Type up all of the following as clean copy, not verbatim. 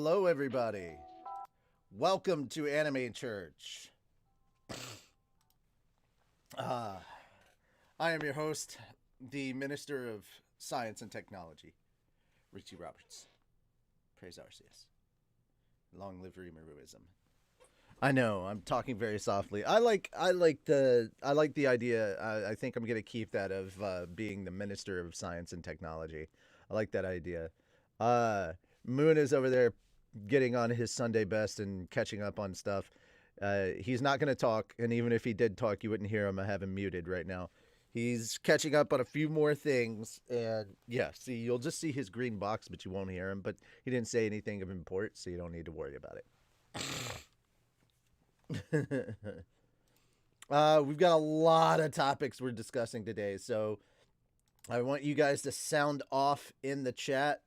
Hello, everybody. Welcome to Anime Church. I am your host, the Minister of Science and Technology, Richie Roberts. Praise Arceus. Long live Remeruism. I know I'm talking very softly. I like the idea. I think I'm gonna keep that of being the Minister of Science and Technology. I like that idea. Moon is over there getting on his Sunday best and catching up on stuff. He's not going to talk, and even if he did talk, you wouldn't hear him. I have him muted right now. He's catching up on a few more things, and yeah, see, you'll just see his green box, but you won't hear him. But he didn't say anything of import, so you don't need to worry about it. We've got a lot of topics we're discussing today, so I want you guys to sound off in the chat.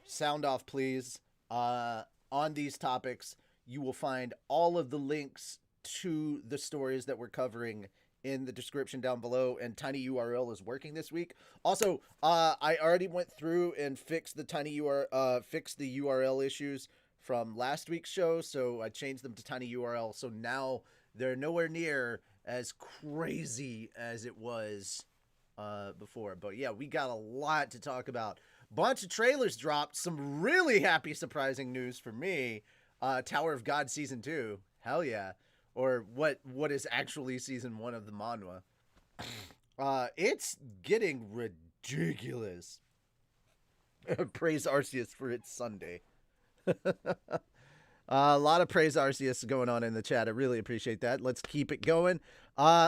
Sound off, please. On these topics, you will find all of the links to the stories that we're covering in the description down below, and TinyURL is working this week. Also, I already went through and fixed the fixed the URL issues from last week's show, so I changed them to TinyURL, so now they're nowhere near as crazy as it was before. But yeah, we got a lot to talk about. Bunch of trailers dropped. Some really happy, surprising news for me. Tower of God Season 2. Hell yeah. Or what is actually Season 1 of the manhwa. It's getting ridiculous. Praise Arceus for its Sunday. A lot of praise Arceus going on in the chat. I really appreciate that. Let's keep it going.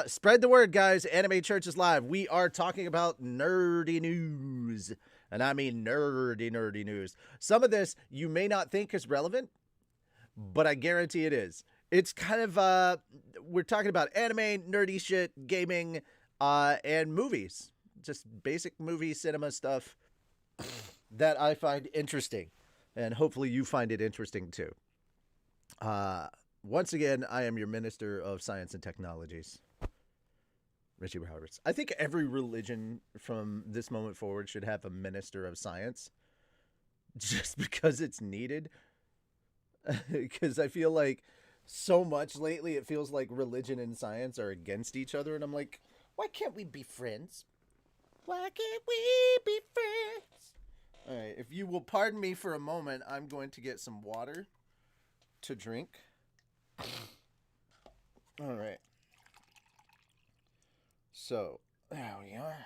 Spread the word, guys. Anime Church is live. We are talking about nerdy news. And I mean nerdy news. Some of this you may not think is relevant, but I guarantee it is. It's kind of, we're talking about anime, nerdy shit, gaming, and movies. Just basic movie cinema stuff that I find interesting. And hopefully you find it interesting too. Once again, I am your Minister of Science and Technologies, Richie Roberts. I think every religion from this moment forward should have a Minister of Science, just because it's needed. Because I feel like so much lately, it feels like religion and science are against each other, and I'm like, why can't we be friends? Why can't we be friends? All right, if you will pardon me for a moment, I'm going to get some water to drink. All right. So, there we are.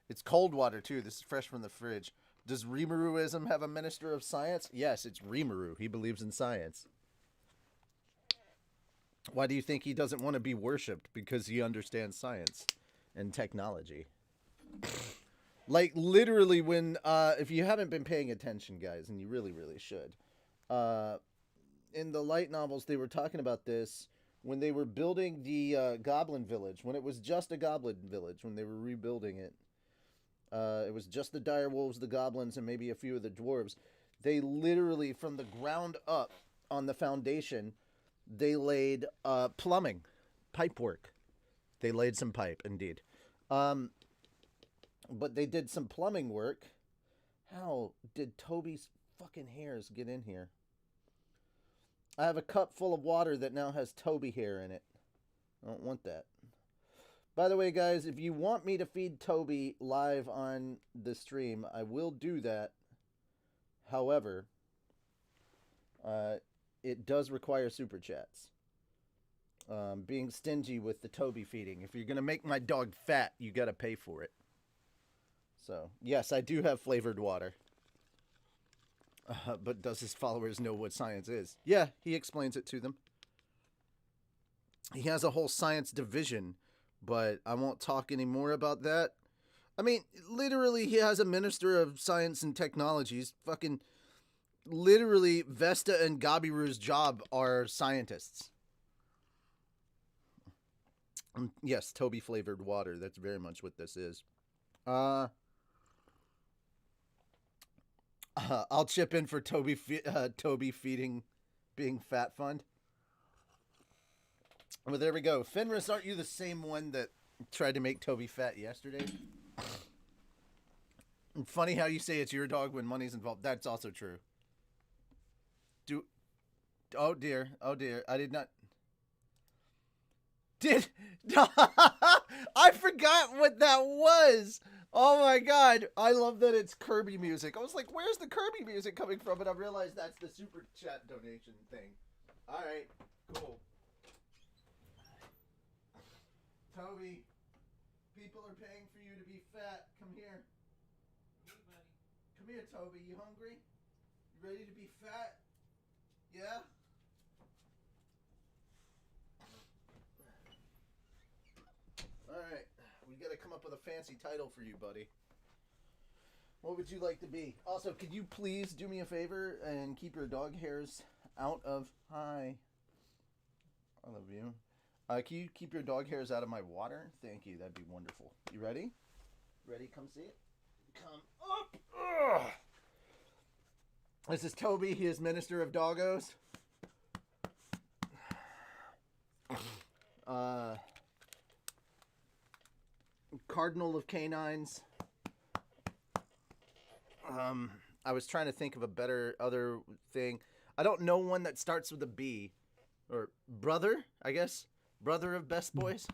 It's cold water, too. This is fresh from the fridge. Does Remeruism have a Minister of Science? Yes, it's Rimuru. He believes in science. Why do you think he doesn't want to be worshipped? Because he understands science and technology. Like, literally, when, if you haven't been paying attention, guys, and you really, really should, in the light novels, they were talking about this when they were building the Goblin Village, when it was just a Goblin Village, when they were rebuilding it. It was just the direwolves, the goblins, and maybe a few of the dwarves. They literally, from the ground up on the foundation, they laid plumbing, pipe work. They laid some pipe, indeed. But they did some plumbing work. How did Toby's fucking hairs get in here? I have a cup full of water that now has Toby hair in it. I don't want that. By the way, guys, if you want me to feed Toby live on the stream, I will do that. However, it does require super chats. Being stingy with the Toby feeding. If you're going to make my dog fat, you got to pay for it. So, yes, I do have flavored water. But does his followers know what science is? Yeah, he explains it to them. He has a whole science division, but I won't talk any more about that. I mean, literally, he has a Minister of Science and Technologies. Fucking, literally, Vesta and Gabiru's job are scientists. Yes, Toby flavored water. That's very much what this is. I'll chip in for Toby feeding being fat fund. But there we go. Fenris, aren't you the same one that tried to make Toby fat yesterday? Funny how you say it's your dog when money's involved. That's also true. Oh dear. Oh dear. I did not. I forgot what that was. Oh my god. I love that it's Kirby music. I was like, where's the Kirby music coming from? And I realized that's the super chat donation thing. Alright. Cool. Toby, people are paying for you to be fat. Come here. Come here, Toby. You hungry? You ready to be fat? Yeah? Alright. We gotta come up with a fancy title for you, buddy. What would you like to be? Also, could you please do me a favor and keep your dog hairs out of... Hi. I love you. Can you keep your dog hairs out of my water? Thank you. That'd be wonderful. You ready? Ready? Come see it. Come up. Ugh. This is Toby. He is Minister of Doggos. Cardinal of Canines. I was trying to think of a better other thing. I don't know one that starts with a B. Or brother, I guess. Brother of Best Boys.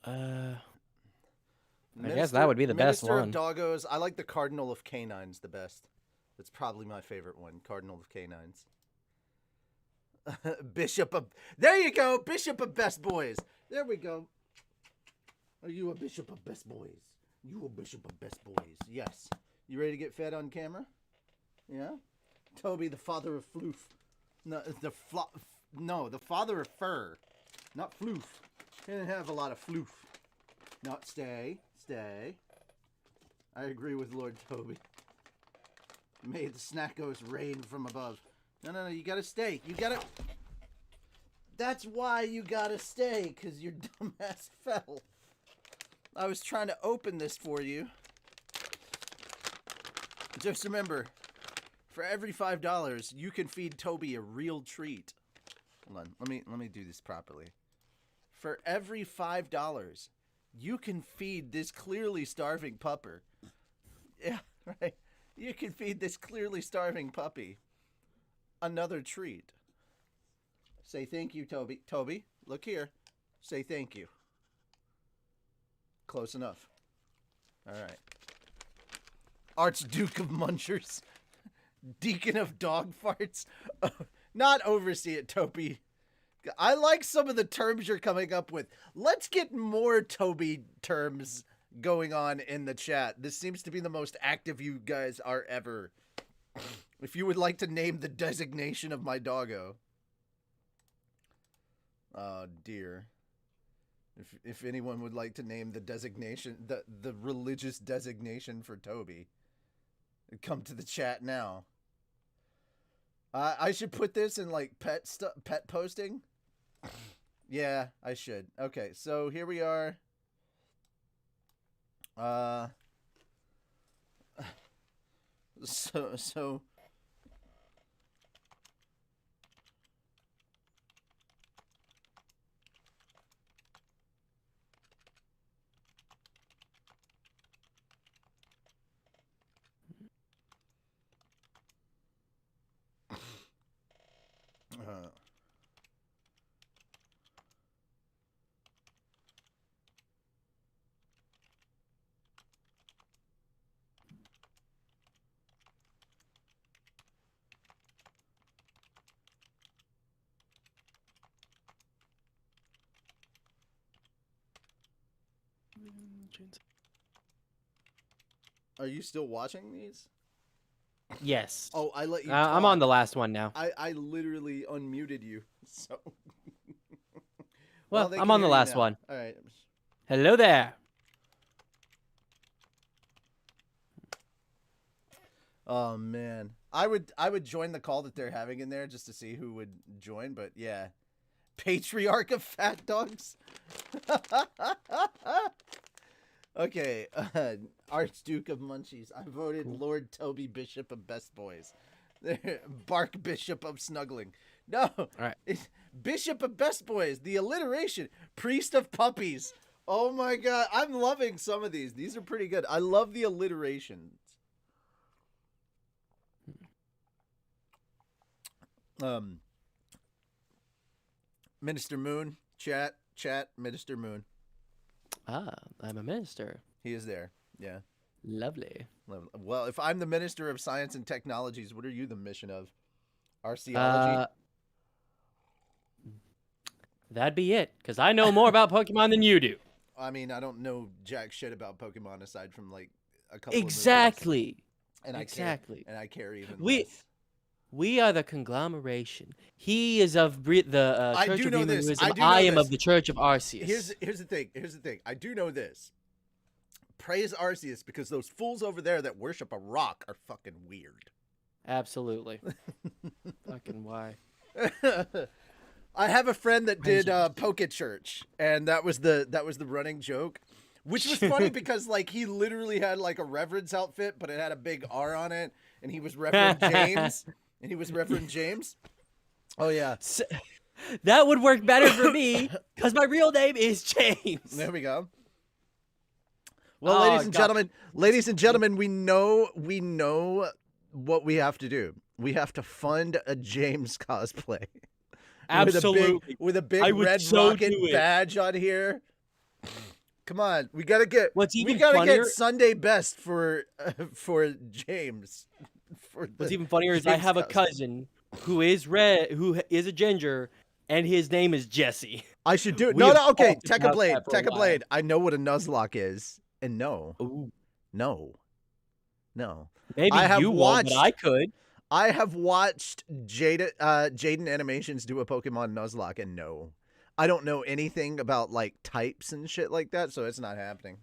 I guess that would be the best one. Minister of Doggos. I like the Cardinal of Canines the best. That's probably my favorite one. Cardinal of Canines. Bishop of... There you go. Bishop of Best Boys. There we go. Are you a Bishop of Best Boys? You a Bishop of Best Boys. Yes. You ready to get fed on camera? Yeah? Toby, the father of floof. No, the father of fur. Not floof. He didn't have a lot of floof. Not stay. Stay. I agree with Lord Toby. May the snackos rain from above. No, you gotta stay. You gotta... That's why you gotta stay, because your dumbass fell. I was trying to open this for you. Just remember, for every $5, you can feed Toby a real treat. Hold on, let me do this properly. For every $5, you can feed this clearly starving pupper. Yeah, right. You can feed this clearly starving puppy another treat. Say thank you, Toby. Toby, look here. Say thank you. Close enough. All right. Archduke of Munchers. Deacon of Dog Farts. Not oversee it, Toby. I like some of the terms you're coming up with. Let's get more Toby terms going on in the chat. This seems to be the most active you guys are ever. If you would like to name the designation of my doggo. Oh, dear. If anyone would like to name the designation, the religious designation for Toby, come to the chat now. I should put this in like pet posting. Yeah, I should. Okay, so here we are. So. Are you still watching these? Yes. Oh, I let you I'm on the last one now. I literally unmuted you, so... Well, I'm on the last one. All right. Hello there. Oh, man. I would join the call that they're having in there just to see who would join, but yeah. Patriarch of Fat Dogs? Okay, Archduke of Munchies. I voted Lord Toby, Bishop of Best Boys. Bark Bishop of Snuggling. No, all right. It's Bishop of Best Boys. The alliteration. Priest of Puppies. Oh my god, I'm loving some of these. These are pretty good. I love the alliterations. Um, Minister Moon, chat, Minister Moon. Ah, I'm a minister. He is there. Yeah. Lovely. Well, if I'm the Minister of Science and Technologies, what are you the mission of? Arceology? That'd be it, because I know more about Pokemon than you do. I mean, I don't know jack shit about Pokemon aside from like a couple exactly. of movies. And exactly. I care even less. We are the conglomeration. He is of the Church of Remuism. I am of the Church of Arceus. Here's the thing. I do know this. Praise Arceus because those fools over there that worship a rock are fucking weird. Absolutely. Fucking why? I have a friend that did Poke Church, and that was the running joke, which was funny because like he literally had like a reverend's outfit, but it had a big R on it, and he was Reverend James. Oh yeah, so, that would work better for me because my real name is James. There we go. Well, ladies and gentlemen, we know what we have to do. We have to fund a James cosplay. Absolutely. With a big red rocket badge on here. Come on, we gotta get. Get Sunday best for James. What's even funnier is I have a cousin who is a ginger, and his name is Jesse. I should do it. No, okay. Tekka Blade. I know what a Nuzlocke is, and no. Maybe you won't, but I could. I have watched Jaden Animations do a Pokemon Nuzlocke, and no. I don't know anything about like types and shit like that, so it's not happening.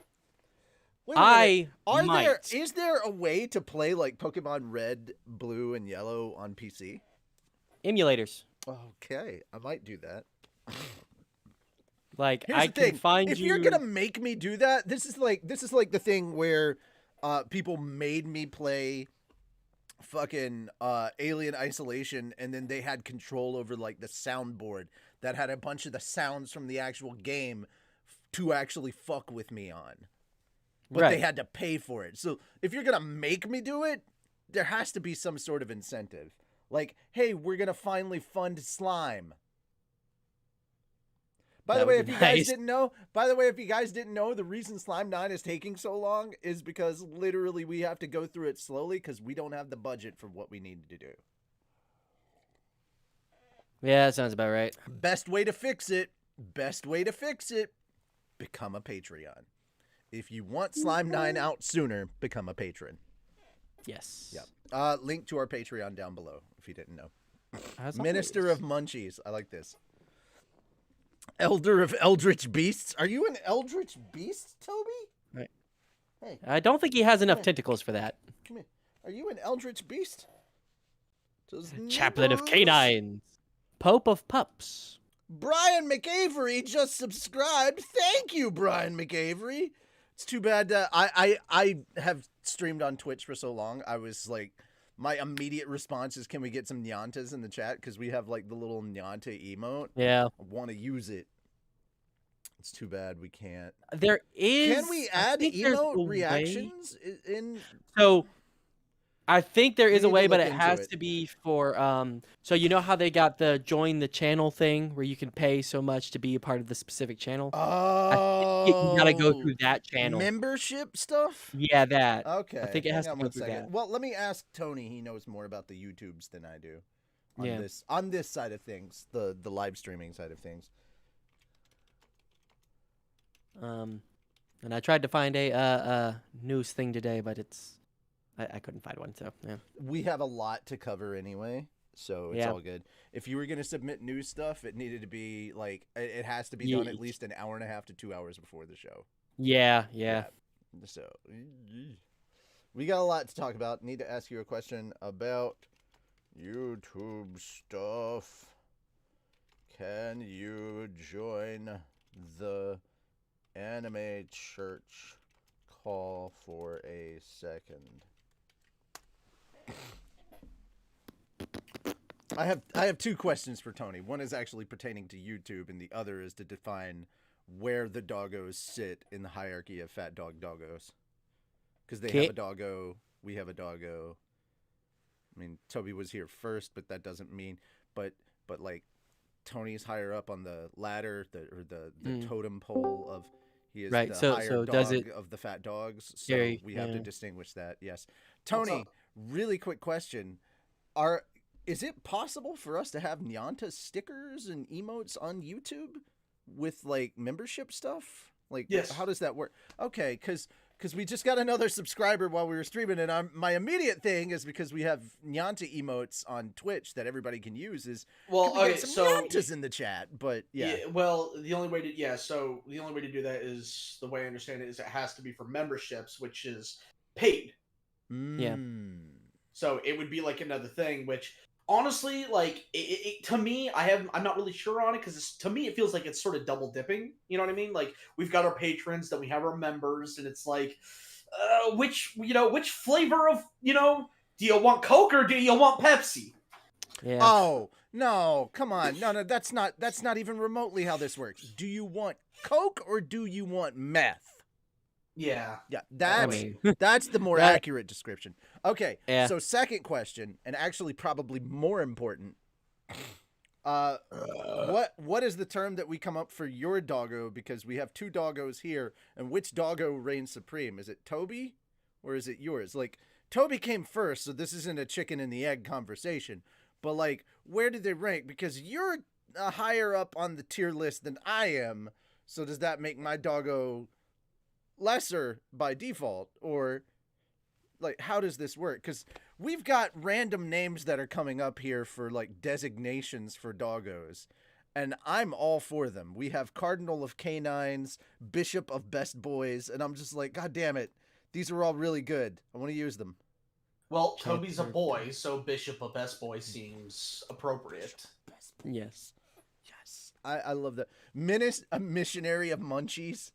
Is there a way to play like Pokemon Red, Blue, and Yellow on PC? Emulators. Okay, I might do that. Like I can find if you're gonna make me do that, this is like the thing where people made me play fucking Alien Isolation, and then they had control over like the soundboard that had a bunch of the sounds from the actual game to actually fuck with me on. But they had to pay for it. So if you're gonna make me do it, there has to be some sort of incentive. Like, hey, we're gonna finally fund slime. By the way, if you guys didn't know, the reason Slime 9 is taking so long is because literally we have to go through it slowly because we don't have the budget for what we need to do. Yeah, that sounds about right. Best way to fix it, become a Patreon. If you want Slime 9 out sooner, become a patron. Yes. Yeah. Link to our Patreon down below if you didn't know. Minister of Munchies. I like this. Elder of Eldritch Beasts. Are you an Eldritch Beast, Toby? Right. Hey. I don't think he has enough tentacles for that. Come here. Are you an Eldritch Beast? Chaplain of Canines. Pope of Pups. Brian McAvery just subscribed. Thank you, Brian McAvery. It's too bad. I have streamed on Twitch for so long. I was like, my immediate response is, can we get some Nyantas in the chat? Because we have like the little Nyanta emote. Yeah. I want to use it. It's too bad we can't. There is. Can we add emote reactions in? So I think there is a way, but it has to be for so you know how they got the join the channel thing where you can pay so much to be a part of the specific channel? Oh, you gotta go through that channel. Membership stuff? Yeah, that. Okay. I think it has to go through that. Well, let me ask Tony. He knows more about the YouTubes than I do. On this side of things, the live streaming side of things. And I tried to find a news thing today, but I couldn't find one, so yeah. We have a lot to cover anyway, so it's all good. If you were going to submit news stuff, it needed to be like, it has to be done at least an hour and a half to 2 hours before the show. Yeah. So we got a lot to talk about. Need to ask you a question about YouTube stuff. Can you join the anime church call for a second? I have two questions for Tony. One is actually pertaining to YouTube, and the other is to define where the doggos sit in the hierarchy of fat dog doggos. Because they have a doggo, we have a doggo. I mean, Toby was here first, but that doesn't mean. But like, Tony's higher up on the ladder, the totem pole of. He is Right. the So higher dog does it of the fat dogs. So we have to distinguish that. Yes, Tony. Really quick question: Is it possible for us to have Nyanta stickers and emotes on YouTube with like membership stuff? Like, yes. How does that work? Okay, because we just got another subscriber while we were streaming, and my immediate thing is because we have Nyanta emotes on Twitch that everybody can use. Is get some Nyantas in the chat? But yeah. Well, the only way to do that is the way I understand it is it has to be for memberships, which is paid. Yeah. So it would be like another thing, which. Honestly, like to me, I'm not really sure on it because to me it feels like it's sort of double dipping. You know what I mean? Like we've got our patrons, then we have our members, and it's like, which flavor of do you want Coke or do you want Pepsi? Yeah. Oh no, come on, no, that's not even remotely how this works. Do you want Coke or do you want meth? Yeah. That's the more accurate description. Okay, so second question, and actually probably more important. What is the term that we come up for your doggo? Because we have two doggos here, and which doggo reigns supreme? Is it Toby, or is it yours? Like, Toby came first, so this isn't a chicken and the egg conversation. But like, where did they rank? Because you're higher up on the tier list than I am, so does that make my doggo lesser by default, or like how does this work? Because we've got random names that are coming up here for like designations for doggos, and I'm all for them. We have Cardinal of Canines, Bishop of Best Boys, and I'm just like, god damn it, these are all really good. I want to use them. Well, Toby's a boy, so Bishop of Best Boy seems appropriate. Yes. I love that. A missionary of munchies.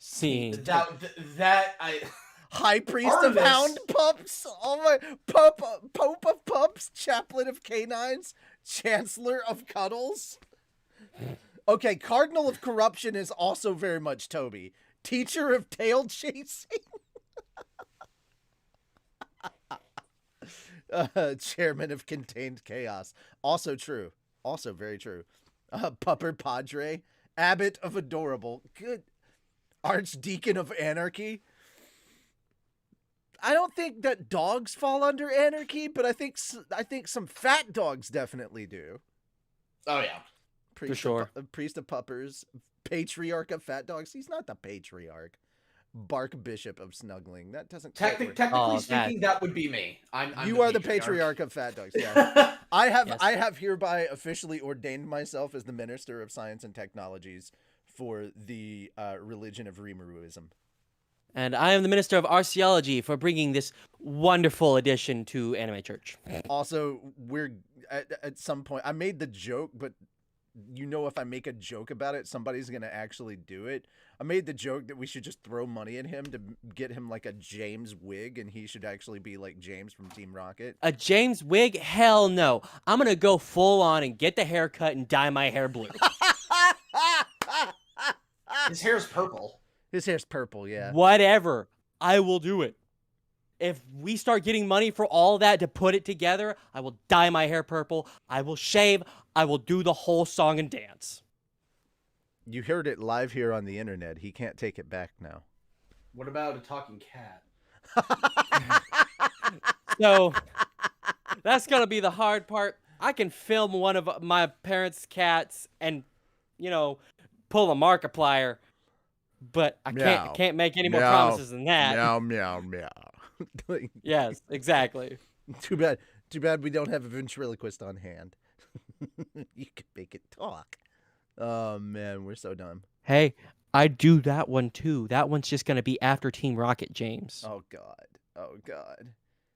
Scene. That High priest of hound pups. Oh my, Pope of pups. Chaplain of canines. Chancellor of cuddles. Okay, Cardinal of corruption is also very much Toby. Teacher of tail chasing. Chairman of contained chaos. Also true. Also very true. Pupper Padre. Abbot of adorable. Good. Archdeacon of anarchy. I don't think that dogs fall under anarchy, but I think some fat dogs definitely do. Oh yeah, for sure. Priest of puppers, patriarch of fat dogs. He's not the patriarch. Bark Bishop of snuggling. That doesn't technically speaking, that would be me. You are the patriarch of fat dogs. Yeah, I have hereby officially ordained myself as the Minister of Science and Technologies for the religion of Rimuruism. And I am the Minister of Arceology for bringing this wonderful addition to Anime Church. Also, we're at some point, I made the joke, but if I make a joke about it, somebody's going to actually do it. I made the joke that we should just throw money at him to get him like a James wig, and he should actually be like James from Team Rocket. A James wig? Hell no. I'm going to go full on and get the haircut and dye my hair blue. His hair's purple. His hair's purple, yeah. Whatever. I will do it. If we start getting money for all that to put it together, I will dye my hair purple. I will shave. I will do the whole song and dance. You heard it live here on the internet. He can't take it back now. What about a talking cat? So, that's going to be the hard part. I can film one of my parents' cats and, pull a Markiplier, but I can't make any more promises than that. Meow, meow, meow. Yes, exactly. Too bad we don't have a ventriloquist on hand. You could make it talk. Oh man, we're so dumb. Hey, I do that one too. That one's just gonna be after Team Rocket, James. Oh god.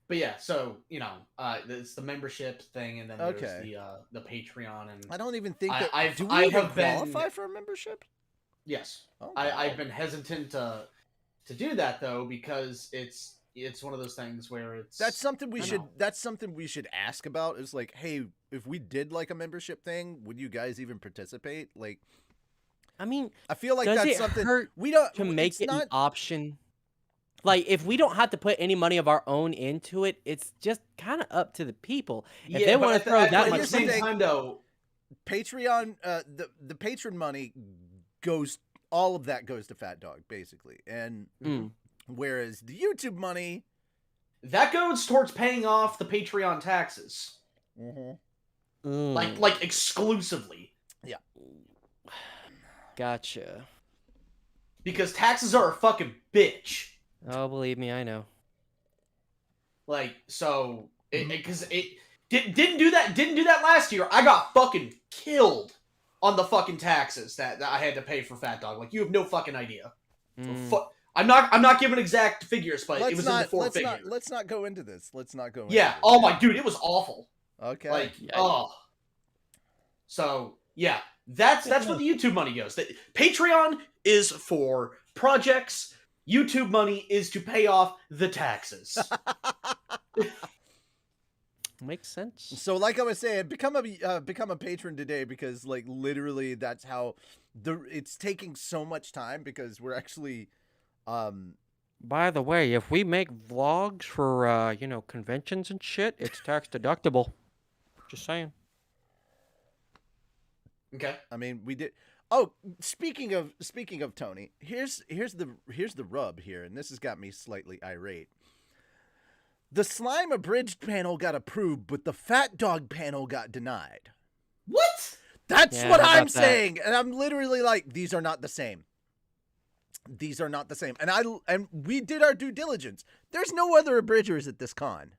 But yeah, so it's the membership thing, and then there's the Patreon, and I don't even think that do we qualify for a membership? Yes. Oh, wow. I've been hesitant to do that though, because it's one of those things where that's something we should ask about, is like, hey, if we did like a membership thing, would you guys even participate? Like, I mean, I feel like that's something hurt we don't to make it an option. Like, if we don't have to put any money of our own into it, it's just kind of up to the people. If Yeah, they but want to throw at that the much same money, time, though, Patreon, the patron money goes, all of that goes to Fat Dog, basically. And whereas the YouTube money, that goes towards paying off the Patreon taxes. Like exclusively. Yeah. Gotcha. Because taxes are a fucking bitch. Oh, believe me, I know. Like, so, because it didn't do that last year. I got fucking killed on the fucking taxes that I had to pay for Fat Dog. Like, you have no fucking idea. I'm not giving exact figures, but it was in the four figures. Let's not go into this. Yeah. Oh my dude, it was awful. Okay. Like, oh. So yeah, that's where the YouTube money goes. Patreon is for projects. YouTube money is to pay off the taxes. Makes sense. So, like I was saying, become a patron today, because like literally that's how it's taking so much time, because we're actually. By the way, if we make vlogs for conventions and shit, it's tax deductible. Just saying. Okay. I mean, we did. Oh, speaking of Tony, here's the rub here, and this has got me slightly irate. The slime abridged panel got approved, but the Fat Dog panel got denied. What? That's what I'm saying, and I'm literally like, these are not the same. These are not the same, and we did our due diligence. There's no other abridgers at this con.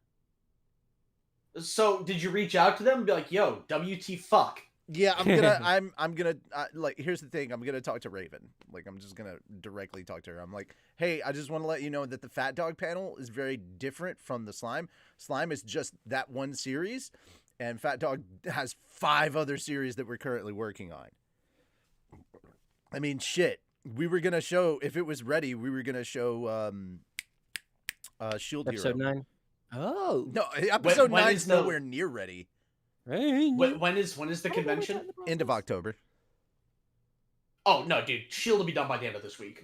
So, did you reach out to them and be like, "Yo, WT fuck"? Yeah, I'm gonna like, here's the thing. I'm gonna talk to Raven. Like, I'm just gonna directly talk to her. I'm like, hey, I just want to let you know that the Fat Dog panel is very different from the slime. Slime is just that one series, and Fat Dog has 5 other series that we're currently working on. I mean, shit. We were gonna show, if it was ready, we were gonna show Shield Episode Hero. 9. Oh No, episode 9 is nowhere near ready. When is the convention? End of October. Oh no, dude! Shield will be done by the end of this week.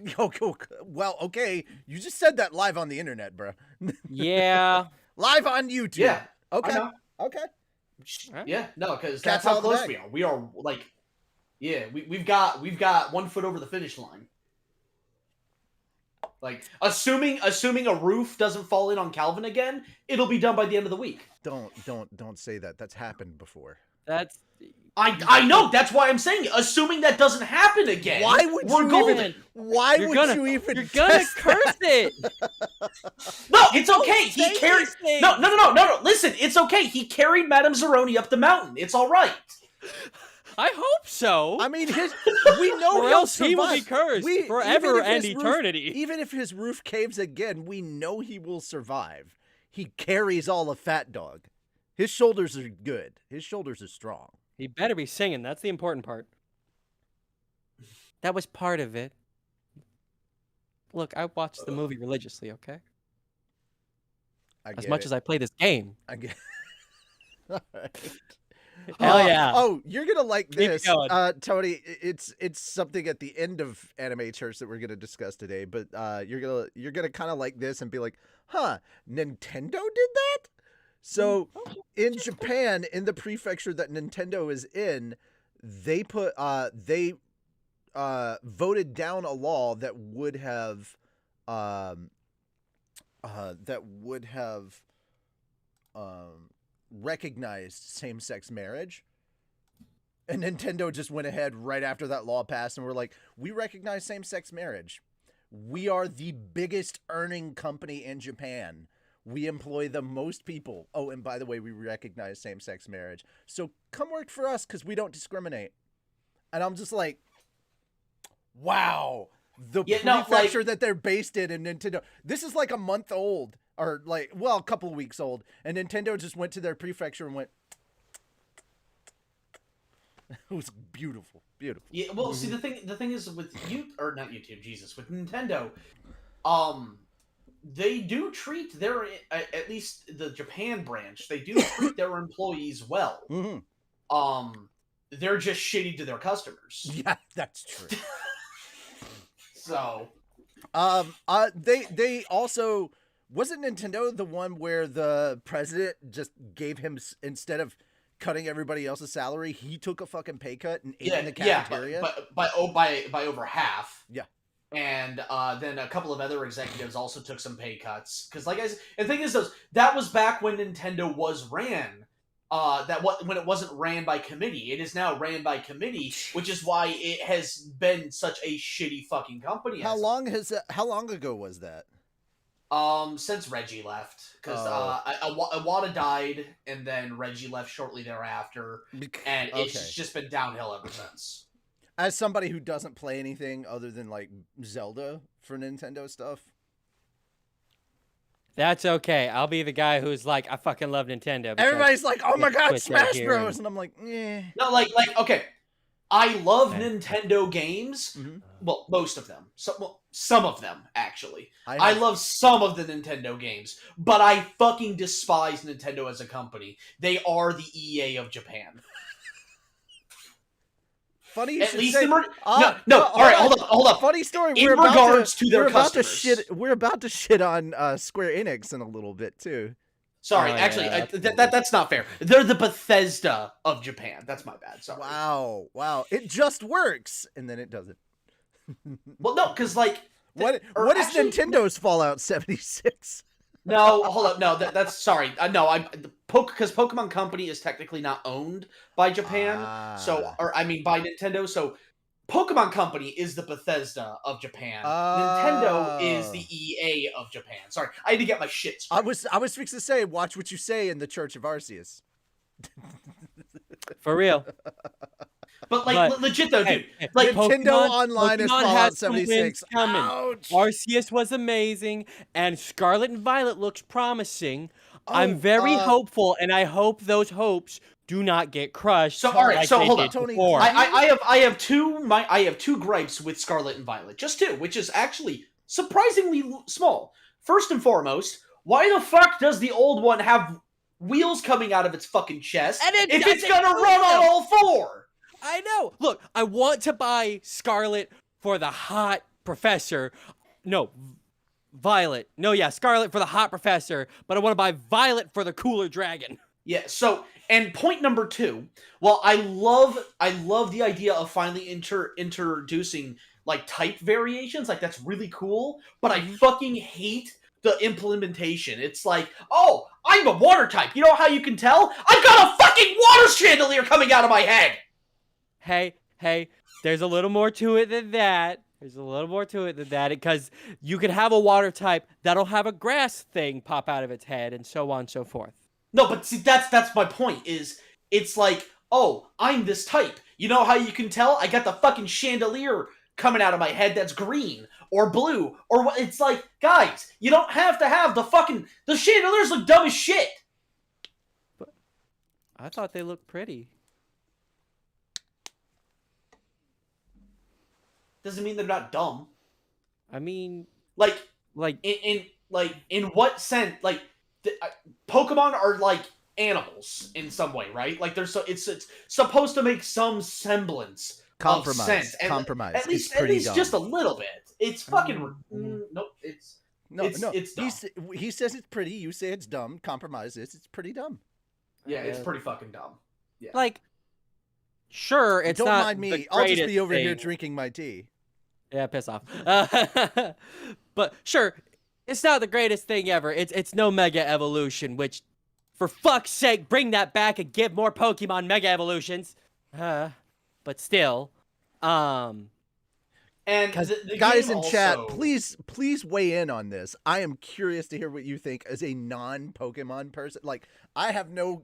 Well, okay. You just said that live on the internet, bro. Yeah. Live on YouTube. Yeah. Okay. Okay. Yeah. No, because that's how close we are. We are like, yeah, we've got 1 foot over the finish line. Like, assuming a roof doesn't fall in on Calvin again, it'll be done by the end of the week. Don't say that. That's happened before. That's. I know. That's why I'm saying, assuming that doesn't happen again. Why would we're you golden. even? Why you're would gonna, you even? You're gonna curse it. No, it's okay. He carried. No. Listen, it's okay. He carried Madame Zeroni up the mountain. It's all right. I hope so. I mean, we know or he'll else survive. he will be cursed forever and eternity. Even if his roof caves again, we know he will survive. He carries all of Fat Dog. His shoulders are good. His shoulders are strong. He better be singing. That's the important part. That was part of it. Look, I watched the movie religiously, okay? As much as I play this game. I get. All right. Hell yeah! Oh, you're gonna like this, Tony. It's something at the end of Anime Church that we're gonna discuss today. But you're gonna kind of like this and be like, huh? Nintendo did that? So in Japan, in the prefecture that Nintendo is in, they put voted down a law that would have recognized same-sex marriage, and Nintendo just went ahead right after that law passed and were like, we recognize same-sex marriage. We are the biggest earning company in Japan. We employ the most people. Oh, and by the way, we recognize same-sex marriage. So come work for us because we don't discriminate. And I'm just like, wow. The prefecture that they're based in Nintendo. This is like a month old. Or like, well, a couple of weeks old, and Nintendo just went to their prefecture and went. It was beautiful. Yeah, well, see, the thing is with not YouTube, Jesus, with Nintendo, they do treat their, at least the Japan branch, they do treat their employees well. Mm-hmm. They're just shitty to their customers. Yeah, that's true. So, They also, wasn't Nintendo the one where the president just gave him, instead of cutting everybody else's salary, he took a fucking pay cut and ate in the cafeteria? By over half. Yeah. And then a couple of other executives also took some pay cuts because, like I said, the thing is, that was back when Nintendo was ran. When it wasn't ran by committee, it is now ran by committee, which is why it has been such a shitty fucking company. How long ago was that? Since Reggie left, because Iwata died, and then Reggie left shortly thereafter, and it's just been downhill ever since. As somebody who doesn't play anything other than like Zelda for Nintendo stuff, that's okay. I'll be the guy who's like, I fucking love Nintendo. Everybody's like, oh my god, Smash Bros, and I'm like, eh. No, like okay. I love Nintendo games. Mm-hmm. Well, most of them. Some of them, actually. I love some of the Nintendo games, but I fucking despise Nintendo as a company. They are the EA of Japan. Funny you At should least say. All right, hold up. Funny story. In regards to their customers. We're about to shit on Square Enix in a little bit, too. Sorry, that's not fair. They're the Bethesda of Japan. That's my bad. Sorry. Wow. It just works, and then it doesn't. Well, no, because like, what is Nintendo's Fallout 76? No, hold up. No, that's sorry. No, because Pokemon Company is technically not owned by Japan. By Nintendo. So Pokemon Company is the Bethesda of Japan. Nintendo is the EA of Japan. Sorry, I had to get my shit straight. I was fixing to say, watch what you say in the Church of Arceus. For real. But legit though, dude. Like Nintendo Online is Fallout 76. Ouch. Arceus was amazing, and Scarlet and Violet looks promising. I'm very hopeful, and I hope those hopes do not get crushed. So all right, like so hold on, Tony. I have two gripes with Scarlet and Violet, just two, which is actually surprisingly small. First and foremost, why the fuck does the old one have wheels coming out of its fucking chest if it's gonna run on all four? I know. Look, I want to buy Scarlet for the hot professor. No, Violet. No, yeah, Scarlet for the hot professor, but I want to buy Violet for the cooler dragon. Yeah, so, and point number two, well, I love the idea of finally introducing, like, type variations, like, that's really cool, but I fucking hate the implementation. It's like, oh, I'm a water type, you know how you can tell? I've got a fucking water chandelier coming out of my head! Hey, there's a little more to it than that. Because you could have a water type that'll have a grass thing pop out of its head, and so on and so forth. No, but see, that's my point, is it's like, oh, I'm this type. You know how you can tell? I got the fucking chandelier coming out of my head that's green, or blue, or what? It's like, guys, you don't have to have the chandeliers look dumb as shit! But I thought they looked pretty. Doesn't mean they're not dumb. I mean, like in what sense? Like, Pokemon are like animals in some way, right? Like, it's supposed to make some semblance of sense. Compromise. At least just a little bit. It's fucking nope. It's dumb. He says it's pretty. You say it's dumb. Compromise is it's pretty dumb. Yeah, it's pretty fucking dumb. Yeah. Like, sure, it's Don't not mind me. the I'll just be over thing. here drinking my tea. Yeah, piss off. But sure, it's not the greatest thing ever. It's no Mega Evolution, which, for fuck's sake, bring that back and give more Pokemon Mega Evolutions. But still, and the guys in also... chat, please weigh in on this. I am curious to hear what you think as a non-Pokemon person. Like, I have no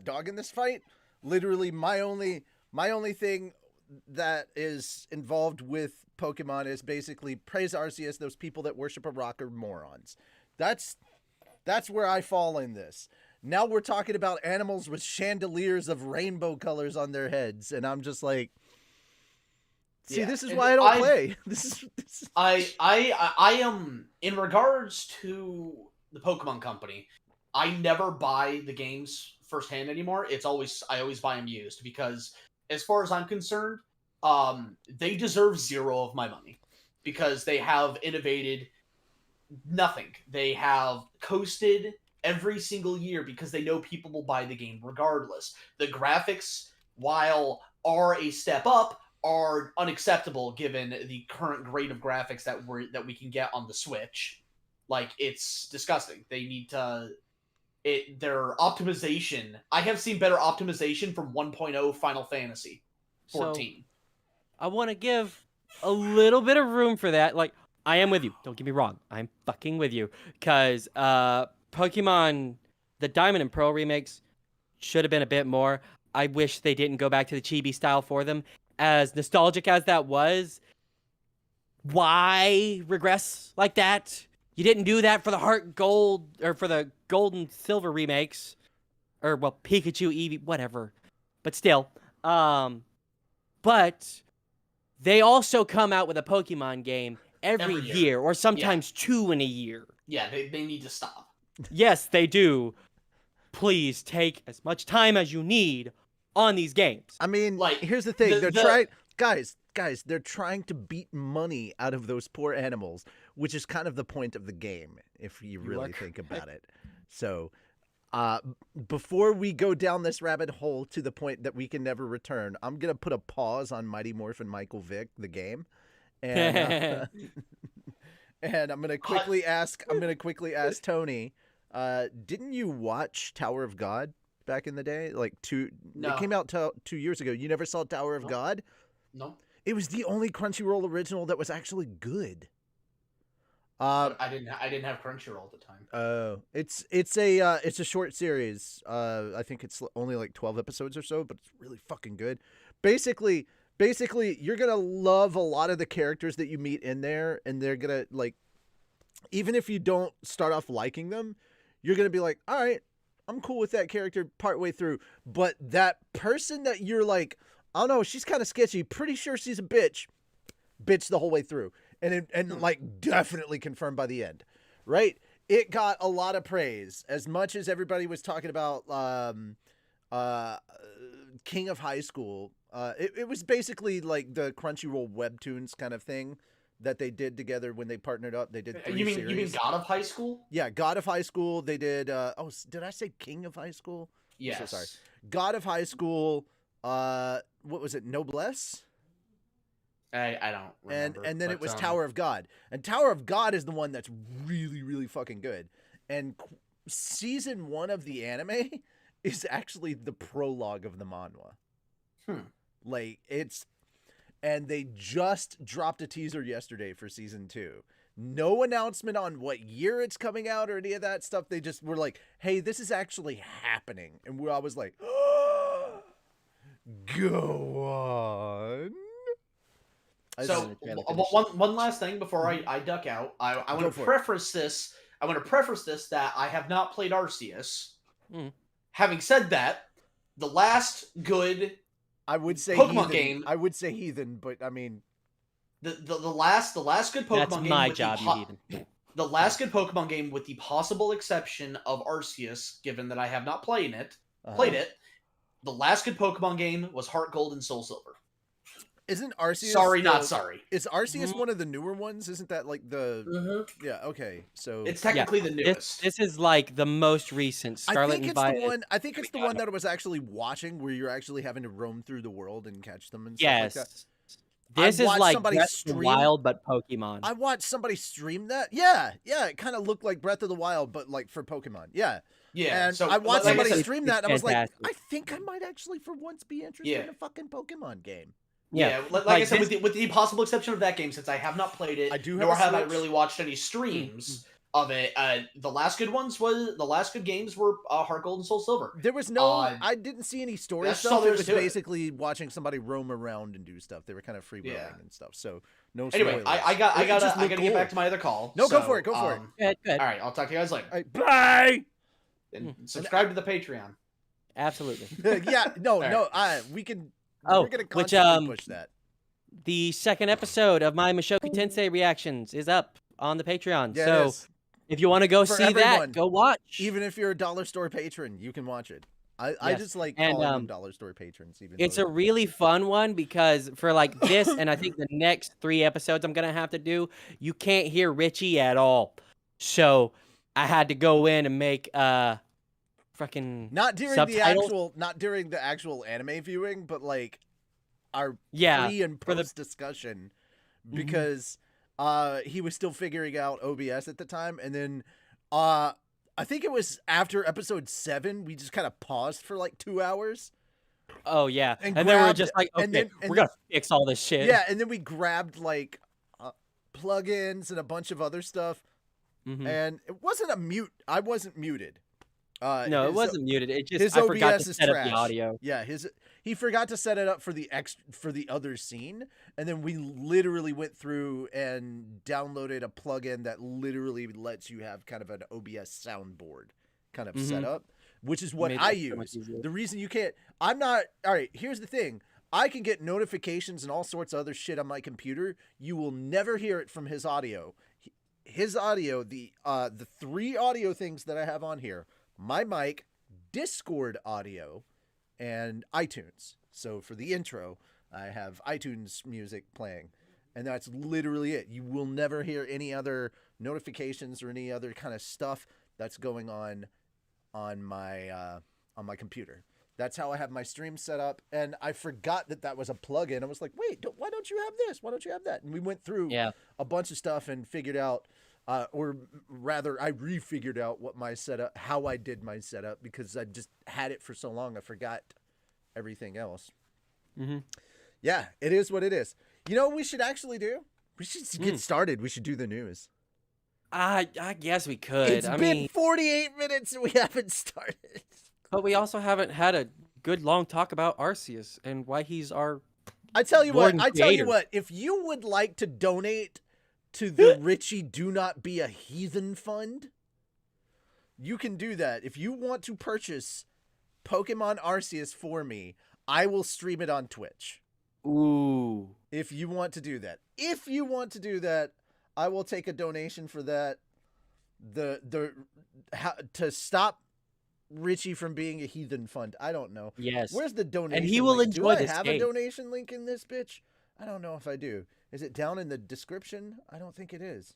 dog in this fight. Literally, my only thing that is involved with Pokemon is basically praise Arceus. Those people that worship a rock are morons. That's where I fall in this. Now we're talking about animals with chandeliers of rainbow colors on their heads, and I'm just like, see, this is why I don't play. This is... I am, in regards to the Pokemon Company, I never buy the games firsthand anymore. I always buy them used, because as far as I'm concerned, they deserve zero of my money. because they have innovated nothing. They have coasted every single year because they know people will buy the game regardless. The graphics, while are a step up, are unacceptable given the current grade of graphics that we can get on the Switch. Like, it's disgusting. They need to their optimization. I have seen better optimization from 1.0 Final Fantasy 14. So, I want to give a little bit of room for that. Like, I am with you. Don't get me wrong. I'm fucking with you. Because Pokemon, the Diamond and Pearl remakes should have been a bit more. I wish they didn't go back to the chibi style for them. As nostalgic as that was, why regress like that? You didn't do that for the Heart Gold, or for the Gold and Silver remakes. Or, well, Pikachu, Eevee, whatever. But still. But they also come out with a Pokemon game every year, or sometimes 2 in a year. Yeah, they need to stop. Yes, they do. Please take as much time as you need on these games. I mean, like, here's the thing. They're trying... Guys, they're trying to beat money out of those poor animals, which is kind of the point of the game, if you really think about it. So, before we go down this rabbit hole to the point that we can never return, I'm going to put a pause on Mighty Morphin Michael Vick, the game. And, and I'm going to quickly ask Tony, didn't you watch Tower of God back in the day? Like, No. It came out 2 years ago. You never saw Tower of God? No. It was the only Crunchyroll original that was actually good. I didn't have Crunchyroll at the time. It's a short series. I think it's only like 12 episodes or so, but it's really fucking good. Basically, you're gonna love a lot of the characters that you meet in there, and they're gonna, like, even if you don't start off liking them, you're gonna be like, all right, I'm cool with that character partway through. But that person that you're like, I don't know, she's kind of sketchy, pretty sure she's a bitch the whole way through. And like, definitely confirmed by the end, right? It got a lot of praise. As much as everybody was talking about King of High School, it was basically like the Crunchyroll webtoons kind of thing that they did together when they partnered up. They did 3 series. You mean God of High School? Yeah, God of High School. They did. Did I say King of High School? Yes. I'm so sorry. God of High School. What was it? Noblesse? I don't remember. And then it was Tower of God. And Tower of God is the one that's really, really fucking good. And season 1 of the anime is actually the prologue of the manhwa. Like, and they just dropped a teaser yesterday for season 2. No announcement on what year it's coming out or any of that stuff. They just were like, hey, this is actually happening. And I was like, oh, go on. So one last thing before I duck out, I want to preface this. I want to preface this that I have not played Arceus. Having said that, the last good Pokemon game. I would say heathen, but I mean, the last good Pokemon that's game. My job, you heathen. The last good Pokemon game, with the possible exception of Arceus, given that I have not played it. The last good Pokemon game was Heart Gold and Soul Silver. Isn't Arceus... not sorry. Is Arceus one of the newer ones? Isn't that like the... Yeah, okay. So it's technically the newest. This is like the most recent. Scarlet and Violet. I think it's the one that I was actually watching, where you're actually having to roam through the world and catch them and stuff like that. This is like Breath of the Wild, but Pokemon. I watched somebody stream that. Yeah, it kind of looked like Breath of the Wild, but like for Pokemon. Yeah. And so I watched somebody stream that, and I was like, I think I might actually for once be interested in a fucking Pokemon game. Yeah, like I said, with the possible exception of that game, since I have not played it, nor have I really watched any streams of it. The last good games were Heart Gold and Soul Silver. There was no, I didn't see any story stuff. It was basically watching somebody roam around and do stuff. They were kind of free roaming and stuff. So no. Anyway, I gotta get back to my other call. No, go for it. Good. All right, I'll talk to you guys later. Right, bye. And subscribe to the Patreon. Absolutely. We can. Oh, we're gonna constantly push that. The second episode of my Mushoku Tensei reactions is up on the Patreon. Yeah, so if you want to go see that, go watch. Even if you're a dollar store patron, you can watch it. I just like And calling them dollar store patrons. Even it's though a really fun one because for like this and I think the next 3 episodes I'm gonna have to do, you can't hear Richie at all. So I had to go in and make fucking not during subtitles. the actual anime viewing, but like our Yeah, pre and for the post discussion, because he was still figuring out OBS at the time, and then I think it was after episode 7 we just kind of paused for like 2 hours. Oh yeah, And and then we're grabbed- just like, okay, and then- we're gonna fix all this shit. Yeah, and then we grabbed like plugins and a bunch of other stuff, and it wasn't a mute. I wasn't muted. No, it wasn't muted. It just his I forgot OBS to is set up trash. the audio. Yeah, he forgot to set it up for the other scene, and then we literally went through and downloaded a plugin that literally lets you have kind of an OBS soundboard kind of setup, which is what Made I it so much use. easier. The reason you can't, I'm not, all right, here's the thing. I can get notifications and all sorts of other shit on my computer. You will never hear it from his audio. His audio, the 3 audio things that I have on here, my mic, Discord audio, and iTunes. So for the intro, I have iTunes music playing, and that's literally it. You will never hear any other notifications or any other kind of stuff that's going on my computer. That's how I have my stream set up, and I forgot that was a plugin. I was like, wait, why don't you have this? Why don't you have that? And we went through a bunch of stuff and figured out, or rather, I refigured out what my setup, how I did my setup, because I just had it for so long, I forgot everything else. Yeah, it is what it is. You know what we should actually do? We should get started. We should do the news. I guess we could. It's I been mean, 48 minutes and we haven't started. but we also haven't had a good long talk about Arceus and why he's our. I tell you Lord what. and creator. If you would like to donate to the Richie Do Not Be a Heathen Fund, you can do that. If you want to purchase Pokemon Arceus for me, I will stream it on Twitch. Ooh. If you want to do that. I will take a donation for that. To stop Richie from being a heathen fund. I don't know. Yes. Where's the donation? And he will link? enjoy Do I this have game. a donation link in this bitch? I don't know if I do. Is it down in the description? I don't think it is.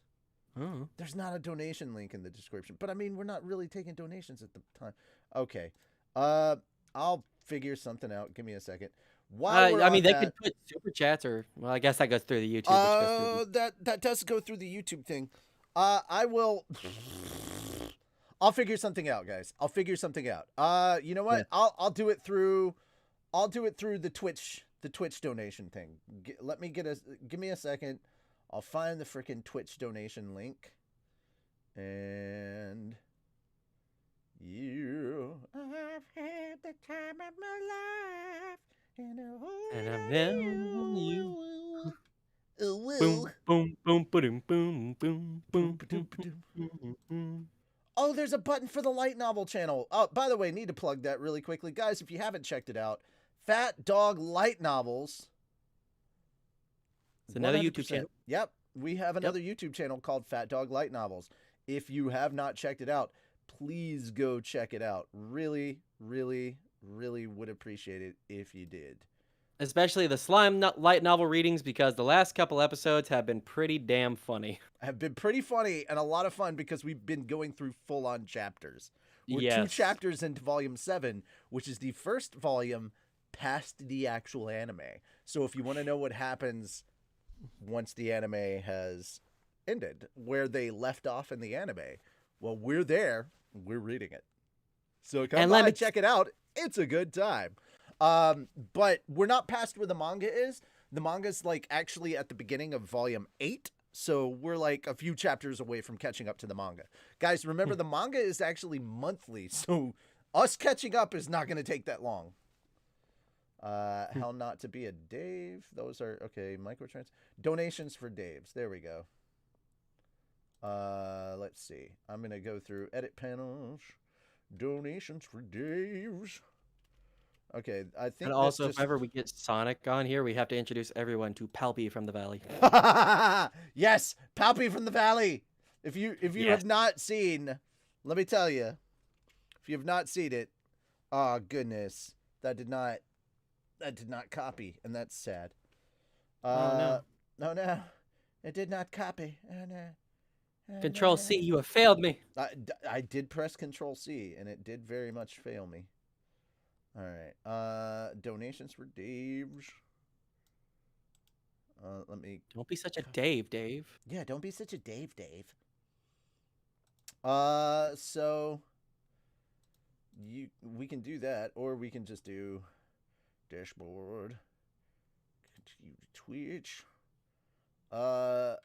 Oh. There's not a donation link in the description. But I mean, we're not really taking donations at the time. Okay. I'll figure something out. Give me a second. I mean, they could put super chats, or well, I guess that goes through the YouTube. That does go through the YouTube thing. I'll figure something out, guys. I'll figure something out. You know what? Yeah. I'll do it through the Twitch donation thing. Give me a second. I'll find the freaking Twitch donation link. And I've had the time of my life. And I'm known you. Boom, boom, boom, boom, boom, boom, boom. Oh, there's a button for the light novel channel. Oh, by the way, need to plug that really quickly. Guys, if you haven't checked it out, Fat Dog Light Novels. It's another YouTube channel. Yep. We have another YouTube channel called Fat Dog Light Novels. If you have not checked it out, please go check it out. Really, really, really would appreciate it if you did. Especially the slime light novel readings, because the last couple episodes have been pretty damn funny. Have been pretty funny and a lot of fun because we've been going through full-on chapters. We're 2 chapters into Volume 7, which is the first volume past the actual anime. So if you want to know what happens once the anime has ended, where they left off in the anime, well, we're there. We're reading it. So come by, check it out. It's a good time. But we're not past where the manga is. The manga's like actually at the beginning of Volume 8. So we're like a few chapters away from catching up to the manga. Guys, remember the manga is actually monthly. So us catching up is not going to take that long. How not to be a Dave. Those are, okay, microtrans. Donations for Daves. There we go. Let's see. I'm going to go through edit panels. Donations for Daves. Okay, I think. And also, if ever we get Sonic on here, we have to introduce everyone to Palpy from the Valley. Yes, Palpy from the Valley. If you have not seen, let me tell you, if you have not seen it, Oh goodness, that did not copy, and that's sad. Oh no. No, it did not copy. Oh, no. Oh, Control C, no. you have failed me. I did press Control C, and it did very much fail me. All right. Donations for Dave. Let me. Don't be such a Dave. Yeah, don't be such a Dave. So we can do that, or we can just do dashboard. Continue to Twitch. I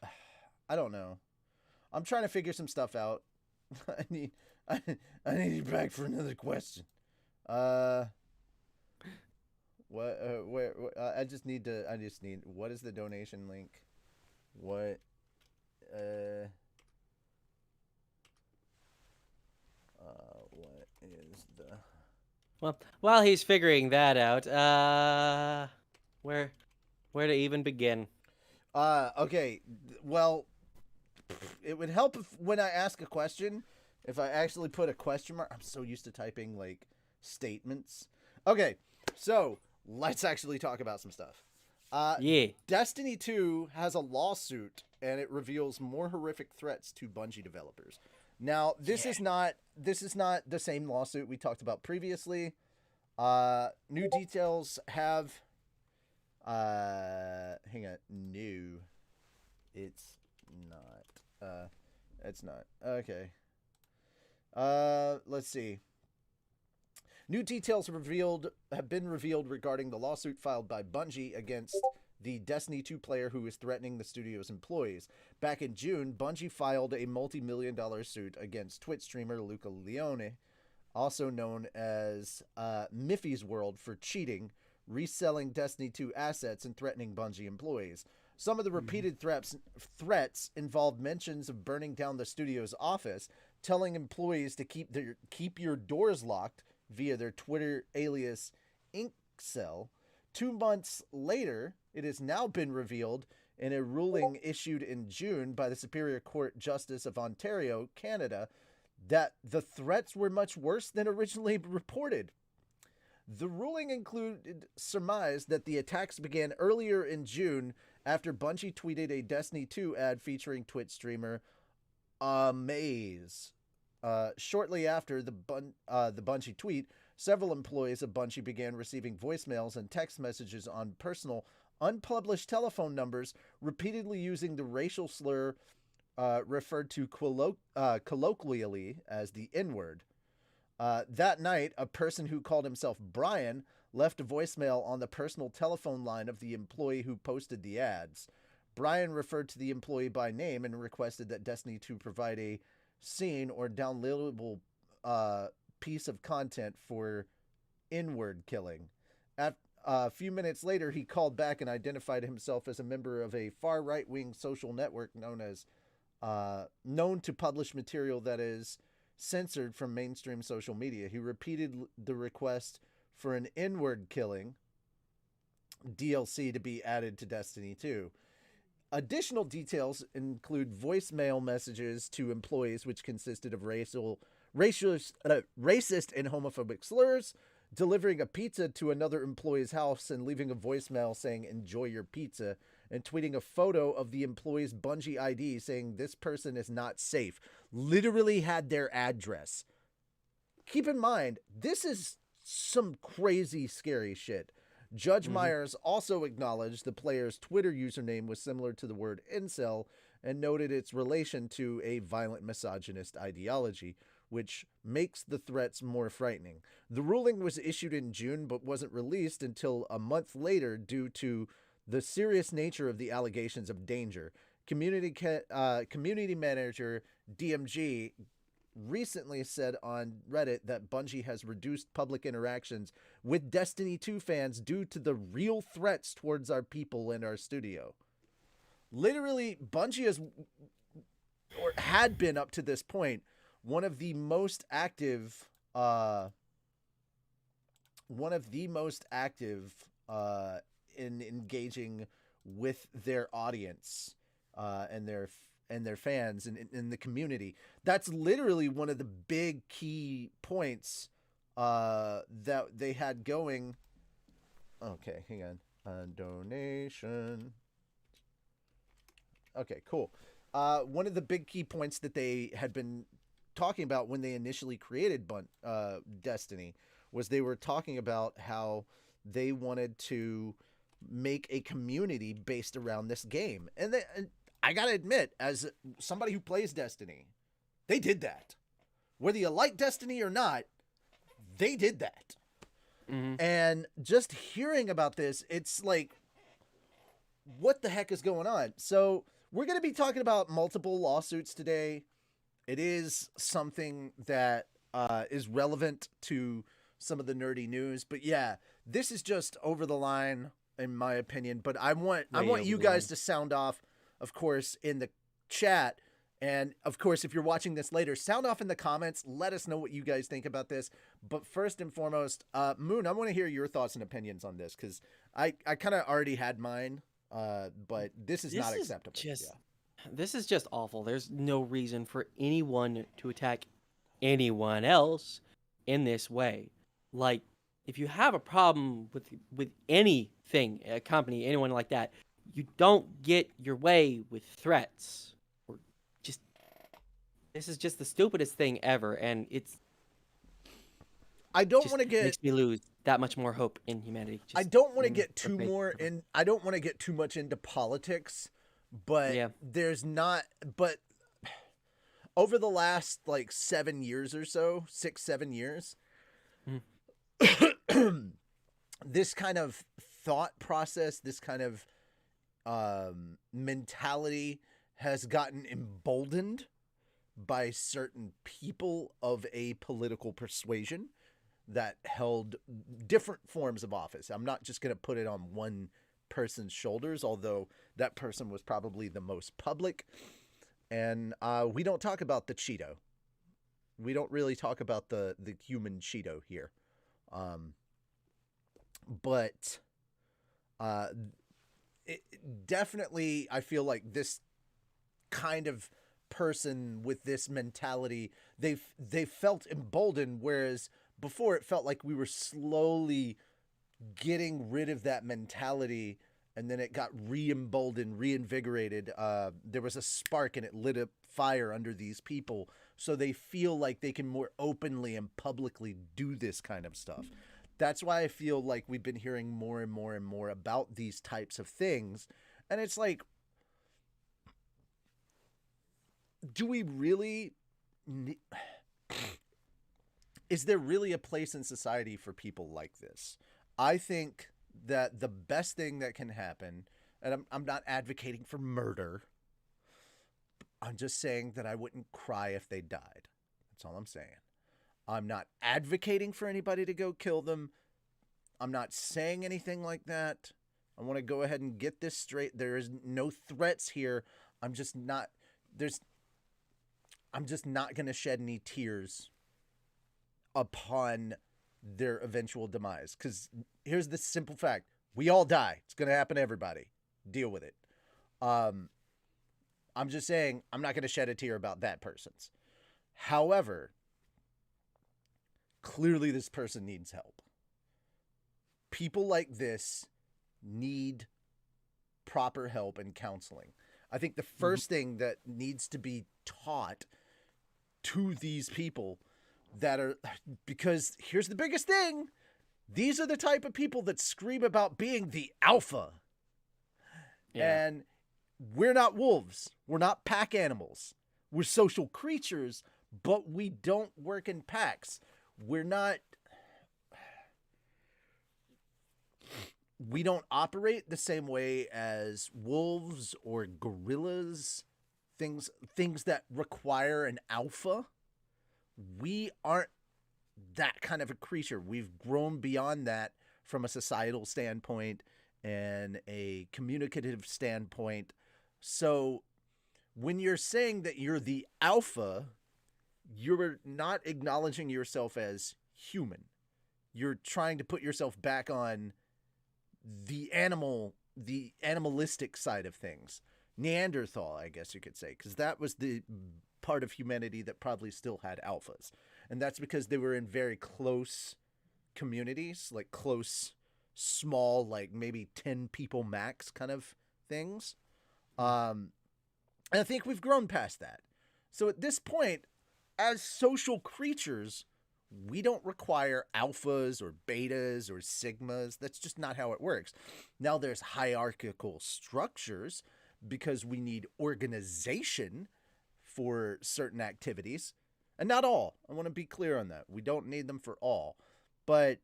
don't know. I'm trying to figure some stuff out. I need you back for another question. Where I just need what is the donation link? What is the Well, while he's figuring that out, where to even begin? Okay. Well, it would help if when I ask a question, if I actually put a question mark. I'm so used to typing like statements. Okay, so let's actually talk about some stuff. Yeah. Destiny 2 has a lawsuit, and it reveals more horrific threats to Bungie developers. Now, this is not the same lawsuit we talked about previously. New details have. Hang on. New. It's not. It's not. Okay. Let's see. New details have been revealed regarding the lawsuit filed by Bungie against the Destiny 2 player who is threatening the studio's employees. Back in June, Bungie filed a multi-million-dollar suit against Twitch streamer Luca Leone, also known as Miffy's World, for cheating, reselling Destiny 2 assets, and threatening Bungie employees. Some of the repeated threats involved mentions of burning down the studio's office, telling employees to keep your doors locked via their Twitter alias Inkcell. 2 months later, it has now been revealed in a ruling issued in June by the Superior Court Justice of Ontario, Canada, that the threats were much worse than originally reported. The ruling included surmise that the attacks began earlier in June after Bungie tweeted a Destiny 2 ad featuring Twitch streamer Amaze. Shortly after the Bungie tweet, several employees of Bungie began receiving voicemails and text messages on personal, unpublished telephone numbers, repeatedly using the racial slur referred to colloquially as the N-word. That night, a person who called himself Brian left a voicemail on the personal telephone line of the employee who posted the ads. Brian referred to the employee by name and requested that Destiny 2 provide a scene or downloadable piece of content for N-word killing. A few minutes later, he called back and identified himself as a member of a far right-wing social network known to publish material that is censored from mainstream social media. He repeated the request for an N-word killing DLC to be added to Destiny 2. Additional details include voicemail messages to employees which consisted of racist and homophobic slurs, delivering a pizza to another employee's house and leaving a voicemail saying enjoy your pizza, and tweeting a photo of the employee's Bungie ID saying this person is not safe. Literally had their address. Keep in mind, this is some crazy, scary shit. Judge Myers also acknowledged the player's Twitter username was similar to the word incel and noted its relation to a violent misogynist ideology, which makes the threats more frightening. The ruling was issued in June but wasn't released until a month later due to the serious nature of the allegations of danger. Community manager DMG recently said on Reddit that Bungie has reduced public interactions with Destiny 2 fans due to the real threats towards our people and our studio. Literally, Bungie had been up to this point one of the most active in engaging with their audience and their fans and in the community. That's literally one of the big key points that they had going. Okay, hang on. Donation. Okay, cool. One of the big key points that they had been talking about when they initially created Destiny was they were talking about how they wanted to make a community based around this game. And I gotta admit, as somebody who plays Destiny, they did that. Whether you like Destiny or not, they did that. Mm-hmm. And just hearing about this, it's like, what the heck is going on? So we're going to be talking about multiple lawsuits today. It is something that is relevant to some of the nerdy news. But yeah, this is just over the line, in my opinion. But I want you guys to sound off, of course, in the chat. And, of course, if you're watching this later, sound off in the comments. Let us know what you guys think about this. But first and foremost, Moon, I want to hear your thoughts and opinions on this, because I kind of already had mine, but this is not acceptable. This is just awful. There's no reason for anyone to attack anyone else in this way. Like, if you have a problem with anything, a company, anyone like that, you don't get your way with threats. This is just the stupidest thing ever, and I don't want to get makes me lose that much more hope in humanity. I don't want to get I don't want to get too much into politics, but there's not. But over the last like 7 years or so, 6-7 years, this kind of thought process, this kind of mentality has gotten emboldened by certain people of a political persuasion that held different forms of office. I'm not just going to put it on one person's shoulders, although that person was probably the most public. And we don't talk about the Cheeto. We don't really talk about the human Cheeto here. But definitely, I feel like this kind of person with this mentality, they felt emboldened, whereas before it felt like we were slowly getting rid of that mentality, and then it got re-emboldened, reinvigorated. There was a spark and it lit a fire under these people, so they feel like they can more openly and publicly do this kind of stuff. That's why I feel like we've been hearing more and more and more about these types of things. And it's like, do we really is there really a place in society for people like this? I think that the best thing that can happen, and I'm not advocating for murder, I'm just saying that I wouldn't cry if they died. That's all I'm saying. I'm not advocating for anybody to go kill them. I'm not saying anything like that. I want to go ahead and get this straight. There is no threats here. I'm just not going to shed any tears upon their eventual demise. Because here's the simple fact. We all die. It's going to happen to everybody. Deal with it. I'm just saying I'm not going to shed a tear about that person's. However, clearly this person needs help. People like this need proper help and counseling. I think the first thing that needs to be taught to these people that are, because here's the biggest thing. These are the type of people that scream about being the alpha. Yeah. And we're not wolves. We're not pack animals. We're social creatures, but we don't work in packs. We don't operate the same way as wolves or gorillas, things that require an alpha. We aren't that kind of a creature. We've grown beyond that from a societal standpoint and a communicative standpoint. So when you're saying that you're the alpha, you're not acknowledging yourself as human. You're trying to put yourself back on the animalistic side of things. Neanderthal, I guess you could say, because that was the part of humanity that probably still had alphas. and that's because they were in very close communities, like close, small, like maybe 10 people max kind of things. And I think we've grown past that. So at this point, as social creatures, we don't require alphas or betas or sigmas. That's just not how it works. Now there's hierarchical structures because we need organization for certain activities. And not all. I want to be clear on that. We don't need them for all. But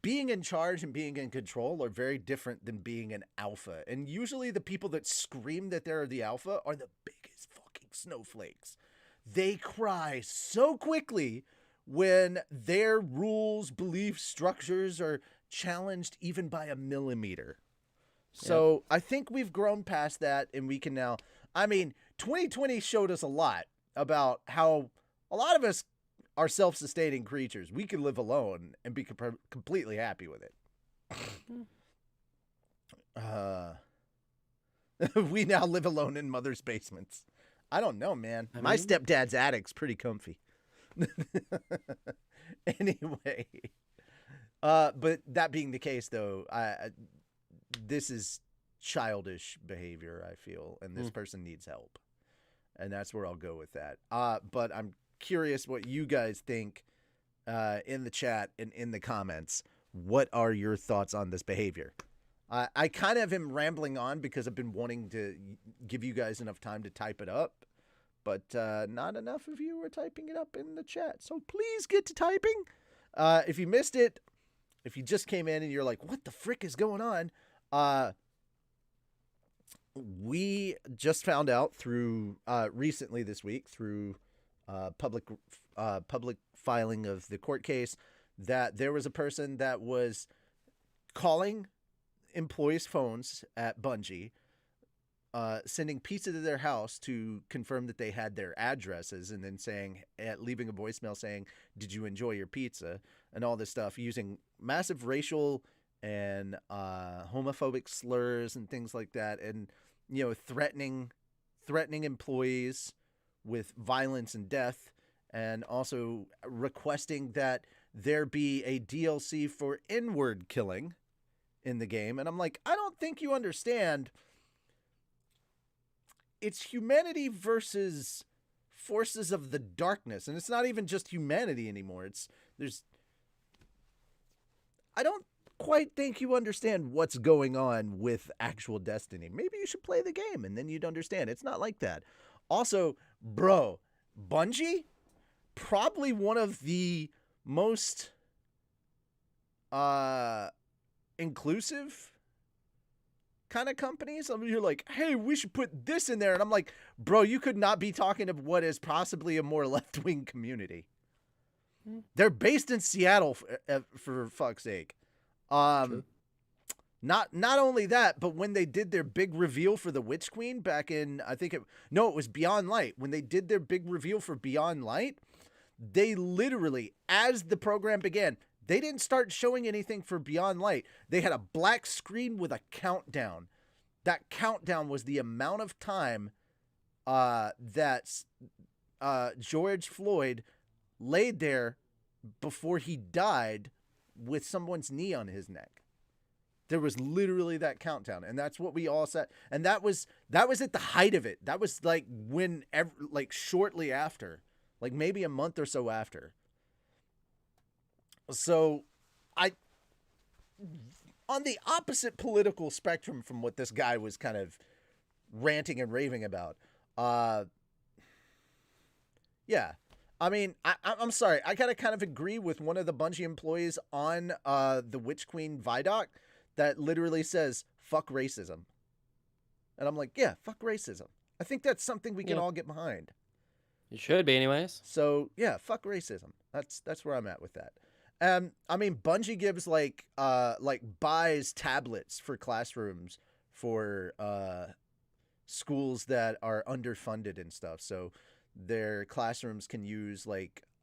being in charge and being in control are very different than being an alpha. And usually the people that scream that they're the alpha are the biggest fucking snowflakes. They cry so quickly when their rules, belief structures are challenged even by a millimeter. So I think we've grown past that, and we can now, 2020 showed us a lot about how a lot of us are self-sustaining creatures. We can live alone and be completely happy with it. We now live alone in mother's basements. I don't know, man. My stepdad's attic's pretty comfy. Anyway, but that being the case, though, this is childish behavior, I feel, and this person needs help, and that's where I'll go with that. But I'm curious what you guys think in the chat and in the comments. What are your thoughts on this behavior? I kind of am rambling on because I've been wanting to give you guys enough time to type it up, but not enough of you are typing it up in the chat. So please get to typing. If you missed it, if you just came in and you're like, what the frick is going on? We just found out through recently this week through public filing of the court case that there was a person that was calling employees' phones at Bungie, sending pizza to their house to confirm that they had their addresses, and then leaving a voicemail saying, "Did you enjoy your pizza?" and all this stuff, using massive racial and homophobic slurs and things like that, and threatening employees with violence and death, and also requesting that there be a DLC for N-word killing in the game. And I'm like, I don't think you understand. It's humanity versus forces of the darkness, and it's not even just humanity anymore. I don't quite think you understand what's going on with actual Destiny. Maybe you should play the game and then you'd understand. It's not like that. Also, bro, Bungie, probably one of the most inclusive kind of companies. You're like, hey, we should put this in there. And I'm like, bro, you could not be talking of what is possibly a more left-wing community. They're based in Seattle, for fuck's sake. Not only that, but when they did their big reveal for the Witch Queen back in, it was Beyond Light. When they did their big reveal for Beyond Light, they literally, as the program began, they didn't start showing anything for Beyond Light. They had a black screen with a countdown. That countdown was the amount of time that George Floyd laid there before he died with someone's knee on his neck. There was literally that countdown, and that's what we all said. And that was at the height of it. That was like shortly after, like maybe a month or so after. So on the opposite political spectrum from what this guy was kind of ranting and raving about. Yeah. I'm sorry. I gotta kind of agree with one of the Bungie employees on the Witch Queen Vidoc that literally says, fuck racism. And I'm like, yeah, fuck racism. I think that's something we can all get behind. It should be anyways. So, yeah, fuck racism. That's where I'm at with that. Bungie gives buys tablets for classrooms for schools that are underfunded and stuff. So their classrooms can use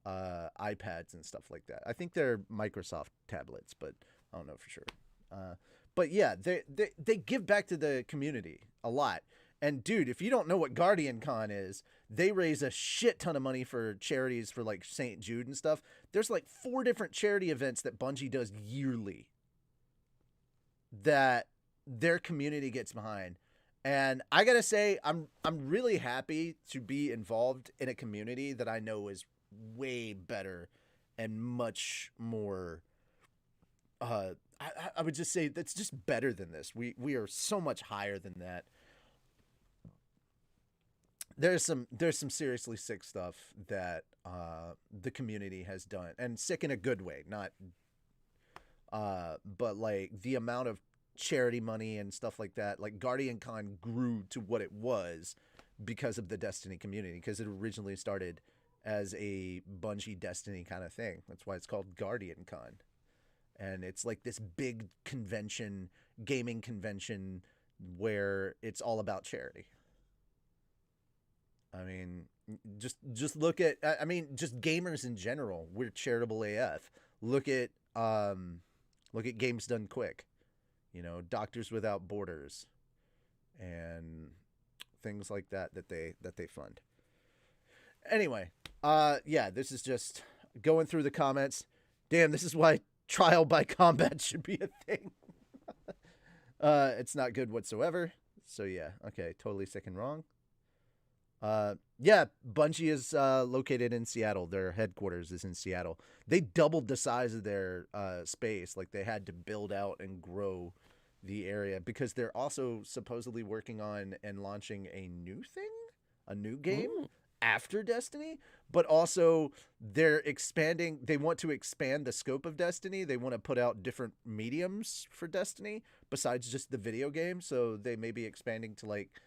iPads and stuff like that. I think they're Microsoft tablets, but I don't know for sure. But yeah, they give back to the community a lot. And dude, if you don't know what Guardian Con is, They raise a shit ton of money for charities for like St. Jude and stuff. There's like 4 different charity events that Bungie does yearly that their community gets behind. And I gotta say, I'm really happy to be involved in a community that I know is way better and much more. I would just say that's just better than this. We are so much higher than that. There's some seriously sick stuff that the community has done, and sick in a good way, not. But like the amount of charity money and stuff like that, like Guardian Con grew to what it was because of the Destiny community, because it originally started as a Bungie Destiny kind of thing. That's why it's called Guardian Con. And it's like this big convention, gaming convention, where it's all about charity. I mean, just look at, I mean, just gamers in general. We're charitable AF. Look at Games Done Quick. You know, Doctors Without Borders, and things like that they fund. Anyway, yeah, this is just going through the comments. Damn, this is why trial by combat should be a thing. It's not good whatsoever. So yeah, okay, totally sick and wrong. Yeah, Bungie is located in Seattle. Their headquarters is in Seattle. They doubled the size of their space. Like, they had to build out and grow the area because they're also supposedly working on and launching a new thing, a new game after Destiny, but also they're expanding. They want to expand the scope of Destiny. They want to put out different mediums for Destiny besides just the video game. So they may be expanding to like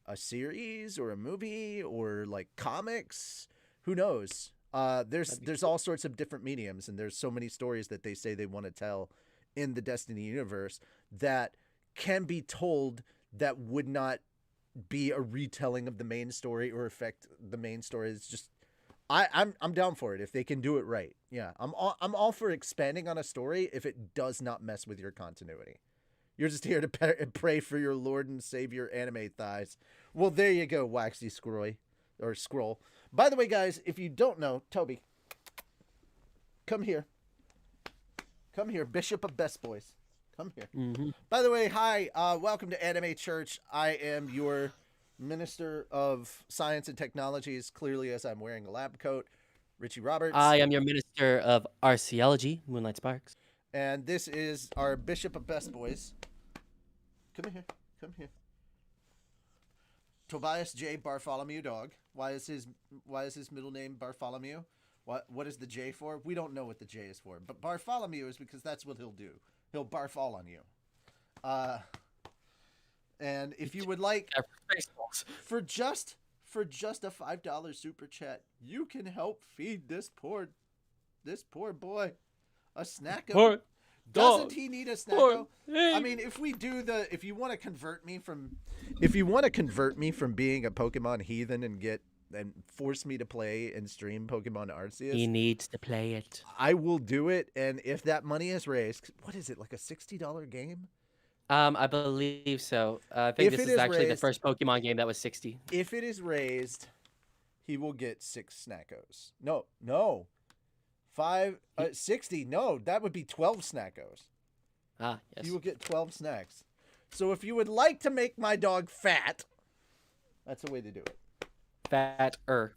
a series or a movie or like comics. Who knows? There's all sorts of different mediums, and there's so many stories that they say they want to tell in the Destiny universe that can be told that would not be a retelling of the main story or affect the main story. It's just I'm down for it if they can do it right. Yeah, I'm all for expanding on a story if it does not mess with your continuity. You're just here to pray for your Lord and Savior anime thighs. Well, there you go, Waxy Scroll. By the way, guys, if you don't know, Toby, come here. Come here, Bishop of Best Boys. Come here. Mm-hmm. By the way, hi. Welcome to Anime Church. I am your Minister of Science and Technologies, clearly as I'm wearing a lab coat, Richie Roberts. I am your Minister of Arceology, Moonlight Sparks. And this is our Bishop of Best Boys. Come here. Come here. Tobias J. Bartholomew Dog. Why is his middle name Bartholomew? What is the J for? We don't know what the J is for. But Bartholomew is because that's what he'll do. He'll barf all on you. And if you would like, for just a $5 super chat, you can help feed this poor boy a snacko. Doesn't he need a snacko? I mean, if you want to convert me from being a Pokemon heathen and force me to play and stream Pokemon Arceus, he needs to play it. I will do it, and if that money is raised, what is it, like a $60 game? I believe so. I think this is actually the first Pokemon game that was 60. If it is raised, he will get 6 snackos. No. 60. No, that would be 12 snackos. Ah, yes. You will get 12 snacks. So if you would like to make my dog fat, that's a way to do it. Fatter.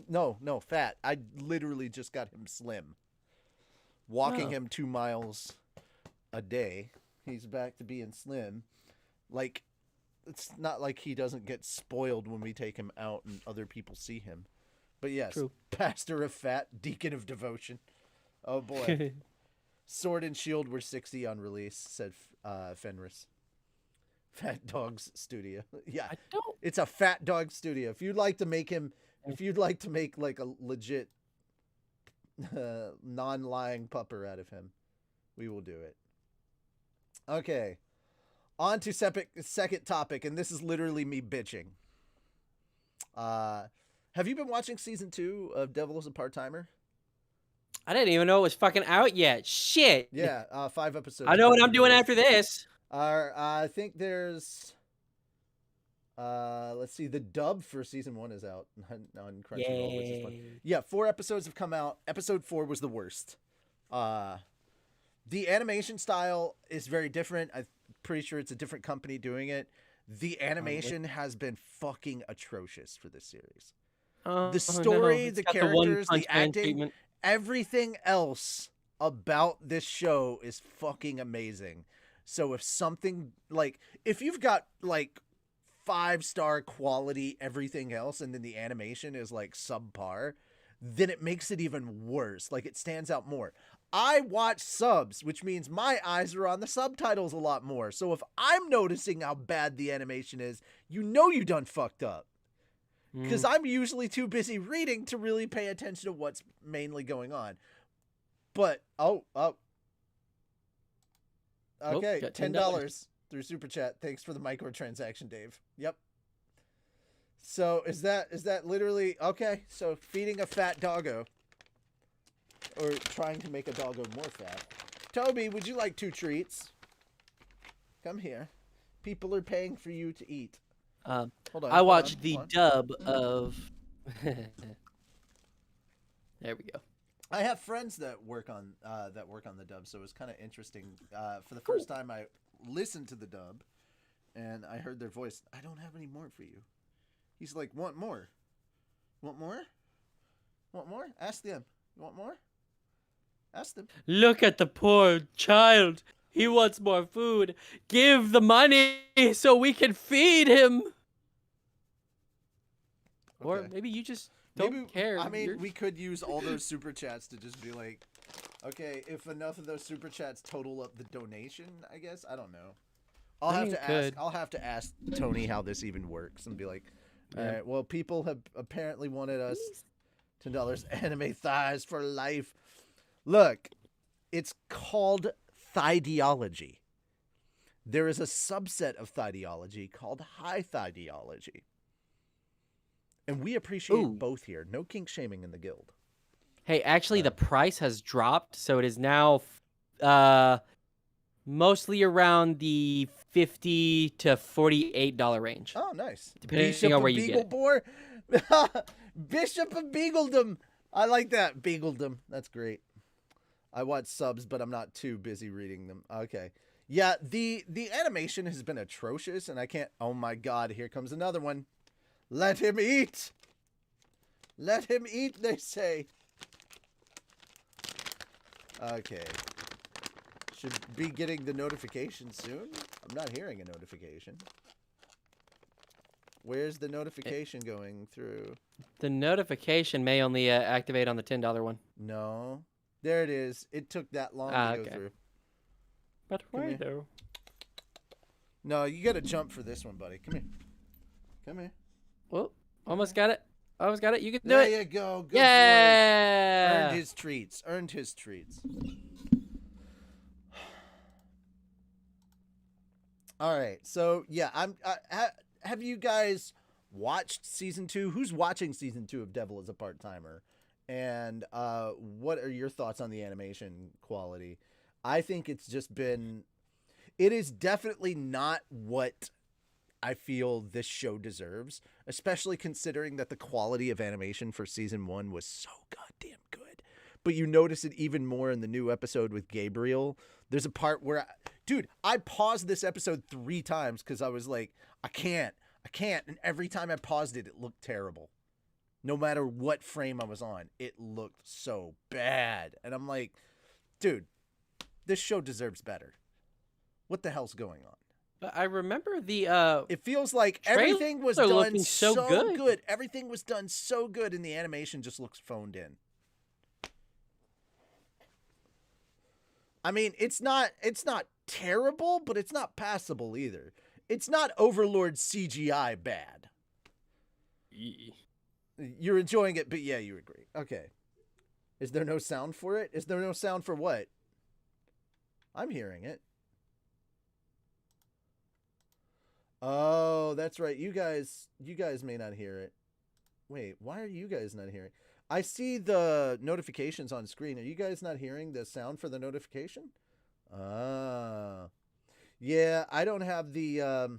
No, fat. I literally just got him slim. Walking him 2 miles a day. He's back to being slim. Like, it's not like he doesn't get spoiled when we take him out and other people see him. But yes, true. Pastor of fat, deacon of devotion. Oh boy. Sword and Shield were 60 on release, said Fenris. Fat Dog's Studio. Yeah, it's a Fat Dog Studio. If you'd like to make like a legit non-lying pupper out of him, we will do it. Okay, on to second topic, and this is literally me bitching. Have you been watching season 2 of Devil is a Part-Timer? I didn't even know it was fucking out yet. Shit. Yeah, 5 episodes. I know what I'm doing after this. I think there's Let's see. The dub for season 1 is out on Crunchyroll, which is fun. Yay. Yeah, 4 episodes have come out. Episode 4 was the worst. The animation style is very different. I'm pretty sure it's a different company doing it. The animation has been fucking atrocious for this series. The story, the characters, the acting, everything else about this show is fucking amazing. So if something like, if you've got like 5-star quality everything else and then the animation is like subpar, then it makes it even worse. Like, it stands out more. I watch subs, which means my eyes are on the subtitles a lot more. So if I'm noticing how bad the animation is, you know you done fucked up. Because I'm usually too busy reading to really pay attention to what's mainly going on. But, okay, $10 through Super Chat. Thanks for the microtransaction, Dave. Yep. So is that literally, okay, so feeding a fat doggo. Or trying to make a doggo more fat. Toby, would you like 2 treats? Come here. People are paying for you to eat. Hold on. I watched the dub of. There we go. I have friends that work on the dub, so it was kind of interesting. For the first time, I listened to the dub, and I heard their voice. I don't have any more for you. He's like, want more? Want more? Want more? Ask them. You want more? Ask them. Look at the poor child. He wants more food. Give the money so we can feed him. Okay. Or maybe you just don't care. I mean, we could use all those super chats to just be like, okay, if enough of those super chats total up the donation, I guess. I don't know. I'll have to ask Tony how this even works and be like, all right, well, people have apparently wanted us $10 anime thighs for life. Look, it's called Thigh-deology. There is a subset of Thigh-deology called high Thigh-deology. And we appreciate both here. No kink shaming in the guild. Hey, actually, the price has dropped, so it is now mostly around the $50 to $48 range. Oh, nice. Depending on where you get it. Boar. Bishop of Beagledom. I like that. Beagledom. That's great. I watch subs, but I'm not too busy reading them. Okay. Yeah, the animation has been atrocious, and I can't... Oh, my God. Here comes another one. Let him eat. Let him eat, they say. Okay. Should be getting the notification soon. I'm not hearing a notification. Where's the notification going through? The notification may only activate on the $10 one. No. There it is. It took that long to go through. But why though? No, you got to jump for this one, buddy. Come here. Come here. Well, almost got it. Almost got it. You can do it. There you go. Good yeah. Boy. Earned his treats. Earned his treats. All right. So, yeah, have you guys watched season 2? Who's watching season 2 of Devil is a Part-Timer? And what are your thoughts on the animation quality? I think it's just been... It is definitely not what I feel this show deserves, especially considering that the quality of animation for season 1 was so goddamn good. But you notice it even more in the new episode with Gabriel. There's a part where... Dude, I paused this episode 3 times because I was like, I can't. And every time I paused it, it looked terrible. No matter what frame I was on, it looked so bad. And I'm like, dude, this show deserves better. What the hell's going on? But I remember the it feels like everything was done so good. Everything was done so good, and the animation just looks phoned in. I mean, it's not terrible, but it's not passable either. It's not Overlord CGI bad. You're enjoying it, but yeah, you agree. Okay. Is there no sound for it? Is there no sound for what? I'm hearing it. Oh, that's right. You guys may not hear it. Wait, why are you guys not hearing? I see the notifications on screen. Are you guys not hearing the sound for the notification? Ah. Yeah, I don't have the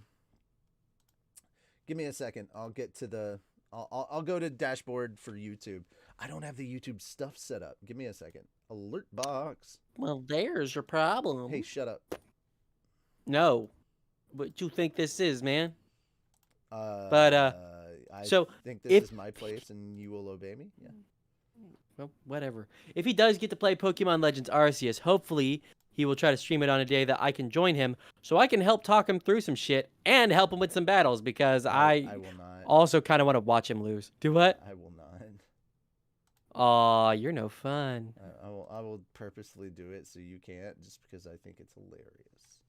Give me a second. I'll get to the. I'll go to dashboard for YouTube. I don't have the YouTube stuff set up. Give me a second. Alert box. Well, there's your problem. Hey, shut up. No. What you think this is, man? I so think this is my place, and you will obey me. Yeah. Well, whatever. If he does get to play Pokemon Legends Arceus, hopefully he will try to stream it on a day that I can join him, so I can help talk him through some shit and help him with some battles, because I will not. also kind of want to watch him lose. Do what? I will not. Aw, you're no fun. I will purposely do it so you can't, just because I think it's hilarious.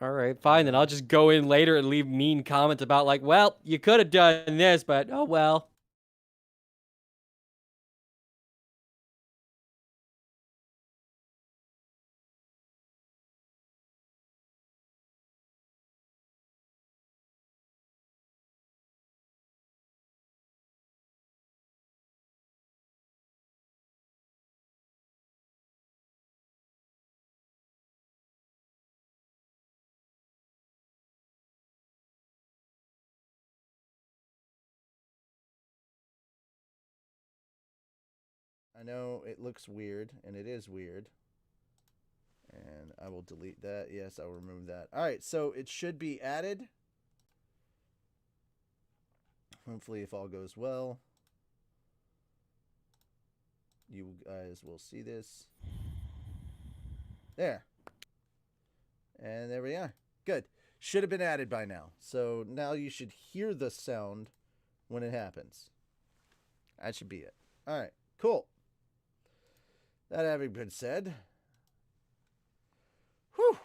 All right, fine. Then I'll just go in later and leave mean comments about like, well, you could have done this, but oh well. I know it looks weird, and it is weird. And I will delete that. Yes, I'll remove that. All right, so it should be added. Hopefully, if all goes well, you guys will see this. There. And there we are. Good. Should have been added by now. So now you should hear the sound when it happens. That should be it. All right, cool. That having been said, whew.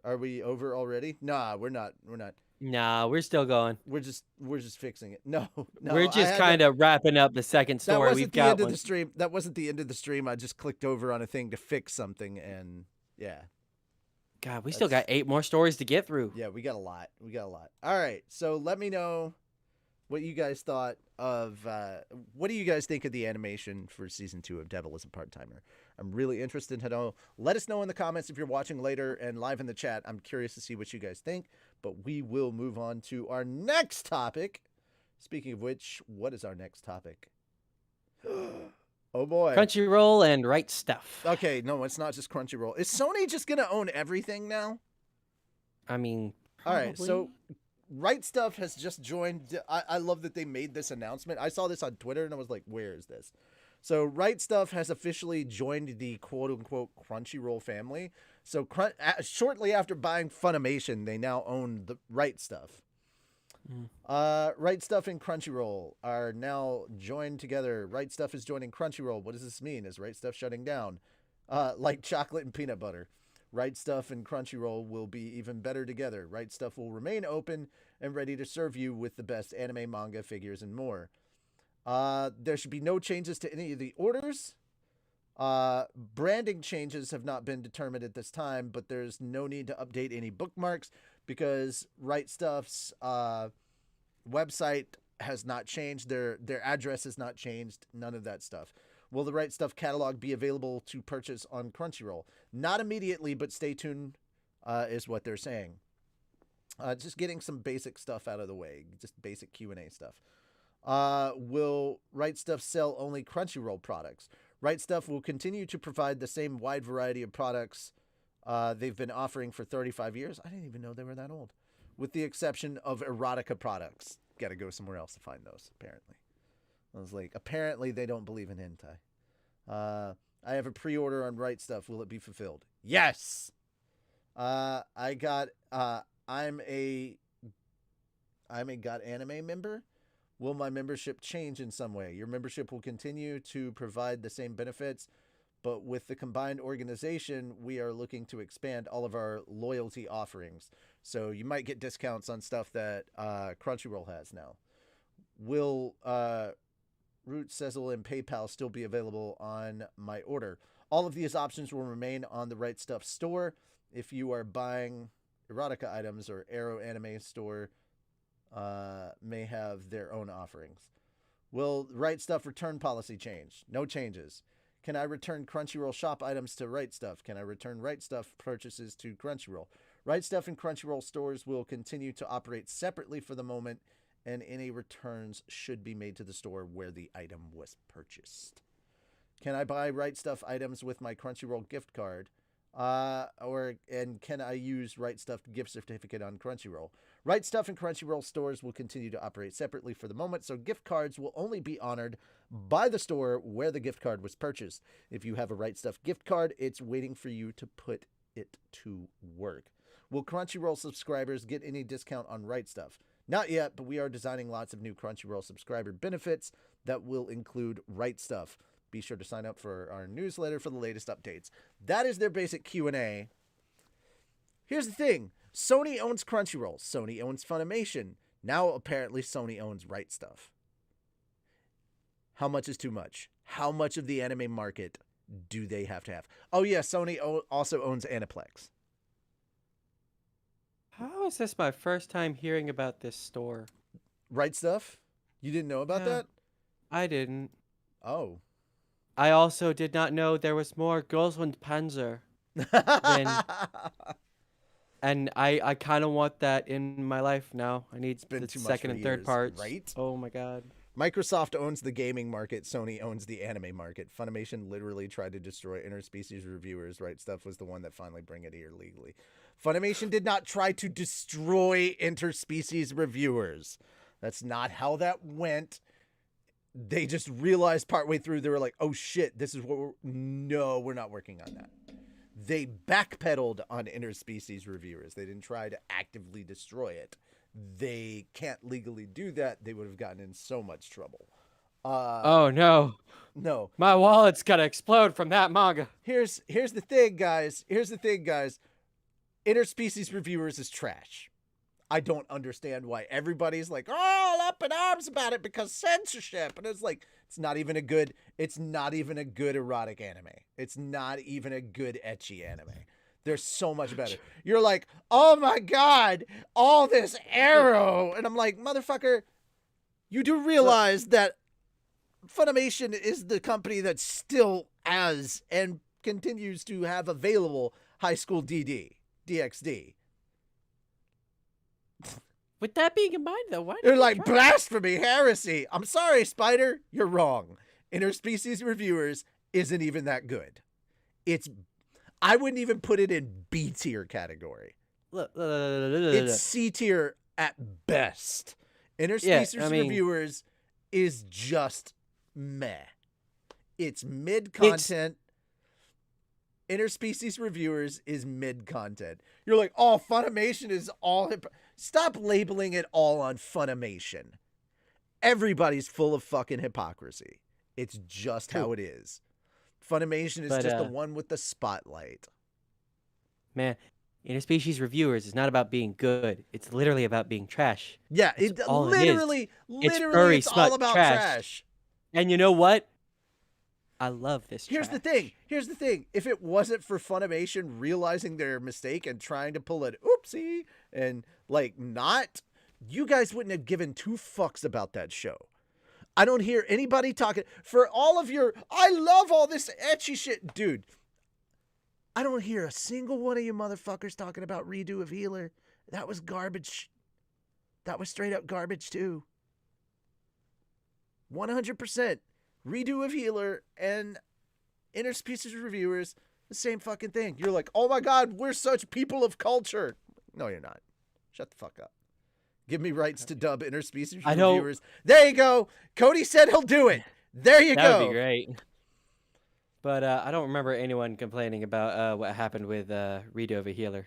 Are we over already? Nah, we're not. We're not. Nah, we're still going. We're just fixing it. No. We're just kind of wrapping up the second story. That wasn't We've the got end one. of the stream. That wasn't the end of the stream. I just clicked over on a thing to fix something, and yeah. God, we still got 8 more stories to get through. Yeah, we got a lot. All right, so let me know what you guys thought of. What do you guys think of the animation for season 2 of Devil is a Part-Timer? I'm really interested to know. Let us know in the comments if you're watching later and live in the chat. I'm curious to see what you guys think, but we will move on to our next topic. Speaking of which, what is our next topic? Oh boy. Crunchyroll and Right Stuff. Okay, no, it's not just Crunchyroll. Is Sony just going to own everything now? I mean, all right, so Right Stuff has just joined. I love that they made this announcement. I saw this on Twitter and I was like, where is this? So Right Stuff has officially joined the quote-unquote Crunchyroll family. So shortly after buying Funimation, they now own the Right Stuff. Right Stuff and Crunchyroll are now joined together. Right Stuff is joining Crunchyroll. What does this mean? Is Right Stuff shutting down? Like chocolate and peanut butter. Right Stuff and Crunchyroll will be even better together. Right Stuff will remain open and ready to serve you with the best anime, manga, figures, and more. There should be no changes to any of the orders. Branding changes have not been determined at this time, but there's no need to update any bookmarks because Right Stuff's website has not changed. Their address has not changed. None of that stuff. Will the Right Stuff catalog be available to purchase on Crunchyroll? Not immediately, but stay tuned, is what they're saying. Just getting some basic stuff out of the way. Just basic Q&A stuff. Will Right Stuff sell only Crunchyroll products? Right Stuff will continue to provide the same wide variety of products they've been offering for 35 years. I didn't even know they were that old. With the exception of erotica products. Got to go somewhere else to find those, apparently. I was like, apparently they don't believe in hentai. I have a pre-order on Right Stuff. Will it be fulfilled? Yes! I'm a Got Anime member. Will my membership change in some way? Your membership will continue to provide the same benefits, but with the combined organization, we are looking to expand all of our loyalty offerings. So you might get discounts on stuff that Crunchyroll has now. Will Root, Sezzle, and PayPal still be available on my order? All of these options will remain on the Right Stuff store. If you are buying erotica items, or Arrow Anime store may have their own offerings. Will Right Stuff return policy change? No changes. Can I return Crunchyroll shop items to Right Stuff? Can I return Right Stuff purchases to Crunchyroll? Right Stuff and Crunchyroll stores will continue to operate separately for the moment, and any returns should be made to the store where the item was purchased. Can I buy Right Stuff items with my Crunchyroll gift card? And can I use Right Stuff gift certificate on Crunchyroll? Right Stuff and Crunchyroll stores will continue to operate separately for the moment, so gift cards will only be honored by the store where the gift card was purchased. If you have a Right Stuff gift card, it's waiting for you to put it to work. Will Crunchyroll subscribers get any discount on Right Stuff? Not yet, but we are designing lots of new Crunchyroll subscriber benefits that will include Right Stuff. Be sure to sign up for our newsletter for the latest updates. That is their basic Q&A. Here's the thing. Sony owns Crunchyroll. Sony owns Funimation. Now, apparently, Sony owns Right Stuff. How much is too much? How much of the anime market do they have to have? Oh, yeah, Sony also owns Aniplex. How is this my first time hearing about this store? Right Stuff? You didn't know about that? I didn't. Oh. I also did not know there was more Girls und Panzer. And I kind of want that in my life now. I need the second and third parts. Right? Oh my god. Microsoft owns the gaming market. Sony owns the anime market. Funimation literally tried to destroy interspecies reviewers. Right Stuff was the one that finally bring it here legally. Funimation did not try to destroy interspecies reviewers. That's not how that went. They just realized partway through, they were like, oh shit, this is what we're not working on that. They backpedaled on interspecies reviewers. They didn't try to actively destroy it. They can't legally do that. They would have gotten in so much trouble. Oh no. No. My wallet's gonna explode from that manga. Here's the thing, guys. Interspecies reviewers is trash. I don't understand why everybody's like, all up in arms about it because censorship. And it's like, it's not even a good erotic anime. It's not even a good ecchi anime. There's so much better. You're like, oh my God, all this arrow. And I'm like, motherfucker, you do realize that Funimation is the company that still has and continues to have available High School DxD. With that being in mind, though, why? You're like, blasphemy, heresy. I'm sorry, Spider. You're wrong. Interspecies reviewers isn't even that good. I wouldn't even put it in B tier category. It's C tier at best. Interspecies reviewers is just meh. It's mid content. Interspecies reviewers is mid content. You're like, oh, Funimation is all Stop labeling it all on Funimation. Everybody's full of fucking hypocrisy. It's just how it is. Funimation is just the one with the spotlight. Man, interspecies reviewers is not about being good. It's literally about being trash. Yeah, it's all all about trash. And you know what? I love this trash. Here's the thing. If it wasn't for Funimation realizing their mistake and trying to pull it oopsie and you guys wouldn't have given two fucks about that show. I don't hear anybody talking for all of your, I love all this ecchi shit. Dude, I don't hear a single one of you motherfuckers talking about redo of Healer. That was garbage. That was straight up garbage too. 100%. Redo of Healer and interspecies reviewers, the same fucking thing. You're like, oh my God, we're such people of culture. No, you're not. Shut the fuck up. Give me rights to dub interspecies reviewers. There you go. Cody said he'll do it. There you go. That would be great. But I don't remember anyone complaining about what happened with Redo of a Healer.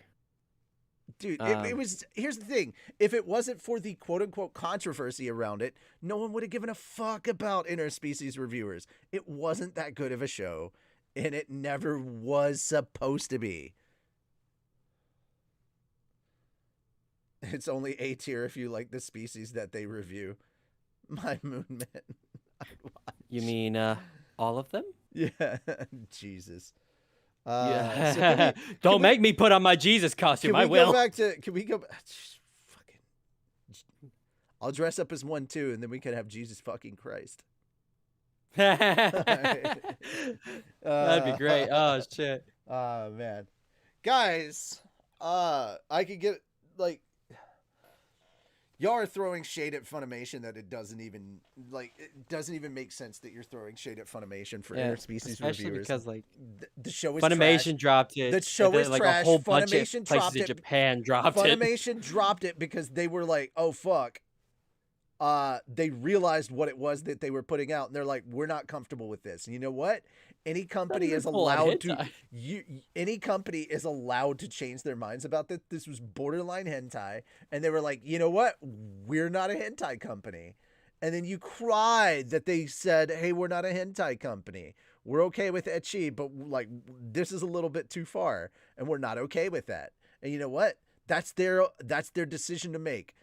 Dude, it was. Here's the thing. If it wasn't for the quote-unquote controversy around it, no one would have given a fuck about interspecies reviewers. It wasn't that good of a show, and it never was supposed to be. It's only A tier if you like the species that they review. My Moon Man. You mean all of them? Yeah. Jesus. Yeah. Don't make me put on my Jesus costume. I will. Can we go back? Fucking. I'll dress up as one too, and then we can have Jesus fucking Christ. That'd be great. Oh shit. Oh man, guys. I could get like y'all are throwing shade at Funimation that it doesn't even make sense that you're throwing shade at Funimation for interspecies especially reviewers. because like the show is Funimation trash. dropped it. The show and then, is like trash. a whole bunch Funimation of places dropped in it. Japan dropped it. Funimation dropped it because they were like, oh fuck. They realized what it was that they were putting out, and they're like, we're not comfortable with this. And you know what? Any company is allowed to any company is allowed to change their minds about that. This was borderline hentai, and they were like, you know what? We're not a hentai company. And then you cried that they said, hey, we're not a hentai company. We're okay with ecchi, but like this is a little bit too far, and we're not okay with that. And you know what? That's their decision to make.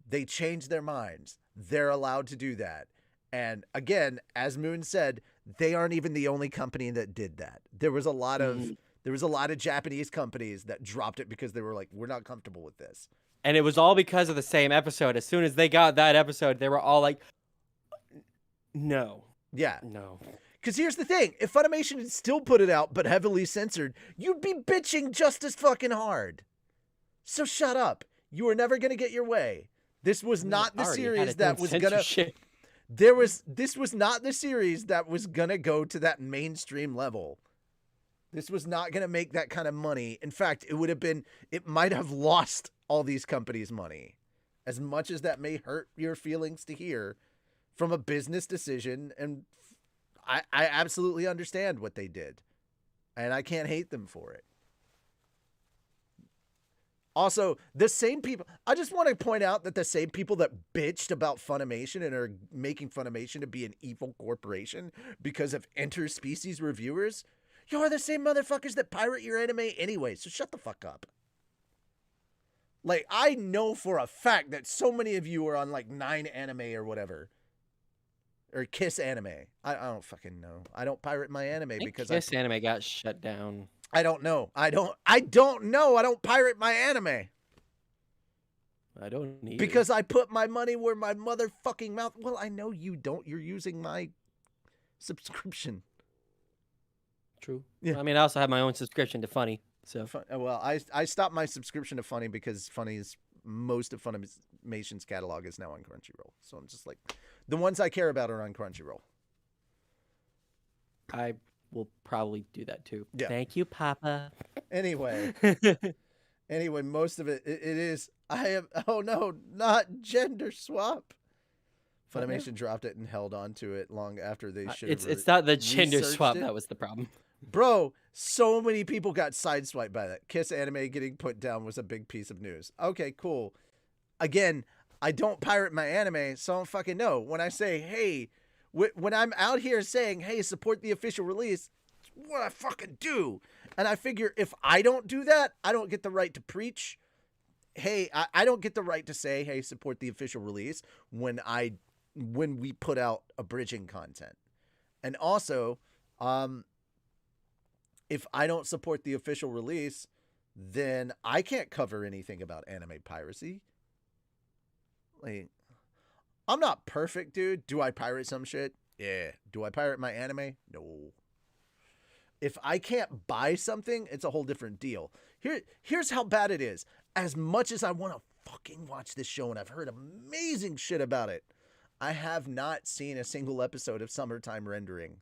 They changed their minds. They're allowed to do that. And again, as Moon said, they aren't even the only company that did that. There was a lot of Japanese companies that dropped it because they were like, we're not comfortable with this. And it was all because of the same episode. As soon as they got that episode, they were all like, no. Yeah. No. Because here's the thing. If Funimation had still put it out but heavily censored, you'd be bitching just as fucking hard. So shut up. You were never going to get your way. This was not the series that was gonna. This was not the series that was gonna go to that mainstream level. This was not gonna make that kind of money. In fact, it might have lost all these companies money. As much as that may hurt your feelings to hear from a business decision, and I absolutely understand what they did. And I can't hate them for it. Also, the same people, I just want to point out that the same people that bitched about Funimation and are making Funimation to be an evil corporation because of interspecies reviewers, you're the same motherfuckers that pirate your anime anyway, so shut the fuck up. Like, I know for a fact that so many of you are on like 9 anime or whatever. Or Kiss anime. I don't fucking know. I don't pirate my anime because Kiss anime got shut down. I don't know. I don't know. I don't pirate my anime. I don't need because I put my money where my motherfucking mouth. Well, I know you don't. You're using my subscription. True. Yeah. I mean, I also have my own subscription to Funny. So well, I stopped my subscription to Funny because most of Funimation's catalog is now on Crunchyroll. So I'm just like, the ones I care about are on Crunchyroll. I will probably do that too. Yeah. Thank you, Papa. Anyway, most of it is. Oh no, not gender swap. Funimation dropped it and held on to it long after they should. It's not the gender swap that was the problem. Bro, so many people got sideswiped by that. Kiss anime getting put down was a big piece of news. Okay, cool. Again, I don't pirate my anime, so I don't fucking know. When I say, hey, when I'm out here saying, hey, support the official release, it's what I fucking do. And I figure if I don't do that, I don't get the right to preach. Hey, I don't get the right to say, hey, support the official release when we put out abridging content. And also, if I don't support the official release, then I can't cover anything about anime piracy. Like, I'm not perfect, dude. Do I pirate some shit? Yeah. Do I pirate my anime? No. If I can't buy something, it's a whole different deal. Here's how bad it is. As much as I want to fucking watch this show, and I've heard amazing shit about it, I have not seen a single episode of Summertime Rendering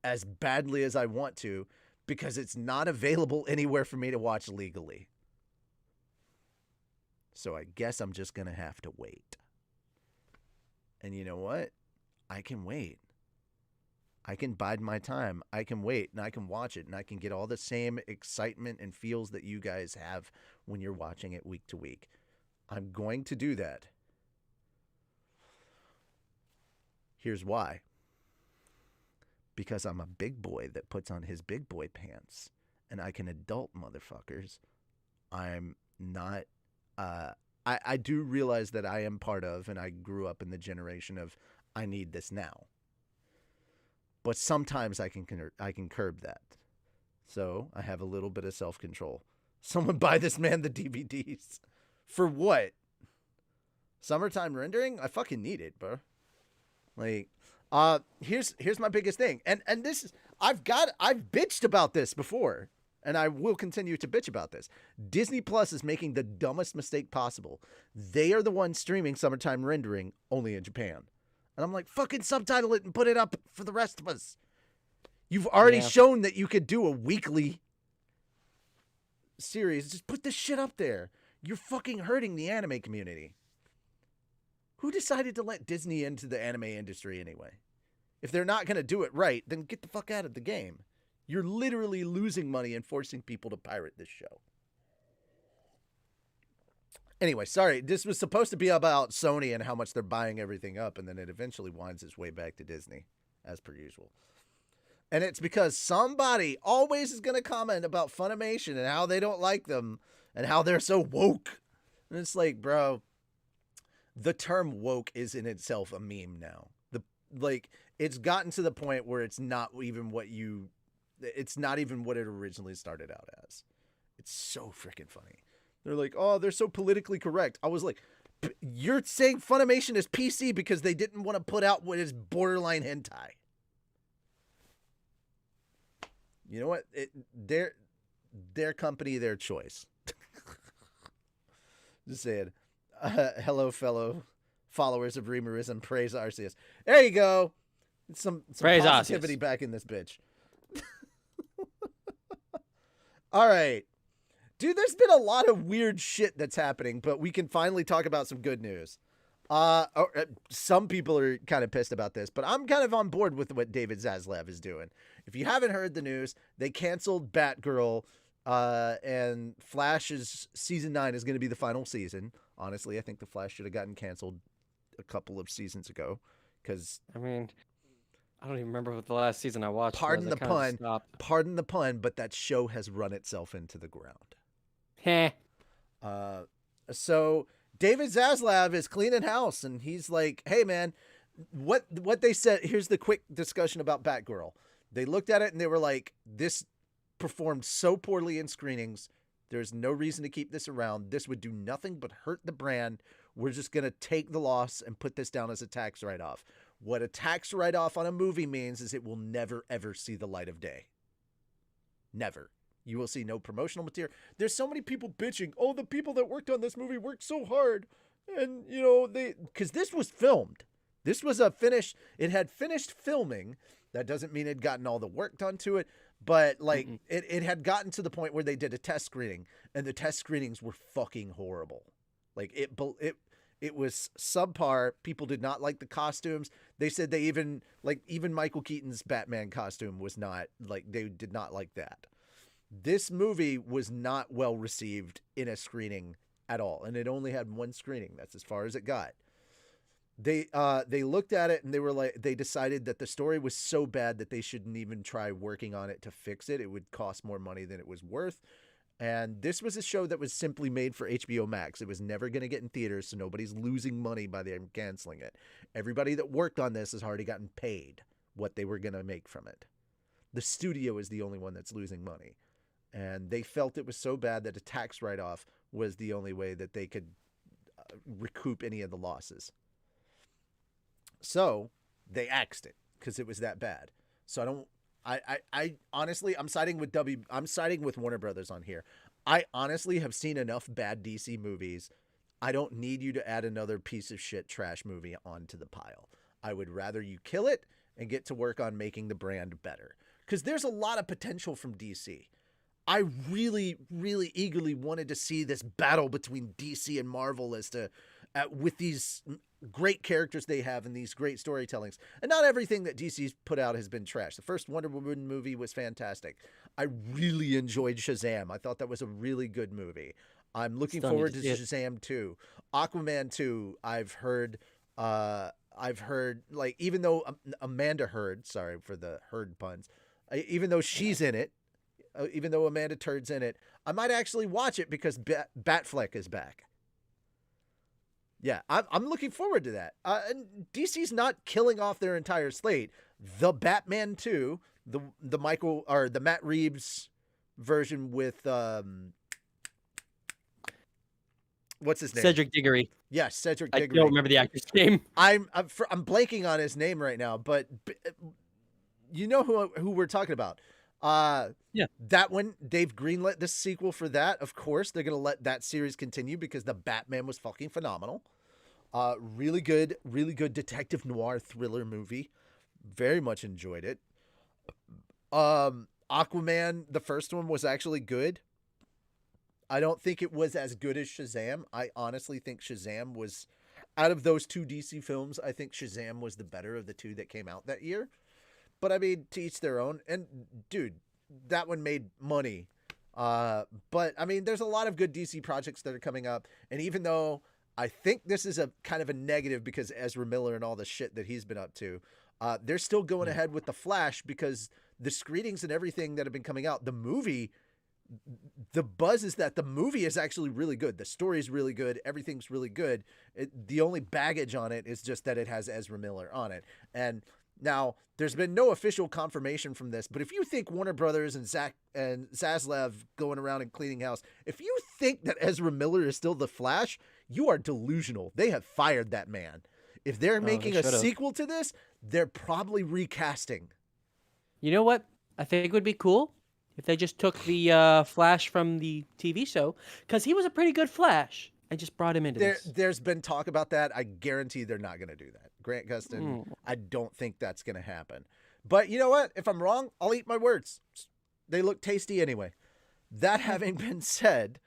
as badly as I want to, because it's not available anywhere for me to watch legally. So I guess I'm just going to have to wait. And you know what? I can wait. I can bide my time. I can wait, and I can watch it, and I can get all the same excitement and feels that you guys have when you're watching it week to week. I'm going to do that. Here's why. Because I'm a big boy that puts on his big boy pants, and I can adult motherfuckers. I'm not... I do realize that I am part of, and I grew up in the generation of, I need this now. But sometimes I can curb that. So I have a little bit of self-control. Someone buy this man the DVDs. For what? Summertime Rendering? I fucking need it, bro. Like, here's my biggest thing. And this is, I've bitched about this before. and I will continue to bitch about this. Disney Plus is making the dumbest mistake possible. They are the ones streaming Summertime Rendering only in Japan. And I'm like, fucking subtitle it and put it up for the rest of us. You've already shown that you could do a weekly series. Just put this shit up there. You're fucking hurting the anime community. Who decided to let Disney into the anime industry anyway? If they're not going to do it right, then get the fuck out of the game. You're literally losing money and forcing people to pirate this show. Anyway, sorry. This was supposed to be about Sony and how much they're buying everything up, and then it eventually winds its way back to Disney, as per usual. And it's because somebody always is going to comment about Funimation and how they don't like them and how they're so woke. And it's bro, the term woke is in itself a meme now. It's gotten to the point where it's not even what it originally started out as. It's so freaking funny. They're like, oh, they're so politically correct. I was like, you're saying Funimation is PC because they didn't want to put out what is borderline hentai. You know what? Their company, their choice. Just saying. Hello, fellow followers of Reamerism. Praise Arceus. There you go. Some Praise positivity Arceus. back in this bitch. All right. Dude, there's been a lot of weird shit that's happening, but we can finally talk about some good news. Some people are kind of pissed about this, but I'm kind of on board with what David Zaslav is doing. If you haven't heard the news, they canceled Batgirl, and Flash's season 9 is going to be the final season. Honestly, I think the Flash should have gotten canceled a couple of seasons ago, because I mean, I don't even remember what the last season I watched. Pardon was. Pardon the pun, but that show has run itself into the ground. Heh. So David Zaslav is cleaning house, and he's like, hey man, what they said, here's the quick discussion about Batgirl. They looked at it and they were like, this performed so poorly in screenings. There's no reason to keep this around. This would do nothing but hurt the brand. We're just going to take the loss and put this down as a tax write-off. What a tax write-off on a movie means is it will never, ever see the light of day. Never. You will see no promotional material. There's so many people bitching, oh, the people that worked on this movie worked so hard. And, because this was filmed. This was it had finished filming. That doesn't mean it had gotten all the work done to it. But, it had gotten to the point where they did a test screening. And the test screenings were fucking horrible. It was subpar. People did not like the costumes. They said even Michael Keaton's Batman costume was not, they did not like that. This movie was not well received in a screening at all, and it only had one screening. That's as far as it got. They looked at it and they decided that the story was so bad that they shouldn't even try working on it to fix it. It would cost more money than it was worth. And this was a show that was simply made for HBO Max. It was never going to get in theaters, so nobody's losing money by them canceling it. Everybody that worked on this has already gotten paid what they were going to make from it. The studio is the only one that's losing money. And they felt it was so bad that a tax write-off was the only way that they could recoup any of the losses. So they axed it because it was that bad. So I honestly, I'm siding with Warner Brothers on here. I honestly have seen enough bad DC movies. I don't need you to add another piece of shit trash movie onto the pile. I would rather you kill it and get to work on making the brand better. Because there's a lot of potential from DC. I really, really eagerly wanted to see this battle between DC and Marvel with these great characters they have and these great storytellings. And not everything that DC's put out has been trash. The first Wonder Woman movie was fantastic. I really enjoyed Shazam. I thought that was a really good movie. I'm looking forward to Shazam 2. Aquaman 2, I've heard even though Amanda Heard, sorry for the Heard puns, even though she's in it, even though Amanda Turd's in it, I might actually watch it because Batfleck is back. Yeah, I'm looking forward to that. And DC's not killing off their entire slate. The Batman 2, the Matt Reeves version with what's his name? Cedric Diggory. Yes, Cedric Diggory. I don't remember the actor's name. I'm blanking on his name right now, but you know who we're talking about. That one, they've greenlit this sequel for that. Of course, they're gonna let that series continue because the Batman was fucking phenomenal. Really good detective noir thriller movie. Very much enjoyed it. Aquaman, the first one was actually good. I don't think it was as good as Shazam. I honestly think Shazam was, out of those two DC films, I think Shazam was the better of the two that came out that year. But I mean, to each their own. And dude, that one made money. But I mean, there's a lot of good DC projects that are coming up. And even though I think this is a kind of a negative because Ezra Miller and all the shit that he's been up to, they're still going ahead with The Flash because the screenings and everything that have been coming out, the movie, the buzz is that the movie is actually really good. The story is really good. Everything's really good. The only baggage on it is just that it has Ezra Miller on it. And now there's been no official confirmation from this, but if you think Warner Brothers and Zaslav going around and cleaning house, if you think that Ezra Miller is still the Flash, you are delusional. They have fired that man. If they're making a sequel to this, they're probably recasting. You know what I think would be cool? If they just took the Flash from the TV show, because he was a pretty good Flash, and just brought him into this. There's been talk about that. I guarantee they're not going to do that. Grant Gustin, I don't think that's going to happen. But you know what? If I'm wrong, I'll eat my words. They look tasty anyway. That having been said,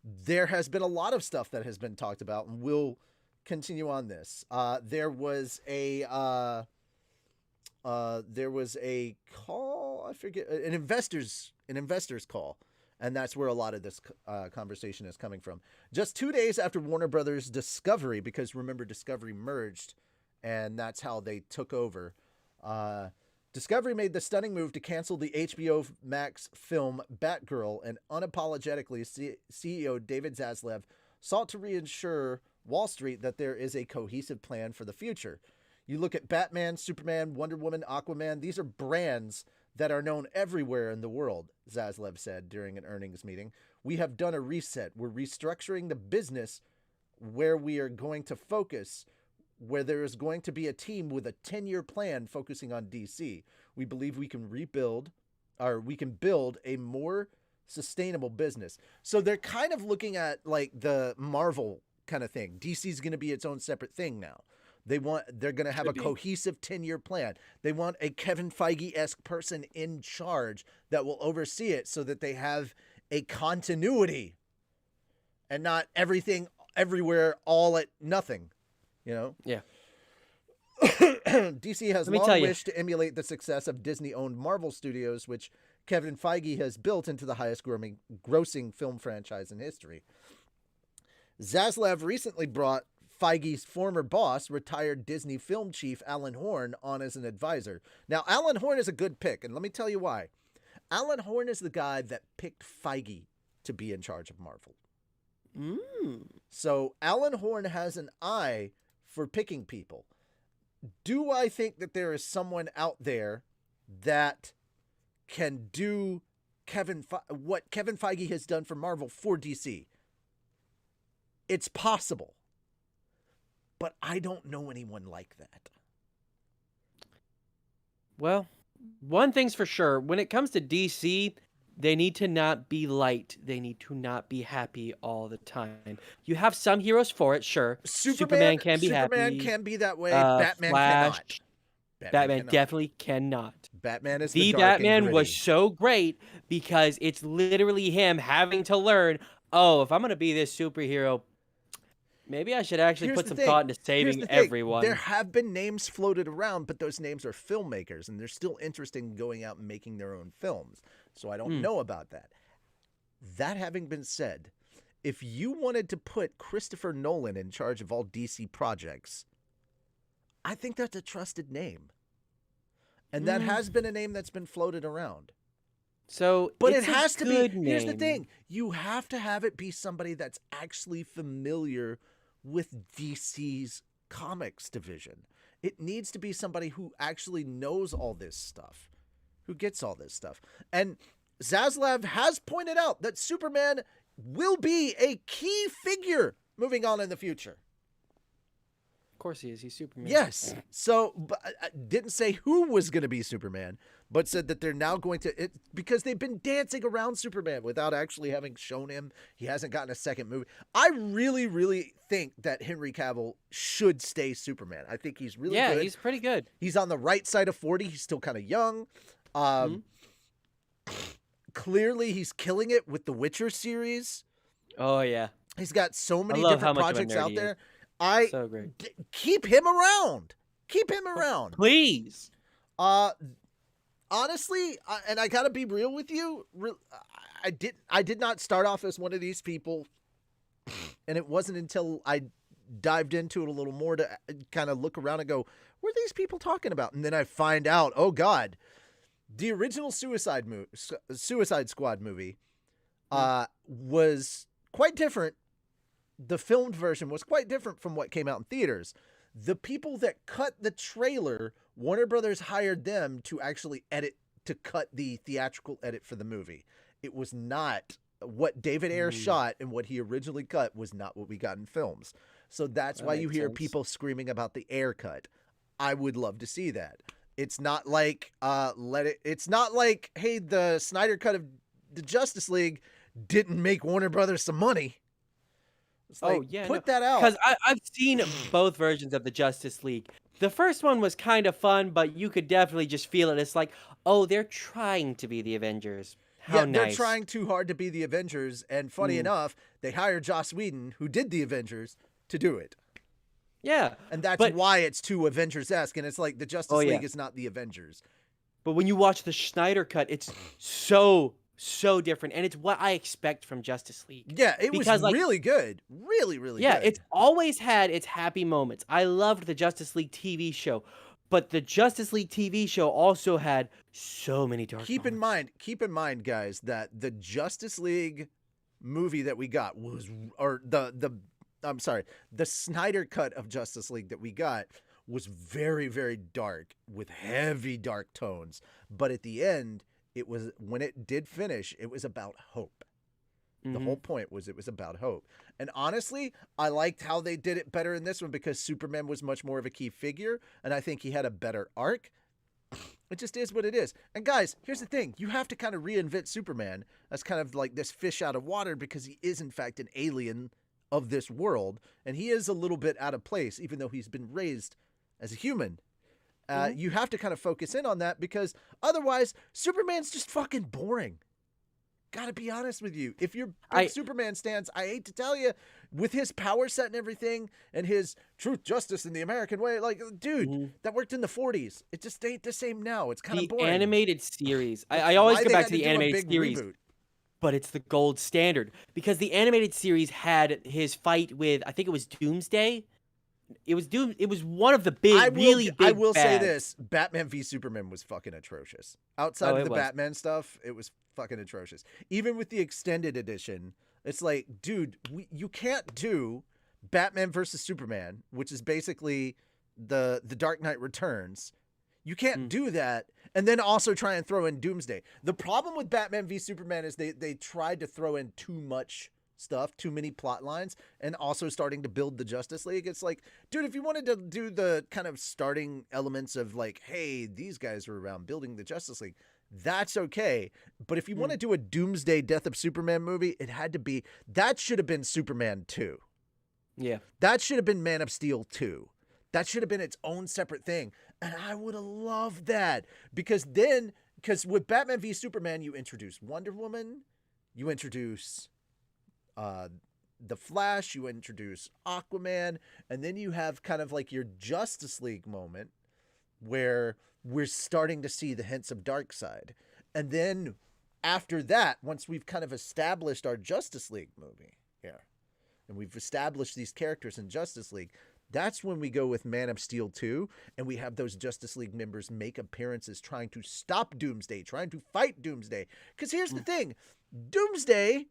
there has been a lot of stuff that has been talked about, and we'll continue on this. There was a call, I forget, an investors call, and that's where a lot of this conversation is coming from. Just 2 days after Warner Brothers Discovery, because remember Discovery merged, and that's how they took over. Discovery made the stunning move to cancel the HBO Max film Batgirl, and unapologetically, CEO David Zaslav sought to reassure Wall Street that there is a cohesive plan for the future. You look at Batman, Superman, Wonder Woman, Aquaman, these are brands that are known everywhere in the world, Zaslav said during an earnings meeting. We have done a reset. We're restructuring the business where we are going to focus, where there is going to be a team with a 10-year plan focusing on DC. We believe we can build a more sustainable business. So they're kind of looking at like the Marvel kind of thing. DC's going to be its own separate thing now. They're going to have a cohesive 10-year plan. They want a Kevin Feige-esque person in charge that will oversee it so that they have a continuity and not everything everywhere all at nothing, you know? Yeah. DC has long wished to emulate the success of Disney-owned Marvel Studios, which Kevin Feige has built into the highest grossing film franchise in history. Zaslav recently brought Feige's former boss, retired Disney film chief Alan Horn, on as an advisor. Now, Alan Horn is a good pick, and let me tell you why. Alan Horn is the guy that picked Feige to be in charge of Marvel. So Alan Horn has an eye for picking people. Do I think that there is someone out there that can do what Kevin Feige has done for Marvel for DC? It's possible. But I don't know anyone like that. Well, one thing's for sure. When it comes to DC, they need to not be light. They need to not be happy all the time. You have some heroes for it, sure. Superman can be happy. Superman can be that way. Batman Flash, cannot. Batman definitely cannot. Batman is the dark Batman and was so great because it's literally him having to learn, oh, if I'm going to be this superhero, maybe I should actually put some thought into saving everyone. There have been names floated around, but those names are filmmakers, and they're still interested in going out and making their own films. So I don't know about that. That having been said, if you wanted to put Christopher Nolan in charge of all DC projects, I think that's a trusted name. And that has been a name that's been floated around. So, but it has to be. Here's the thing. You have to have it be somebody that's actually familiar with DC's comics division. It needs to be somebody who actually knows all this stuff, who gets all this stuff. And Zaslav has pointed out that Superman will be a key figure moving on in the future. Of course he is. He's Superman. Yes. So, but I didn't say who was going to be Superman, but said that they're now going to because they've been dancing around Superman without actually having shown him. He hasn't gotten a second movie. I really, really think that Henry Cavill should stay Superman. I think he's really good. Yeah, he's pretty good. He's on the right side of 40. He's still kind of young. Clearly, he's killing it with the Witcher series. Oh yeah, he's got so many love different how much of a projects nerd out he there. is. So great. Keep him around. Keep him around. Please. Honestly, and I gotta be real with you. I did not start off as one of these people, and it wasn't until I dived into it a little more to kind of look around and go, "What are these people talking about?" And then I find out, oh God, the original Suicide Squad movie was quite different. The filmed version was quite different from what came out in theaters. The people that cut the trailer, Warner Brothers hired them to actually cut the theatrical edit for the movie. It was not what David Ayer shot, and what he originally cut was not what we got in films. So that's why you hear people screaming about the Ayer cut. I would love to see that. It's not like it's not like, hey, the Snyder cut of the Justice League didn't make Warner Brothers some money. It's like, put that out. Because I've seen both versions of the Justice League. The first one was kind of fun, but you could definitely just feel it. It's like, oh, they're trying to be the Avengers. How nice. They're trying too hard to be the Avengers. And funny enough, they hired Joss Whedon, who did the Avengers, to do it. Yeah. And that's why it's too Avengers-esque. And it's like the Justice League is not the Avengers. But when you watch the Snyder cut, it's so different, and it's what I expect from Justice League. Yeah, it was really good. Really, really good. Yeah, it's always had its happy moments. I loved the Justice League TV show, but the Justice League TV show also had so many dark moments. Keep in mind, guys, that the Justice League movie that we got was, the Snyder cut of Justice League that we got was very, very dark with heavy dark tones. But at the end, it was, when it did finish, it was about hope. The whole point was it was about hope. And honestly, I liked how they did it better in this one because Superman was much more of a key figure, and I think he had a better arc. It just is what it is. And guys, here's the thing. You have to kind of reinvent Superman as kind of like this fish out of water because he is, in fact, an alien of this world, and he is a little bit out of place, even though he's been raised as a human. You have to kind of focus in on that because otherwise Superman's just fucking boring. Gotta be honest with you. If you're big Superman stans, I hate to tell you, with his power set and everything and his truth, justice, in the American way, like, dude, that worked in the 40s. It just ain't the same now. It's kind of boring. The animated series. I always go back to the animated series. Reboot. But it's the gold standard because the animated series had his fight with, I think it was Doomsday. It was one of the big, I will say this: Batman v Superman was fucking atrocious. Outside of the Batman stuff, it was fucking atrocious. Even with the extended edition, it's like, dude, you can't do Batman versus Superman, which is basically the Dark Knight Returns. You can't do that and then also try and throw in Doomsday. The problem with Batman v Superman is they tried to throw in too much stuff, too many plot lines, and also starting to build the Justice League. It's like, dude, if you wanted to do the kind of starting elements of like, hey, these guys are around building the Justice League, that's okay. But if you want to do a Doomsday Death of Superman movie, that should have been Superman 2. Yeah. That should have been Man of Steel 2. That should have been its own separate thing. And I would have loved that because with Batman v Superman, you introduce Wonder Woman, you introduce the Flash, you introduce Aquaman, and then you have kind of like your Justice League moment where we're starting to see the hints of Darkseid. And then after that, once we've kind of established our Justice League movie here, and we've established these characters in Justice League, that's when we go with Man of Steel 2, and we have those Justice League members make appearances trying to stop Doomsday, trying to fight Doomsday. Because here's the thing, Doomsday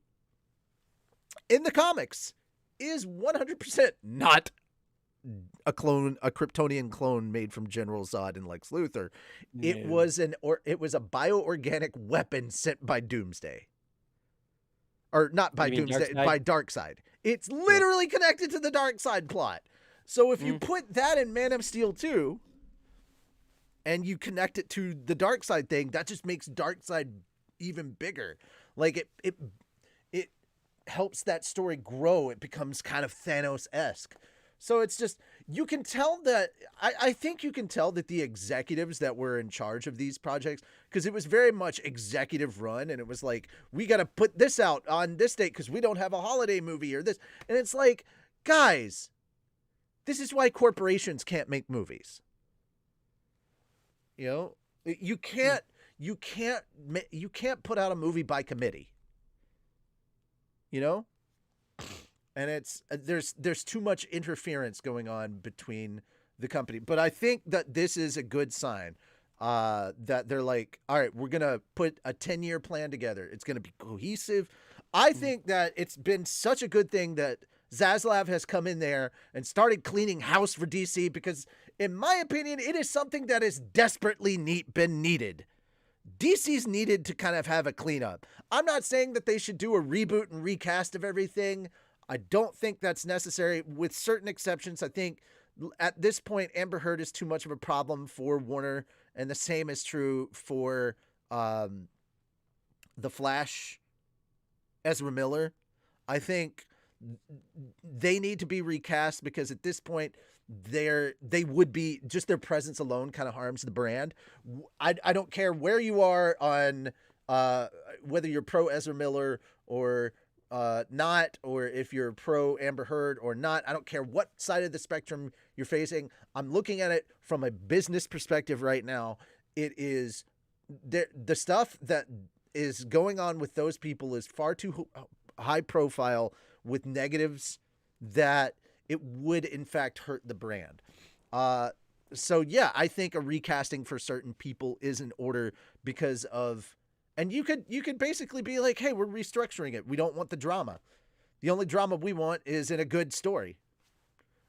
in the comics is 100% not a Kryptonian clone made from General Zod and Lex Luthor. No. It was a bioorganic weapon sent by Doomsday. Or not by Doomsday, by Darkseid. It's literally connected to the Darkseid plot. So if you put that in Man of Steel 2, and you connect it to the Darkseid thing, that just makes Darkseid even bigger. Like it helps that story grow. It becomes kind of Thanos-esque. So it's just, you can tell that, I think you can tell that the executives that were in charge of these projects, because it was very much executive run, and it was like, we got to put this out on this date because we don't have a holiday movie or this. And it's like, guys, this is why corporations can't make movies. You know, you can't put out a movie by committee. You know? And it's there's too interference interference going on between the company. But I think that this is a good sign that they're like, all right, we're going to put a 10-year plan together. It's going to be cohesive. I think that it's been such a good thing that Zaslav has come in there and started cleaning house for DC, because in my opinion, it is something that is desperately been needed. DC's needed to kind of have a cleanup. I'm not saying that they should do a reboot and recast of everything. I don't think that's necessary, with certain exceptions. I think at this point, Amber Heard is too much of a problem for Warner, and the same is true for The Flash, Ezra Miller. I think they need to be recast, because at this point, they would be, just their presence alone kind of harms the brand. I don't care where you are on whether you're pro Ezra Miller or not, or if you're pro Amber Heard or not. I don't care what side of the spectrum you're facing. I'm looking at it from a business perspective right now. It is the stuff that is going on with those people is far too high profile, with negatives that it would in fact hurt the brand. So yeah, I think a recasting for certain people is in order because of, and you could basically be like, hey, we're restructuring it. We don't want the drama. The only drama we want is in a good story.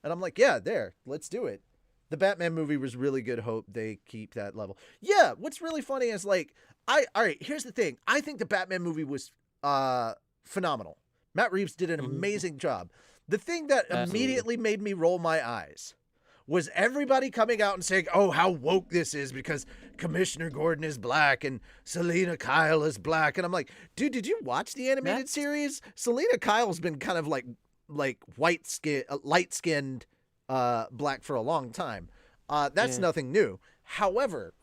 And I'm like, yeah, let's do it. The Batman movie was really good. Hope they keep that level. Yeah. What's really funny is like, all right, here's the thing. I think the Batman movie was phenomenal. Matt Reeves did an amazing job. The thing that immediately made me roll my eyes was everybody coming out and saying, oh, how woke this is because Commissioner Gordon is black and Selena Kyle is black. And I'm like, dude, did you watch the animated series? Selena Kyle's been kind of like light-skinned black for a long time. That's nothing new. However,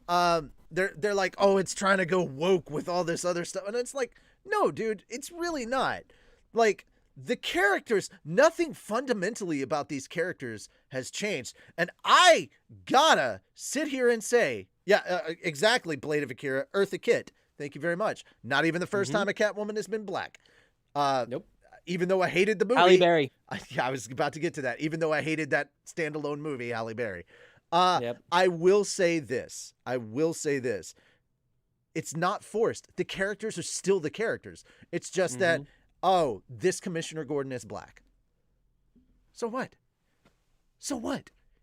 they're like, oh, it's trying to go woke with all this other stuff. And it's like, no, dude, it's really not. Like, the characters, nothing fundamentally about these characters has changed. And I gotta sit here and say, exactly, Blade of Akira, Eartha Kitt. Thank you very much. Not even the first time a Catwoman has been black. Nope. Even though I hated the movie. Halle Berry. I was about to get to that. Even though I hated that standalone movie, Halle Berry. I will say this. It's not forced. The characters are still the characters. It's just that, oh, this Commissioner Gordon is black. So what?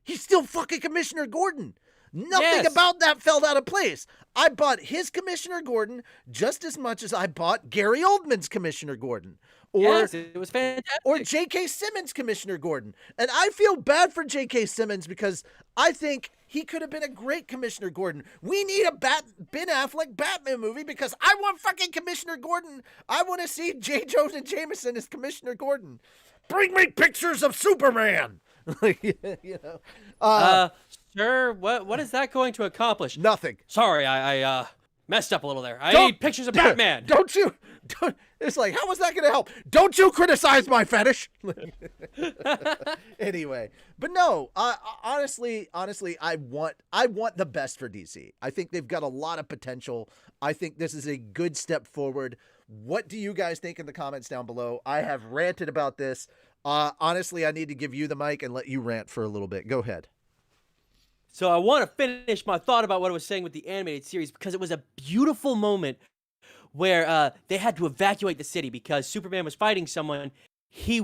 He's still fucking Commissioner Gordon. Nothing about that fell out of place. I bought his Commissioner Gordon just as much as I bought Gary Oldman's Commissioner Gordon. Or, it was fantastic. Or J.K. Simmons' Commissioner Gordon. And I feel bad for J.K. Simmons because I think he could have been a great Commissioner Gordon. We need a Ben Affleck Batman movie because I want fucking Commissioner Gordon. I want to see J. Jonah Jameson as Commissioner Gordon. Bring me pictures of Superman. You know. Sure. What is that going to accomplish? Nothing. Sorry, I messed up a little there. I need pictures of Batman. Don't. It's like, how was that going to help? Don't you criticize my fetish. Anyway, but no, honestly, I want the best for DC. I think they've got a lot of potential. I think this is a good step forward. What do you guys think in the comments down below? I have ranted about this. Honestly, I need to give you the mic and let you rant for a little bit. Go ahead. So I want to finish my thought about what I was saying with the animated series because it was a beautiful moment where they had to evacuate the city because Superman was fighting someone he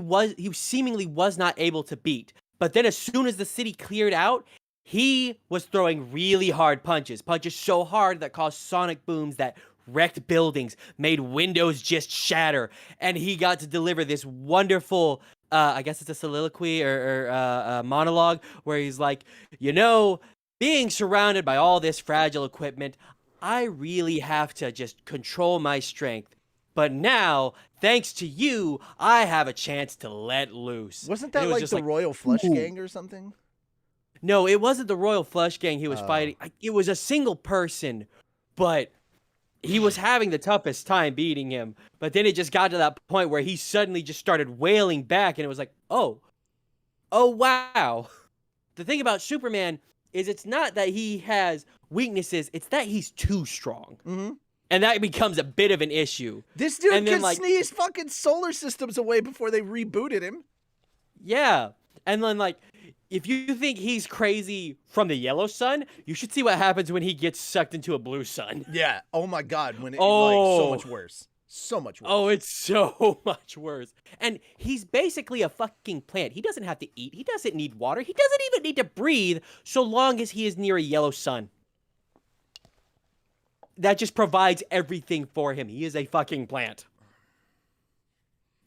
seemingly was not able to beat. But then as soon as the city cleared out, he was throwing really hard punches so hard that caused sonic booms that wrecked buildings, made windows just shatter, and he got to deliver this wonderful I guess it's a soliloquy or a monologue where he's like, you know, being surrounded by all this fragile equipment, I really have to just control my strength. But now, thanks to you, I have a chance to let loose. Wasn't And that it was like just the Royal Flush ooh. Gang or something? No, it wasn't the Royal Flush Gang he was Oh. fighting. It was a single person, but he was having the toughest time beating him. But then it just got to that point where he suddenly just started wailing back, and it was like, oh wow. The thing about Superman is it's not that he has weaknesses, it's that he's too strong. Mm-hmm. And that becomes a bit of an issue. This dude And then, can like- sneeze fucking solar systems away before they rebooted him. Yeah. And then, like, if you think he's crazy from the yellow sun, you should see what happens when he gets sucked into a blue sun. Yeah. Oh my god. When it Oh. like so much worse. So much worse. Oh, it's so much worse. And he's basically a fucking plant. He doesn't have to eat. He doesn't need water. He doesn't even need to breathe so long as he is near a yellow sun. That just provides everything for him. He is a fucking plant.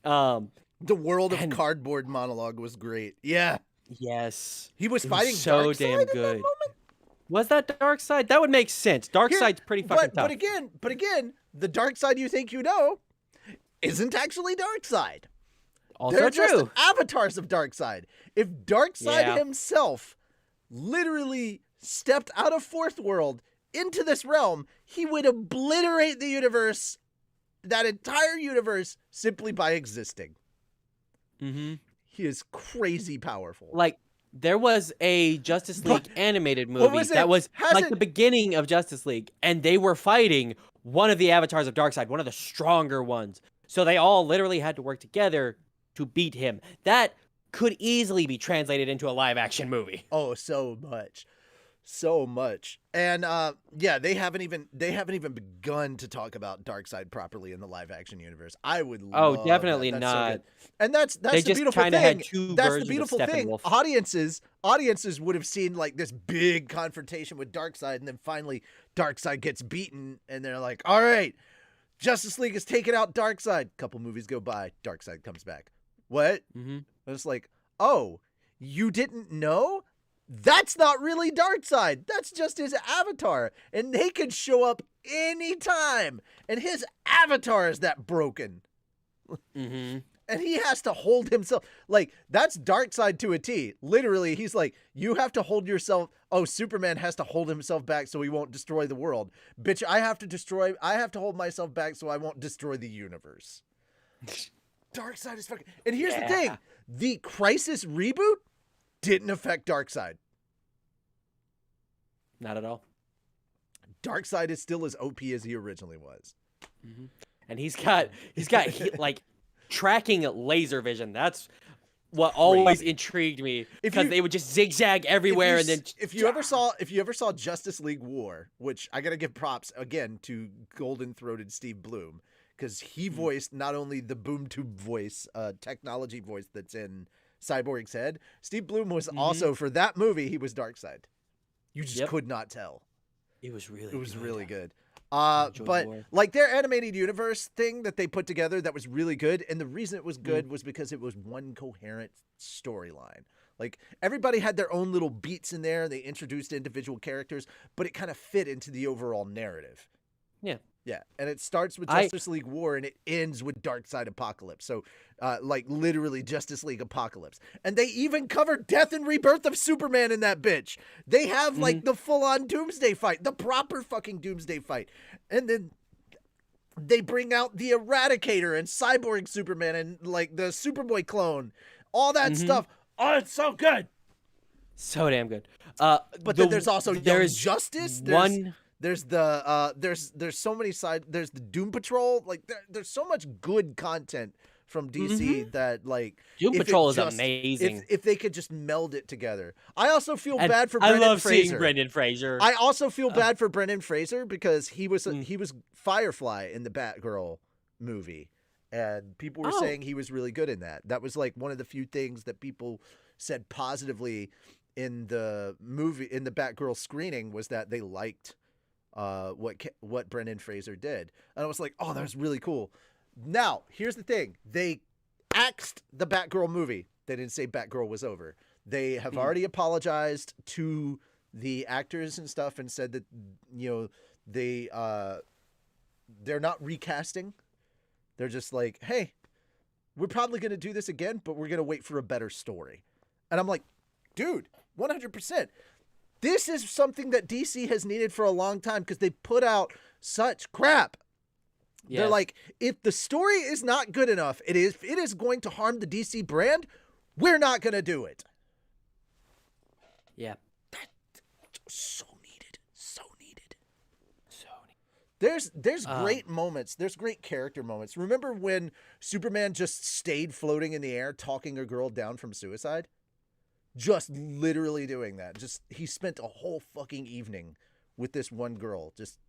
The World of and- Cardboard monologue was great. Yeah. Yes. He was It fighting so Darkseid damn in that good. moment? Was that Darkseid? That would make sense. Darkseid's pretty fucking tough. But again, the Darkseid you think you know isn't actually Darkseid. Also They're true. just avatars of Darkseid. If Darkseid Yeah. himself literally stepped out of Fourth World into this realm, he would obliterate the universe, that entire universe, simply by existing. Mm-hmm. He is crazy powerful. Like, there was a Justice League animated what movie was it? that was like Hasn't- the beginning of Justice League, and they were fighting one of the avatars of Darkseid, one of the stronger ones. So they all literally had to work together to beat him. That could easily be translated into a live action movie. Oh, so much. So much. And yeah, they haven't even begun to talk about Darkseid properly in the live action universe. I would Oh, love definitely that. That's so not. good. And that's They the just beautiful kinda thing. had two That's the versions of beautiful thing. Steppenwolf. Audiences would have seen like this big confrontation with Darkseid, and then finally Darkseid gets beaten, and they're like, all right, Justice League has taken out Darkseid. Couple movies go by, Darkseid comes back. What? Mm-hmm. And it's like, oh, you didn't know? That's not really Darkseid. That's just his avatar. And they could show up anytime. And his avatar is that broken. Mm-hmm. And he has to hold himself. Like, that's Darkseid to a T. Literally, he's like, you have to hold yourself. Oh, Superman has to hold himself back so he won't destroy the world. Bitch, I have to hold myself back so I won't destroy the universe. Darkseid is fucking. And here's the thing: the Crisis reboot didn't affect Darkseid. Not at all. Darkseid is still as OP as he originally was. Mm-hmm. And he's got like tracking laser vision. That's what always intrigued me, because they would just zigzag everywhere. And then if you ever saw Justice League War, which I gotta give props again to golden throated Steve Bloom, because he voiced not only the boom tube voice, technology voice that's in Cyborg's head. Steve Bloom was also, for that movie, he was Darkseid. You just could not tell. It was really good. But like their animated universe thing that they put together, that was really good. And the reason it was good was because it was one coherent storyline. Like everybody had their own little beats in there. They introduced individual characters, but it kind of fit into the overall narrative. Yeah. Yeah, and it starts with Justice League War and it ends with Darkseid Apocalypse. So, like literally Justice League Apocalypse. And they even cover Death and Rebirth of Superman in that bitch. They have like the full-on Doomsday fight, the proper fucking Doomsday fight. And then they bring out the Eradicator and Cyborg Superman and like the Superboy clone, all that stuff. Oh, it's so good. So damn good. But then there's also Young Justice. There's there's so many sides. There's the Doom Patrol. Like there's so much good content from DC that like Doom Patrol is amazing. If they could just meld it together. I also feel bad for Brendan I love Fraser. seeing Brendan Fraser. I also feel bad for Brendan Fraser because he was Firefly in the Batgirl movie, and people were saying he was really good in that. That was like one of the few things that people said positively in the movie, in the Batgirl screening, was that they liked what Brendan Fraser did. And I was like, oh, that was really cool. Now, here's the thing. They axed the Batgirl movie. They didn't say Batgirl was over. They have already apologized to the actors and stuff and said that, you know, they're not recasting. They're just like, hey, we're probably going to do this again, but we're going to wait for a better story. And I'm like, dude, 100%. This is something that DC has needed for a long time because they put out such crap. Yes. They're like, if the story is not good enough, it is going to harm the DC brand, we're not going to do it. Yeah. So needed. So needed. Sony. There's great moments. There's great character moments. Remember when Superman just stayed floating in the air talking a girl down from suicide? Just literally doing that. Just he spent a whole fucking evening with this one girl just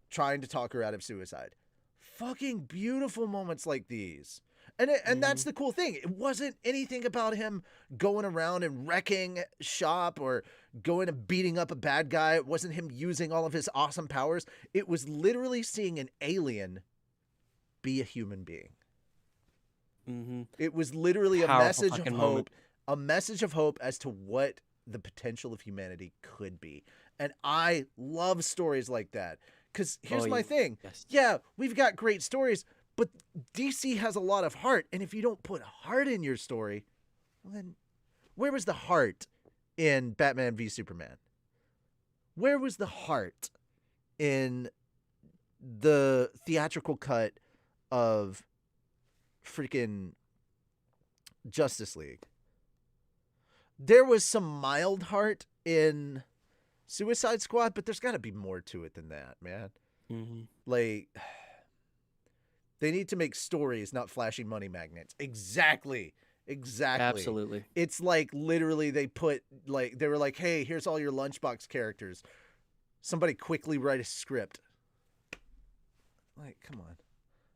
trying to talk her out of suicide. Fucking beautiful moments like these. And that's the cool thing. It wasn't anything about him going around and wrecking shop or going and beating up a bad guy. It wasn't him using all of his awesome powers. It was literally seeing an alien be a human being. It was literally a message of hope. A message of hope as to what the potential of humanity could be. And I love stories like that. Because here's my thing. Yes. Yeah, we've got great stories, but DC has a lot of heart. And if you don't put heart in your story, well then where was the heart in Batman v Superman? Where was the heart in the theatrical cut of freaking Justice League? There was some mild heart in Suicide Squad, but there's got to be more to it than that, man. Like, they need to make stories, not flashy money magnets. Exactly. Absolutely. It's like literally they were like, hey, here's all your lunchbox characters. Somebody quickly write a script. Like, come on.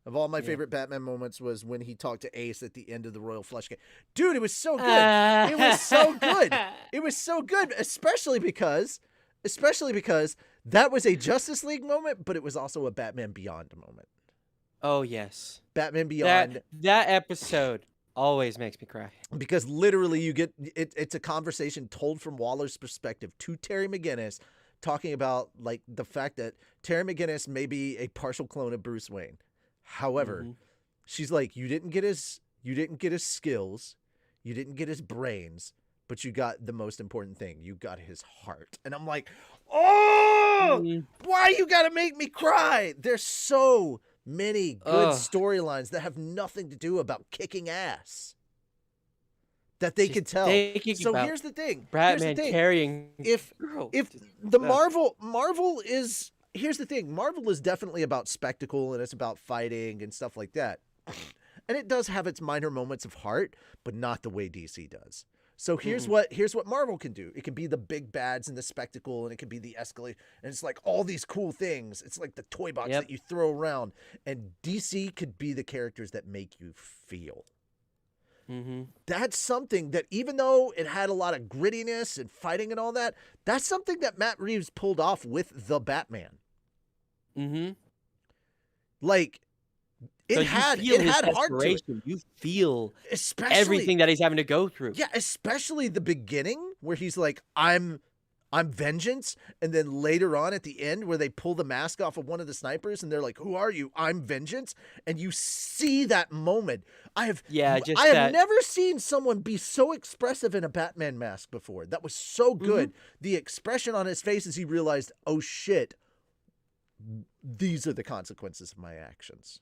Of all my favorite Batman moments was when he talked to Ace at the end of the Royal Flush game. Dude, it was so good. It was so good. It was so good, especially because that was a Justice League moment, but it was also a Batman Beyond moment. Oh, yes. Batman Beyond. That episode always makes me cry. Because literally you get it's a conversation told from Waller's perspective to Terry McGinnis, talking about like the fact that Terry McGinnis may be a partial clone of Bruce Wayne. However, she's like, you didn't get his skills, you didn't get his brains, but you got the most important thing. You got his heart. And I'm like, oh, why you gotta make me cry? There's so many good storylines that have nothing to do about kicking ass that they can tell. So here's the thing. Batman carrying. If the Marvel is. Here's the thing. Marvel is definitely about spectacle and it's about fighting and stuff like that. And it does have its minor moments of heart, but not the way DC does. So here's what Marvel can do. It can be the big bads and the spectacle, and it can be the escalate, and it's like all these cool things. It's like the toy box that you throw around. And DC could be the characters that make you feel. That's something that, even though it had a lot of grittiness and fighting and all that, that's something that Matt Reeves pulled off with the Batman. Like, it had heart to it. You feel especially everything that he's having to go through. Yeah, especially the beginning where he's like, I'm vengeance, and then later on at the end where they pull the mask off of one of the snipers and they're like, who are you? I'm vengeance. And you see that moment. I have never seen someone be so expressive in a Batman mask before. That was so good. The expression on his face as he realized, oh shit, these are the consequences of my actions.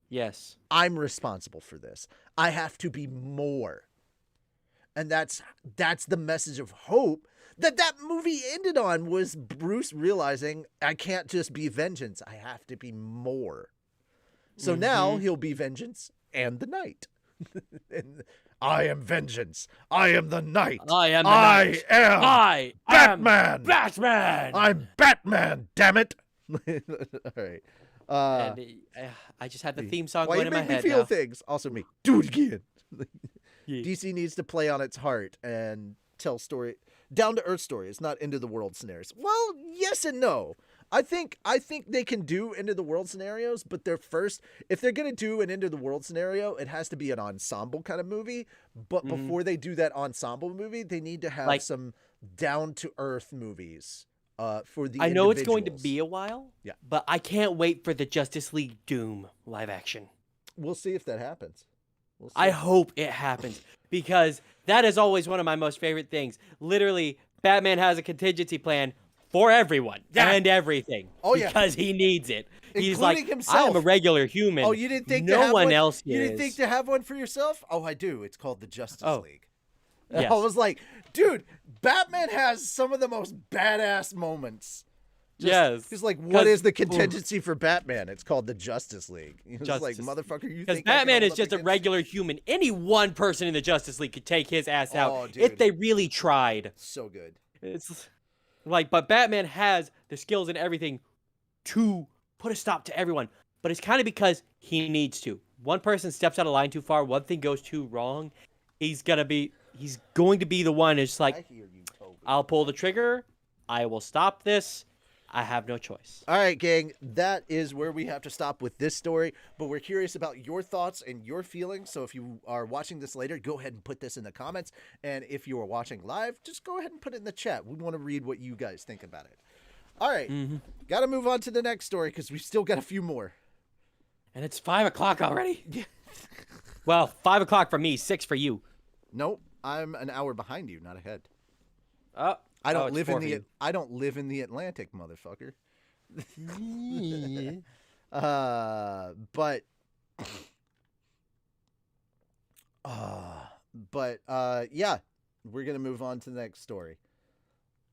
Yes. I'm responsible for this. I have to be more. And that's the message of hope that movie ended on, was Bruce realizing, I can't just be vengeance. I have to be more. So now he'll be vengeance and the knight. And I am vengeance. I am the knight. I am Batman. I'm Batman, damn it. All right. I just had the theme song going in my head. Why you make me feel things? Also me. Do it again. DC needs to play on its heart and tell down to earth stories, not into the world scenarios. Well, yes and no. I think they can do into the world scenarios, but if they're going to do an into the world scenario, it has to be an ensemble kind of movie. But before they do that ensemble movie, they need to have some down to earth movies for the I know it's going to individuals. be a while. Yeah. But I can't wait for the Justice League Doom live action. We'll see if that happens. We'll see. I hope it happens because that is always one of my most favorite things. Literally, Batman has a contingency plan for everyone and everything. Oh, yeah. Because he needs it. He's Including like, himself. I am a regular human. Oh, you didn't think to no have one one? else You is. didn't think to have one for yourself? Oh, I do. It's called the Justice League. Yes. I was like, dude, Batman has some of the most badass moments. Yes. He's like, what is the contingency for Batman? It's called the Justice League. He's like, motherfucker, you because think I can Batman is hold up just a against- regular human. Any one person in the Justice League could take his ass out Oh, dude. if they really tried. So good. It's like, but Batman has the skills and everything to put a stop to everyone. But it's kind of because he needs to. One person steps out of line too far, one thing goes too wrong, he's going to be the one who's like, I hear you, Toby. I'll pull the trigger, I will stop this, I have no choice. All right, gang, that is where we have to stop with this story, but we're curious about your thoughts and your feelings, so if you are watching this later, go ahead and put this in the comments, and if you are watching live, just go ahead and put it in the chat. We want to read what you guys think about it. All right, got to move on to the next story, because we've still got a few more. And it's 5 o'clock already? Well, 5 o'clock for me, 6 for you. Nope, I'm an hour behind you, not ahead. Oh. I don't it's live 4 in for the you. I don't live in the Atlantic, motherfucker. Yeah, we're gonna move on to the next story.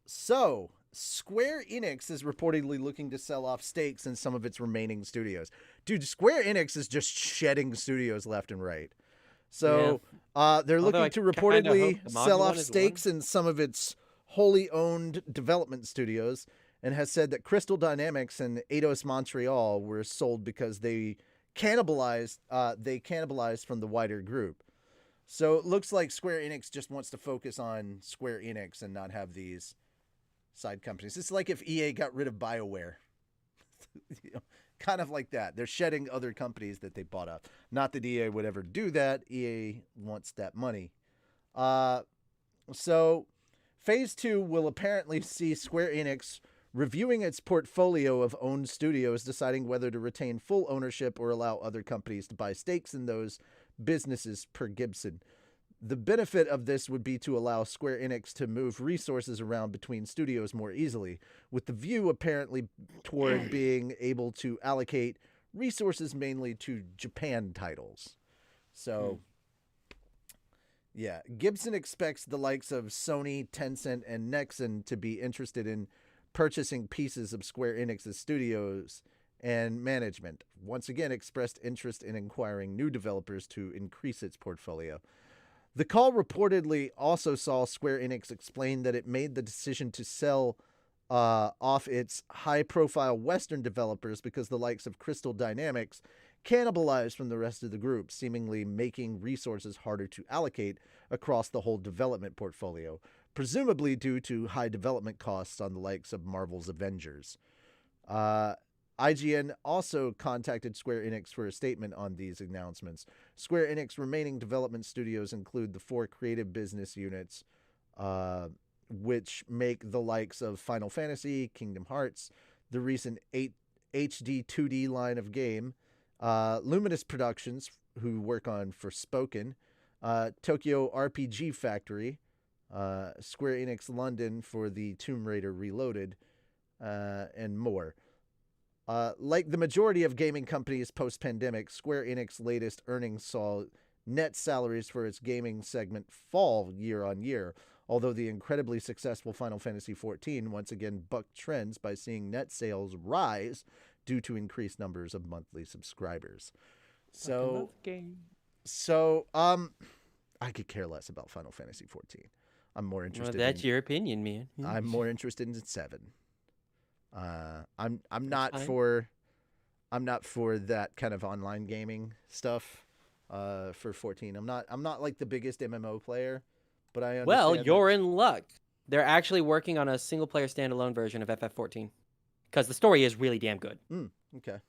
So, Square Enix is reportedly looking to sell off stakes in some of its remaining studios. Dude, Square Enix is just shedding studios left and right. So, they're Although looking to I kinda reportedly hope the manga sell one off is the stakes in some of its wholly owned development studios, and has said that Crystal Dynamics and Eidos Montreal were sold because they cannibalized from the wider group. So it looks like Square Enix just wants to focus on Square Enix and not have these side companies. It's like if EA got rid of BioWare. You know, kind of like that. They're shedding other companies that they bought up. Not that EA would ever do that. EA wants that money. So Phase 2 will apparently see Square Enix reviewing its portfolio of owned studios, deciding whether to retain full ownership or allow other companies to buy stakes in those businesses, per Gibson. The benefit of this would be to allow Square Enix to move resources around between studios more easily, with the view apparently toward being able to allocate resources mainly to Japan titles. So, yeah, Gibson expects the likes of Sony, Tencent, and Nexon to be interested in purchasing pieces of Square Enix's studios, and management once again expressed interest in acquiring new developers to increase its portfolio. The call reportedly also saw Square Enix explain that it made the decision to sell off its high-profile Western developers because the likes of Crystal Dynamics cannibalized from the rest of the group, seemingly making resources harder to allocate across the whole development portfolio, presumably due to high development costs on the likes of Marvel's Avengers. IGN also contacted Square Enix for a statement on these announcements. Square Enix remaining development studios include the 4 creative business units, which make the likes of Final Fantasy, Kingdom Hearts, the recent HD 2D line of game, Luminous Productions, who work on Forspoken, Tokyo RPG Factory, Square Enix London for the Tomb Raider Reloaded, and more. Like the majority of gaming companies post-pandemic, Square Enix latest earnings saw net salaries for its gaming segment fall year on year, although the incredibly successful Final Fantasy XIV once again bucked trends by seeing net sales rise due to increased numbers of monthly subscribers. So I could care less about Final Fantasy XIV. I'm more interested. Well, that's your opinion, man. I'm more interested in 7. I'm not fine. for that kind of online gaming stuff. For 14, I'm not like the biggest MMO player, but I understand. Well, that- you're in luck. They're actually working on a single-player standalone version of FF14 because the story is really damn good. Okay.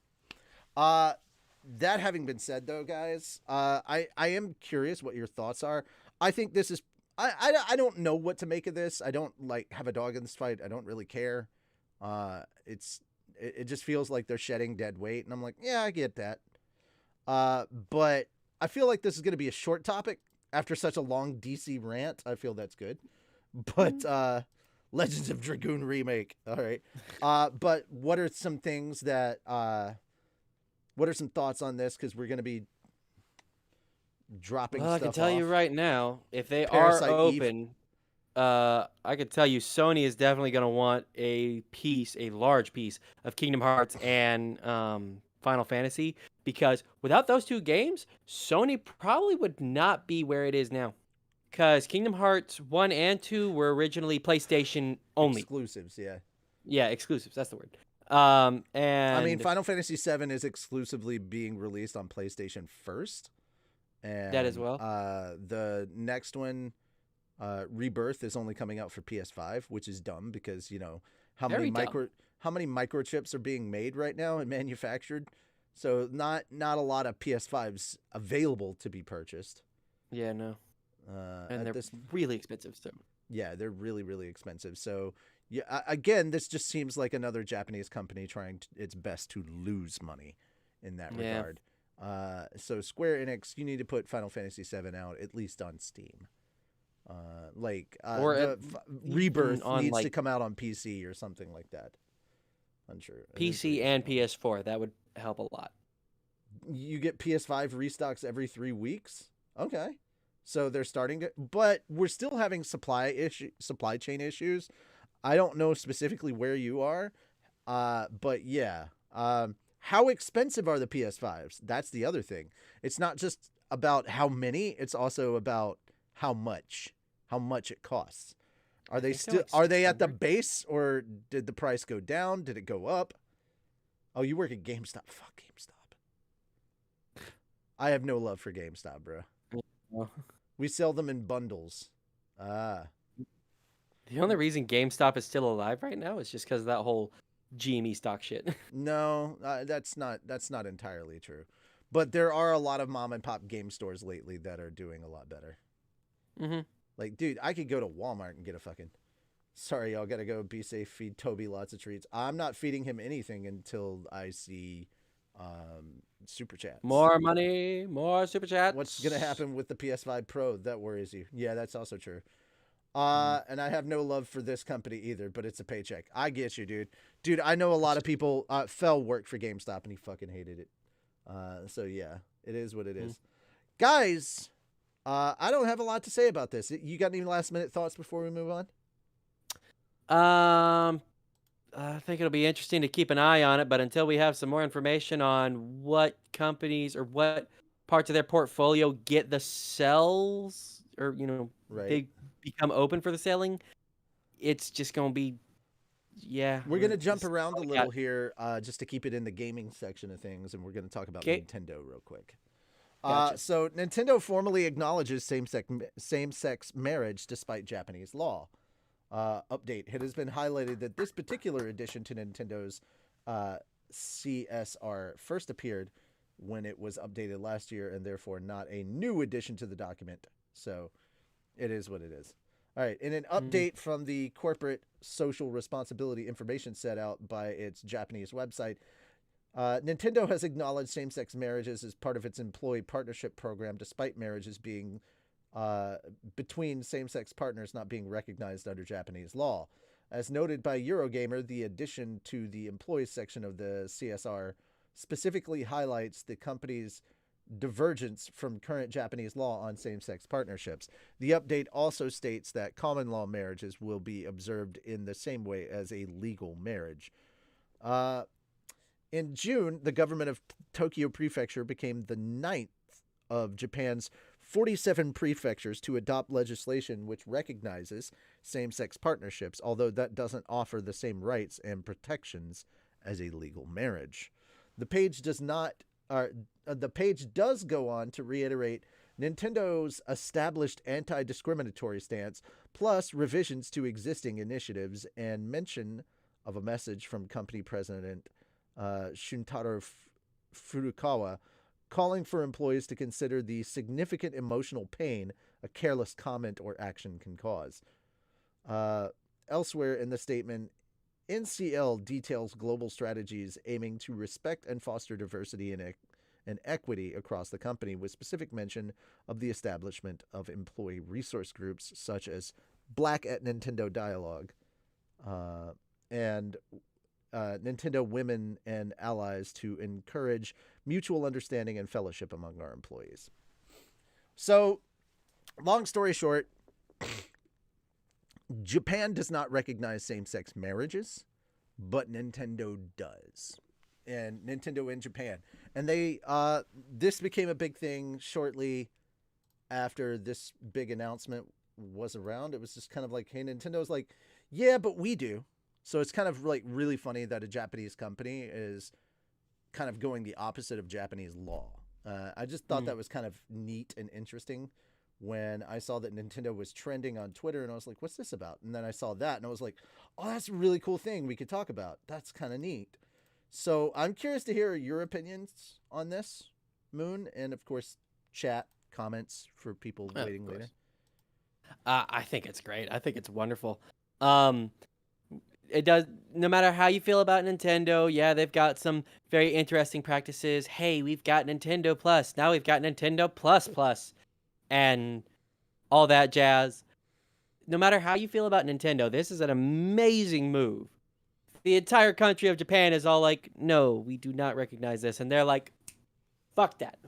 That having been said, though, guys, I am curious what your thoughts are. I think this is I don't know what to make of this. I don't have a dog in this fight. I don't really care. It just feels like they're shedding dead weight, and I'm like, yeah, I get that. But I feel like this is going to be a short topic after such a long DC rant. I feel that's good. But Legends of Dragoon remake. All right. But what are some things that what are some thoughts on this? Because we're going to be dropping stuff I can tell you off. right now, if they Parasite are Eve. open, I could tell you Sony is definitely going to want a large piece of Kingdom Hearts and Final Fantasy, because without those two games, Sony probably would not be where it is now. Because Kingdom Hearts 1 and 2 were originally PlayStation only. Exclusives, yeah. Yeah, exclusives, that's the word. And I mean, Final Fantasy VII is exclusively being released on PlayStation first. And that as well. The next one, Rebirth, is only coming out for PS5, which is dumb because, how many microchips are being made right now and manufactured. So not a lot of PS5s available to be purchased. Yeah, no. And they're really expensive. So yeah, they're really, really expensive. So yeah, again, this just seems like another Japanese company trying its best to lose money in that regard. So Square Enix, you need to put Final Fantasy VII out at least on Steam. Rebirth needs to come out on PC or something like that. Unsure. PC and PS4, that would help a lot. You get PS5 restocks every 3 weeks. Okay. So they're starting to, but we're still having supply chain issues. I don't know specifically where you are, but yeah. How expensive are the PS5s? That's the other thing. It's not just about how many; it's also about how much it costs. Are they at the base, or did the price go down? Did it go up? Oh, you work at GameStop. Fuck GameStop. I have no love for GameStop, bro. We sell them in bundles. The only reason GameStop is still alive right now is just because of that whole GME stock shit. No, that's not entirely true. But there are a lot of mom and pop game stores lately that are doing a lot better. Mm-hmm. Like, dude, I could go to Walmart and get a fucking... Sorry, y'all gotta go. Be safe. Feed Toby lots of treats. I'm not feeding him anything until I see super chats. More money, more super chats. What's gonna happen with the PS5 Pro? That worries you. Yeah, that's also true. And I have no love for this company either, but it's a paycheck. I get you, dude. Dude, I know a lot of people. Fell worked for GameStop and he fucking hated it. So yeah, it is what it is. Guys, I don't have a lot to say about this. You got any last minute thoughts before we move on? I think it'll be interesting to keep an eye on it, but until we have some more information on what companies or what parts of their portfolio get the cells or, they become open for the selling, it's just going to be, yeah. We're going to jump around a little here just to keep it in the gaming section of things, and we're going to talk about Nintendo real quick. Gotcha. So Nintendo formally acknowledges same-sex marriage despite Japanese law. Update. It has been highlighted that this particular addition to Nintendo's CSR first appeared when it was updated last year and therefore not a new addition to the document. So it is what it is. All right. In an update from the corporate social responsibility information set out by its Japanese website, Nintendo has acknowledged same-sex marriages as part of its employee partnership program, despite marriages being between same-sex partners not being recognized under Japanese law. As noted by Eurogamer, the addition to the employees section of the CSR specifically highlights the company's divergence from current Japanese law on same-sex partnerships. The update also states that common law marriages will be observed in the same way as a legal marriage. In June, the government of Tokyo Prefecture became the 9th of Japan's 47 prefectures to adopt legislation which recognizes same-sex partnerships, although that doesn't offer the same rights and protections as a legal marriage. The page does go on to reiterate Nintendo's established anti-discriminatory stance, plus revisions to existing initiatives and mention of a message from company president Shuntaro Furukawa calling for employees to consider the significant emotional pain a careless comment or action can cause. Elsewhere in the statement, NCL details global strategies aiming to respect and foster diversity and equity across the company, with specific mention of the establishment of employee resource groups such as Black at Nintendo Dialogue and Nintendo Women and Allies to encourage mutual understanding and fellowship among our employees. So, long story short, Japan does not recognize same-sex marriages, but Nintendo does. And Nintendo in Japan. And they this became a big thing shortly after this big announcement was around. It was just kind of like, hey, Nintendo's like, yeah, but we do. So it's kind of like really funny that a Japanese company is kind of going the opposite of Japanese law. I just thought that was kind of neat and interesting when I saw that Nintendo was trending on Twitter, and I was like, what's this about? And then I saw that and I was like, oh, that's a really cool thing we could talk about. That's kind of neat. So I'm curious to hear your opinions on this, Moon, and of course, chat comments for people waiting later. I think it's great. I think it's wonderful. It does. No matter how you feel about Nintendo, yeah, they've got some very interesting practices. Hey, we've got Nintendo Plus. Now we've got Nintendo Plus, and all that jazz. No matter how you feel about Nintendo, this is an amazing move. The entire country of Japan is all like, no, we do not recognize this. And they're like, fuck that.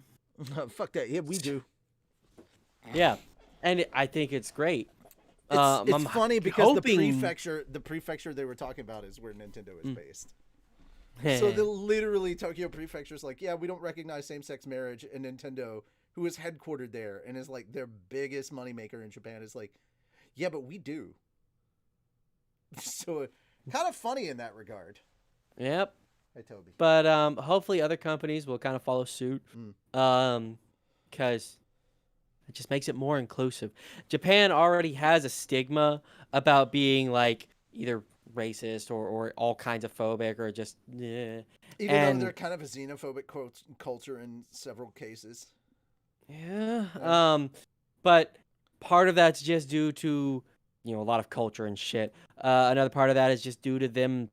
Fuck that. Yeah, we do. Yeah. And I think it's great. It's funny because the prefecture they were talking about is where Nintendo is based. So the literally Tokyo Prefecture is like, yeah, we don't recognize same-sex marriage. And Nintendo, who is headquartered there and is like their biggest moneymaker in Japan, is like, yeah, but we do. So kind of funny in that regard. Yep. Hey, Toby. But hopefully other companies will kind of follow suit. Because it just makes it more inclusive. Japan already has a stigma about being like either racist or all kinds of phobic or just even though they're kind of a xenophobic culture in several cases. Yeah. But part of that's just due to, a lot of culture and shit. Another part of that is just due to them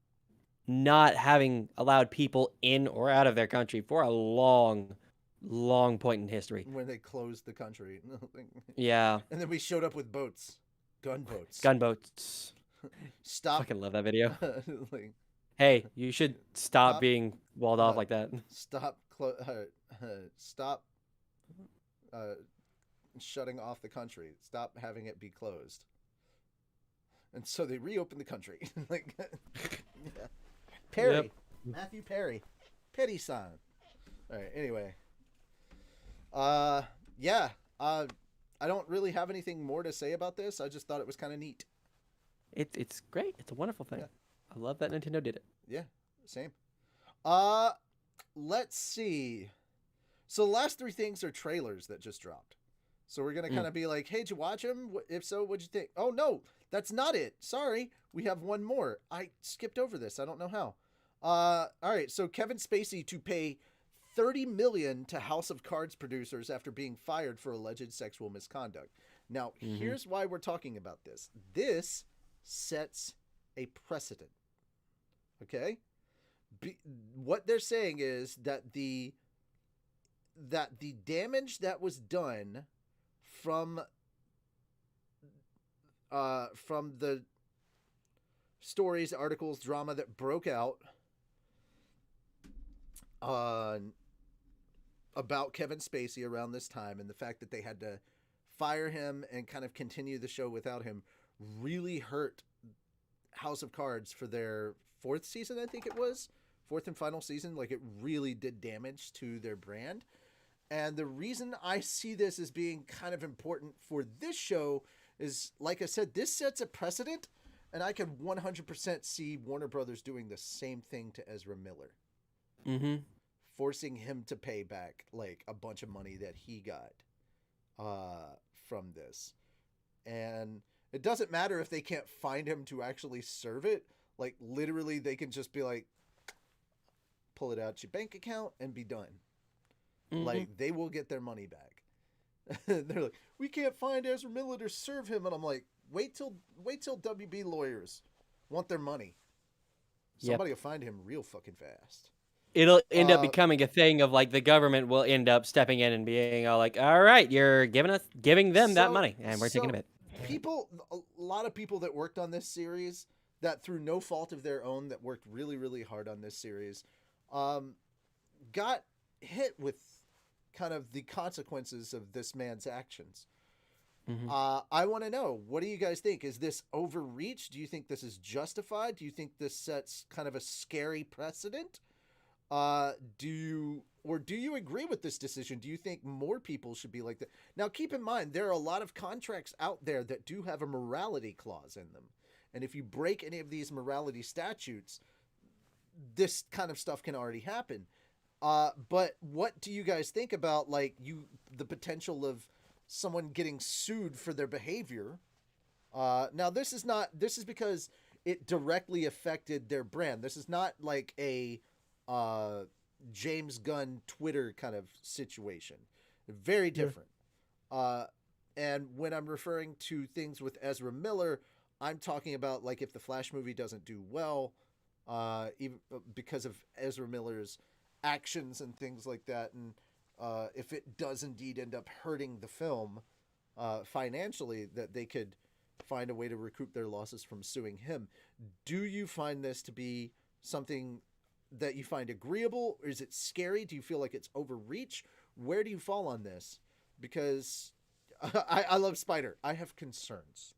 not having allowed people in or out of their country for a long point in history. When they closed the country. Yeah. And then we showed up with boats. Gunboats. Gunboats. Stop. I fucking love that video. Hey, you should stop being walled off like that. Stop shutting off the country. Stop having it be closed. And so they reopened the country. Yeah. Perry. Yep. Matthew Perry. Petty-san. All right, anyway. Yeah. I don't really have anything more to say about this. I just thought it was kind of neat. It's great. It's a wonderful thing. Yeah. I love that Nintendo did it. Yeah, same. Let's see. So the last three things are trailers that just dropped. So we're going to kind of be like, hey, did you watch them? If so, what'd you think? Oh, no, that's not it. Sorry. We have one more. I skipped over this. I don't know how. All right. So Kevin Spacey to pay $30 million to House of Cards producers after being fired for alleged sexual misconduct. Now, here's why we're talking about this. This sets a precedent. Okay? What they're saying is that the damage that was done from the stories, articles, drama that broke out about Kevin Spacey around this time, and the fact that they had to fire him and kind of continue the show without him really hurt House of Cards for their fourth season, I think it was. Fourth and final season. Like, it really did damage to their brand. And the reason I see this as being kind of important for this show is, like I said, this sets a precedent, and I can 100% see Warner Brothers doing the same thing to Ezra Miller. Forcing him to pay back, like, a bunch of money that he got from this. And it doesn't matter if they can't find him to actually serve it. Like, literally, they can just be like, pull it out your bank account and be done. Like, they will get their money back. They're like, we can't find Ezra Miller to serve him, and I'm like, wait till WB lawyers want their money. Somebody will find him real fucking fast. It'll end up becoming a thing of like the government will end up stepping in and being all like, all right, you're giving them that money, and we're taking a bit. A lot of people that worked on this series, that through no fault of their own, that worked really, really hard on this series, got hit with kind of the consequences of this man's actions. Mm-hmm. I want to know, what do you guys think? Is this overreach? Do you think this is justified? Do you think this sets kind of a scary precedent? Do you agree with this decision? Do you think more people should be like that? Now, keep in mind, there are a lot of contracts out there that do have a morality clause in them. And if you break any of these morality statutes, this kind of stuff can already happen. But what do you guys think about, like, the potential of someone getting sued for their behavior? Now, this is because it directly affected their brand. This is not like a James Gunn Twitter kind of situation. Very different. Yeah. And when I'm referring to things with Ezra Miller, I'm talking about, like, if the Flash movie doesn't do well, even because of Ezra Miller's actions and things like that, and if it does indeed end up hurting the film financially, that they could find a way to recoup their losses from suing him. Do you find this to be something that you find agreeable, or is it scary? Do you feel like it's overreach? Where do you fall on this? Because I love Spider. I have concerns.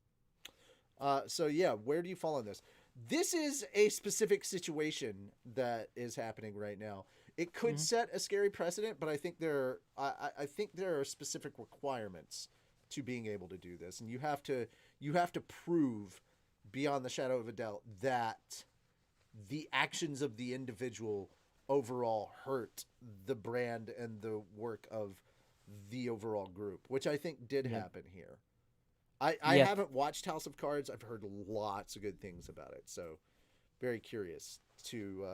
So yeah, where do you fall on this? This is a specific situation that is happening right now. It could set a scary precedent, but I think there are specific requirements to being able to do this, and you have to prove beyond the shadow of a doubt that the actions of the individual overall hurt the brand and the work of the overall group, which I think did happen here. I haven't watched House of Cards. I've heard lots of good things about it, so very curious to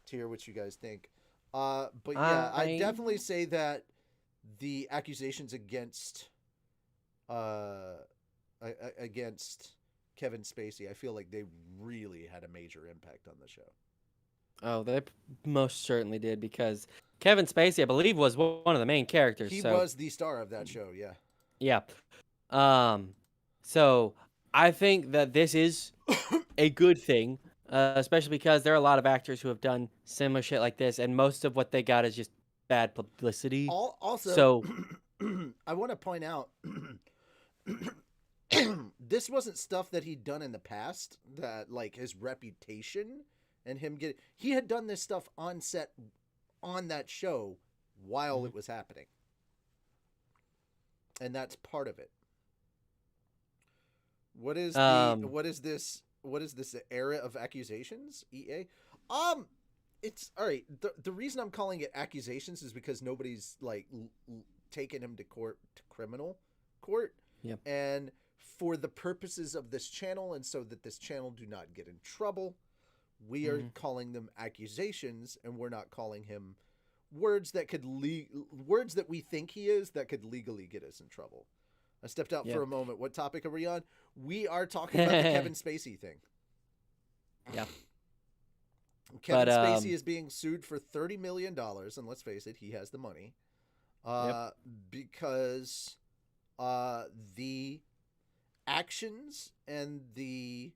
hear what you guys think. But yeah, I definitely say that the accusations against Kevin Spacey, I feel like they really had a major impact on the show. Oh, they most certainly did, because Kevin Spacey, I believe, was one of the main characters. He was the star of that show, yeah. Yeah. So I think that this is a good thing, especially because there are a lot of actors who have done similar shit like this, and most of what they got is just bad publicity. Also, so I want to point out, this wasn't stuff that he'd done in the past, that, like, his reputation and him he had done this stuff on set on that show while it was happening. And that's part of it. What is this era of accusations, EA? It's all right. The reason I'm calling it accusations is because nobody's, like, taken him to criminal court. Yep. And for the purposes of this channel, and so that this channel do not get in trouble, we are calling them accusations, and we're not calling him words that we think he is that could legally get us in trouble. I stepped out for a moment. What topic are we on? We are talking about the Kevin Spacey thing. Yeah. Kevin Spacey is being sued for $30 million, and let's face it, he has the money. Because the actions and the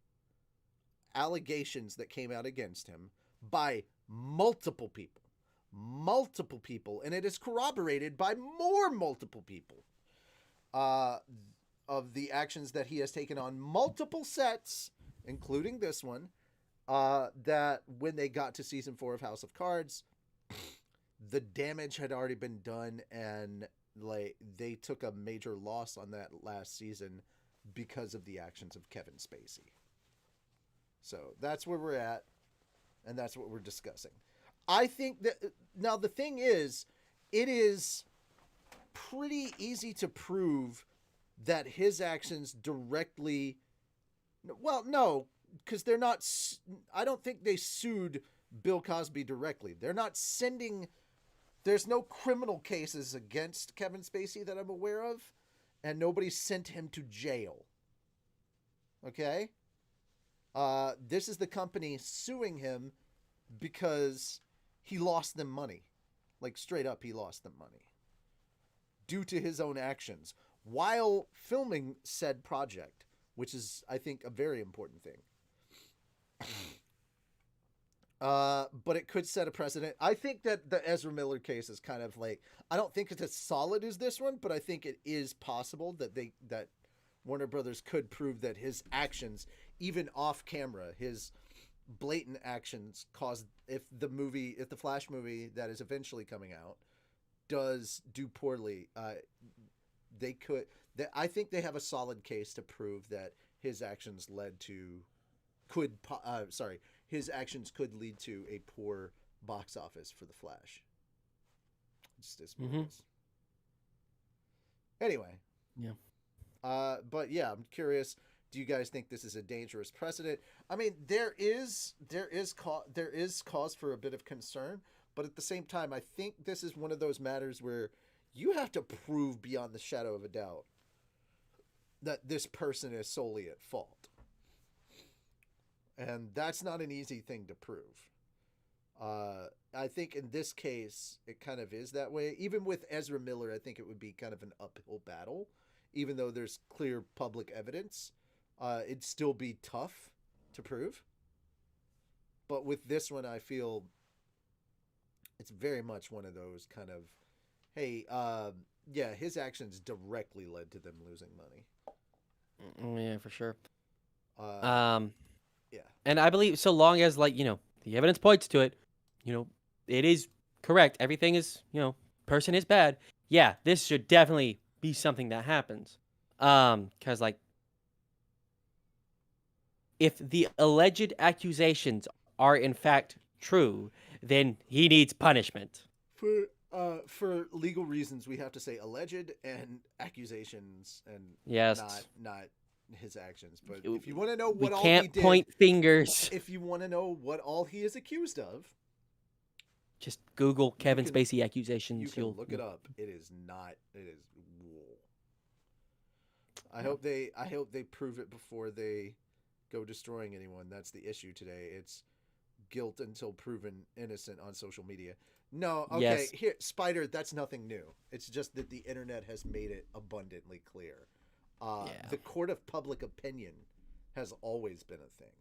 allegations that came out against him by multiple people, and it is corroborated by more multiple people, of the actions that he has taken on multiple sets, including this one, that when they got to season 4 of House of Cards, the damage had already been done, and, like, they took a major loss on that last season because of the actions of Kevin Spacey. So that's where we're at, and that's what we're discussing. I think that now the thing is, it is pretty easy to prove that his actions directly, well, no, because they're not, I don't think they sued Bill Cosby directly. They're not sending There's no criminal cases against Kevin Spacey that I'm aware of, and nobody sent him to jail. Okay? This is the company suing him because he lost them money. Like, straight up, he lost them money. Due to his own actions. While filming said project. Which is, I think, a very important thing. But it could set a precedent. I think that the Ezra Miller case is kind of like... I don't think it's as solid as this one, but I think it is possible that Warner Brothers could prove that his actions, even off camera, his blatant actions caused... If the Flash movie that is eventually coming out does do poorly, they could... I think they have a solid case to prove that his actions his actions could lead to a poor box office for the Flash. Just Anyway. Yeah. But yeah, I'm curious. Do you guys think this is a dangerous precedent? I mean, there is cause for a bit of concern, but at the same time, I think this is one of those matters where you have to prove beyond the shadow of a doubt that this person is solely at fault. And that's not an easy thing to prove. I think in this case, it kind of is that way. Even with Ezra Miller, I think it would be kind of an uphill battle. Even though there's clear public evidence, it'd still be tough to prove. But with this one, I feel it's very much one of those kind of, hey, yeah, his actions directly led to them losing money. Yeah, for sure. Yeah. And I believe so long as, like, the evidence points to it, it is correct. Everything is, person is bad. Yeah, this should definitely be something that happens. Because, like, if the alleged accusations are in fact true, then he needs punishment. For legal reasons, we have to say alleged and accusations, and not his actions. But if you want to know what all he did, we can't point fingers. If you want to know what all he is accused of, just Google Kevin Spacey accusations. You can look it up. It is not. It is. I hope they prove it before they go destroying anyone. That's the issue today. It's guilt until proven innocent on social media. No, okay, yes. Here, Spider, that's nothing new. It's just that the internet has made it abundantly clear. The court of public opinion has always been a thing.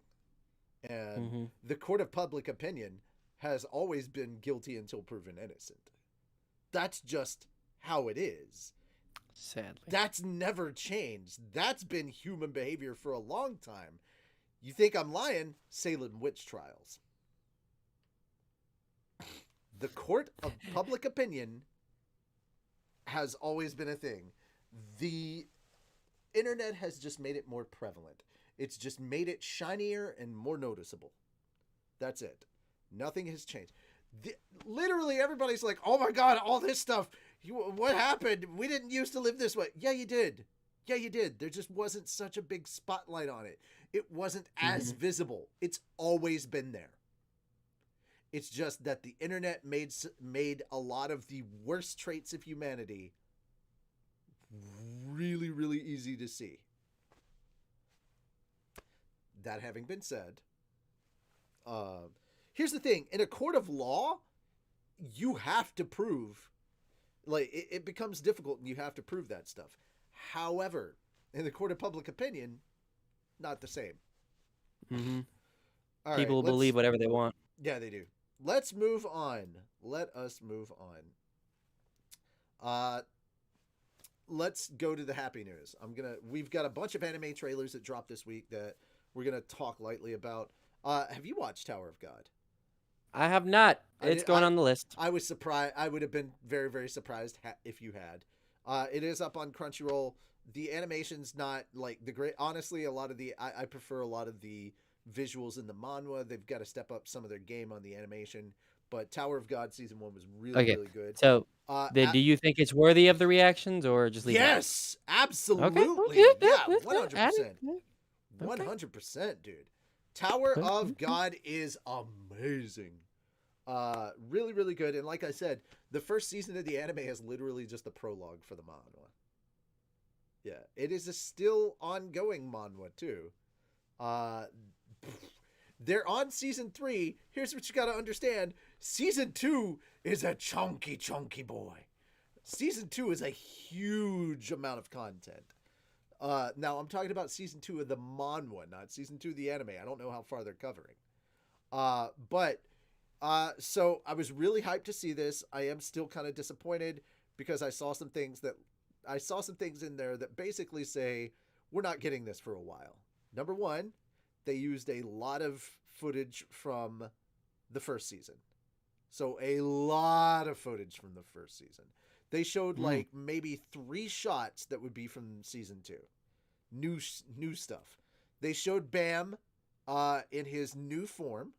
And the court of public opinion has always been guilty until proven innocent. That's just how it is. Sadly. That's never changed. That's been human behavior for a long time. You think I'm lying? Salem witch trials. The court of public opinion has always been a thing. The internet has just made it more prevalent. It's just made it shinier and more noticeable. That's it. Nothing has changed. Literally everybody's like, oh my God, all this stuff. What happened? We didn't used to live this way. Yeah, you did. Yeah, you did. There just wasn't such a big spotlight on it. It wasn't as visible. It's always been there. It's just that the internet made a lot of the worst traits of humanity really, really easy to see. That having been said, here's the thing. In a court of law, you have to prove, like, it becomes difficult and you have to prove that stuff. However, in the court of public opinion, not the same. All People right, believe whatever they want. Yeah, they do. Let's move on. Let us move on. Let's go to the happy news. We've got a bunch of anime trailers that dropped this week that we're gonna talk lightly about. Have you watched Tower of God? I have not. It's going on the list. I was surprised. I would have been very, very surprised if you had. It is up on Crunchyroll. The animation's not like the great. Honestly, I prefer a lot of the visuals in the manhwa. They've got to step up some of their game on the animation. But Tower of God season 1 was really good. So, do you think it's worthy of the reactions, or just leave it? Yes, absolutely. Okay. Yeah, 100%. 100%, dude. Tower of God is amazing. Really, really good. And like I said, the first season of the anime is literally just the prologue for the manhwa. Yeah, it is a still ongoing manhwa too. Uh, they're on season 3. Here's what you got to understand: season 2 is a chunky boy. Season 2 is a huge amount of content. Now I'm talking about season 2 of the manhwa, not season 2 of the anime. I don't know how far they're covering. So I was really hyped to see this. I am still kind of disappointed because I saw some things in there that basically say we're not getting this for a while. Number one, they used a lot of footage from the first season. So a lot of footage from the first season. They showed like maybe 3 shots that would be from season 2. New stuff. They showed Bam in his new form.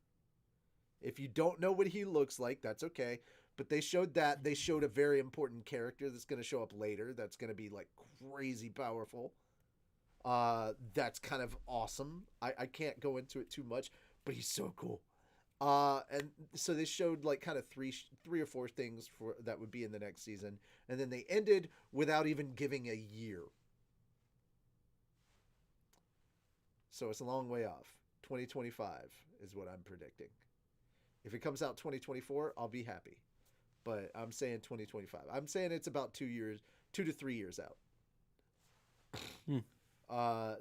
If you don't know what he looks like, that's okay. But they showed that. They showed a very important character that's going to show up later. That's going to be like crazy powerful. That's kind of awesome. I can't go into it too much, but he's so cool. And so they showed like kind of three or four things for that would be in the next season. And then they ended without even giving a year. So it's a long way off. 2025 is what I'm predicting. If it comes out 2024, I'll be happy. But I'm saying 2025. I'm saying it's about 2 to 3 years out.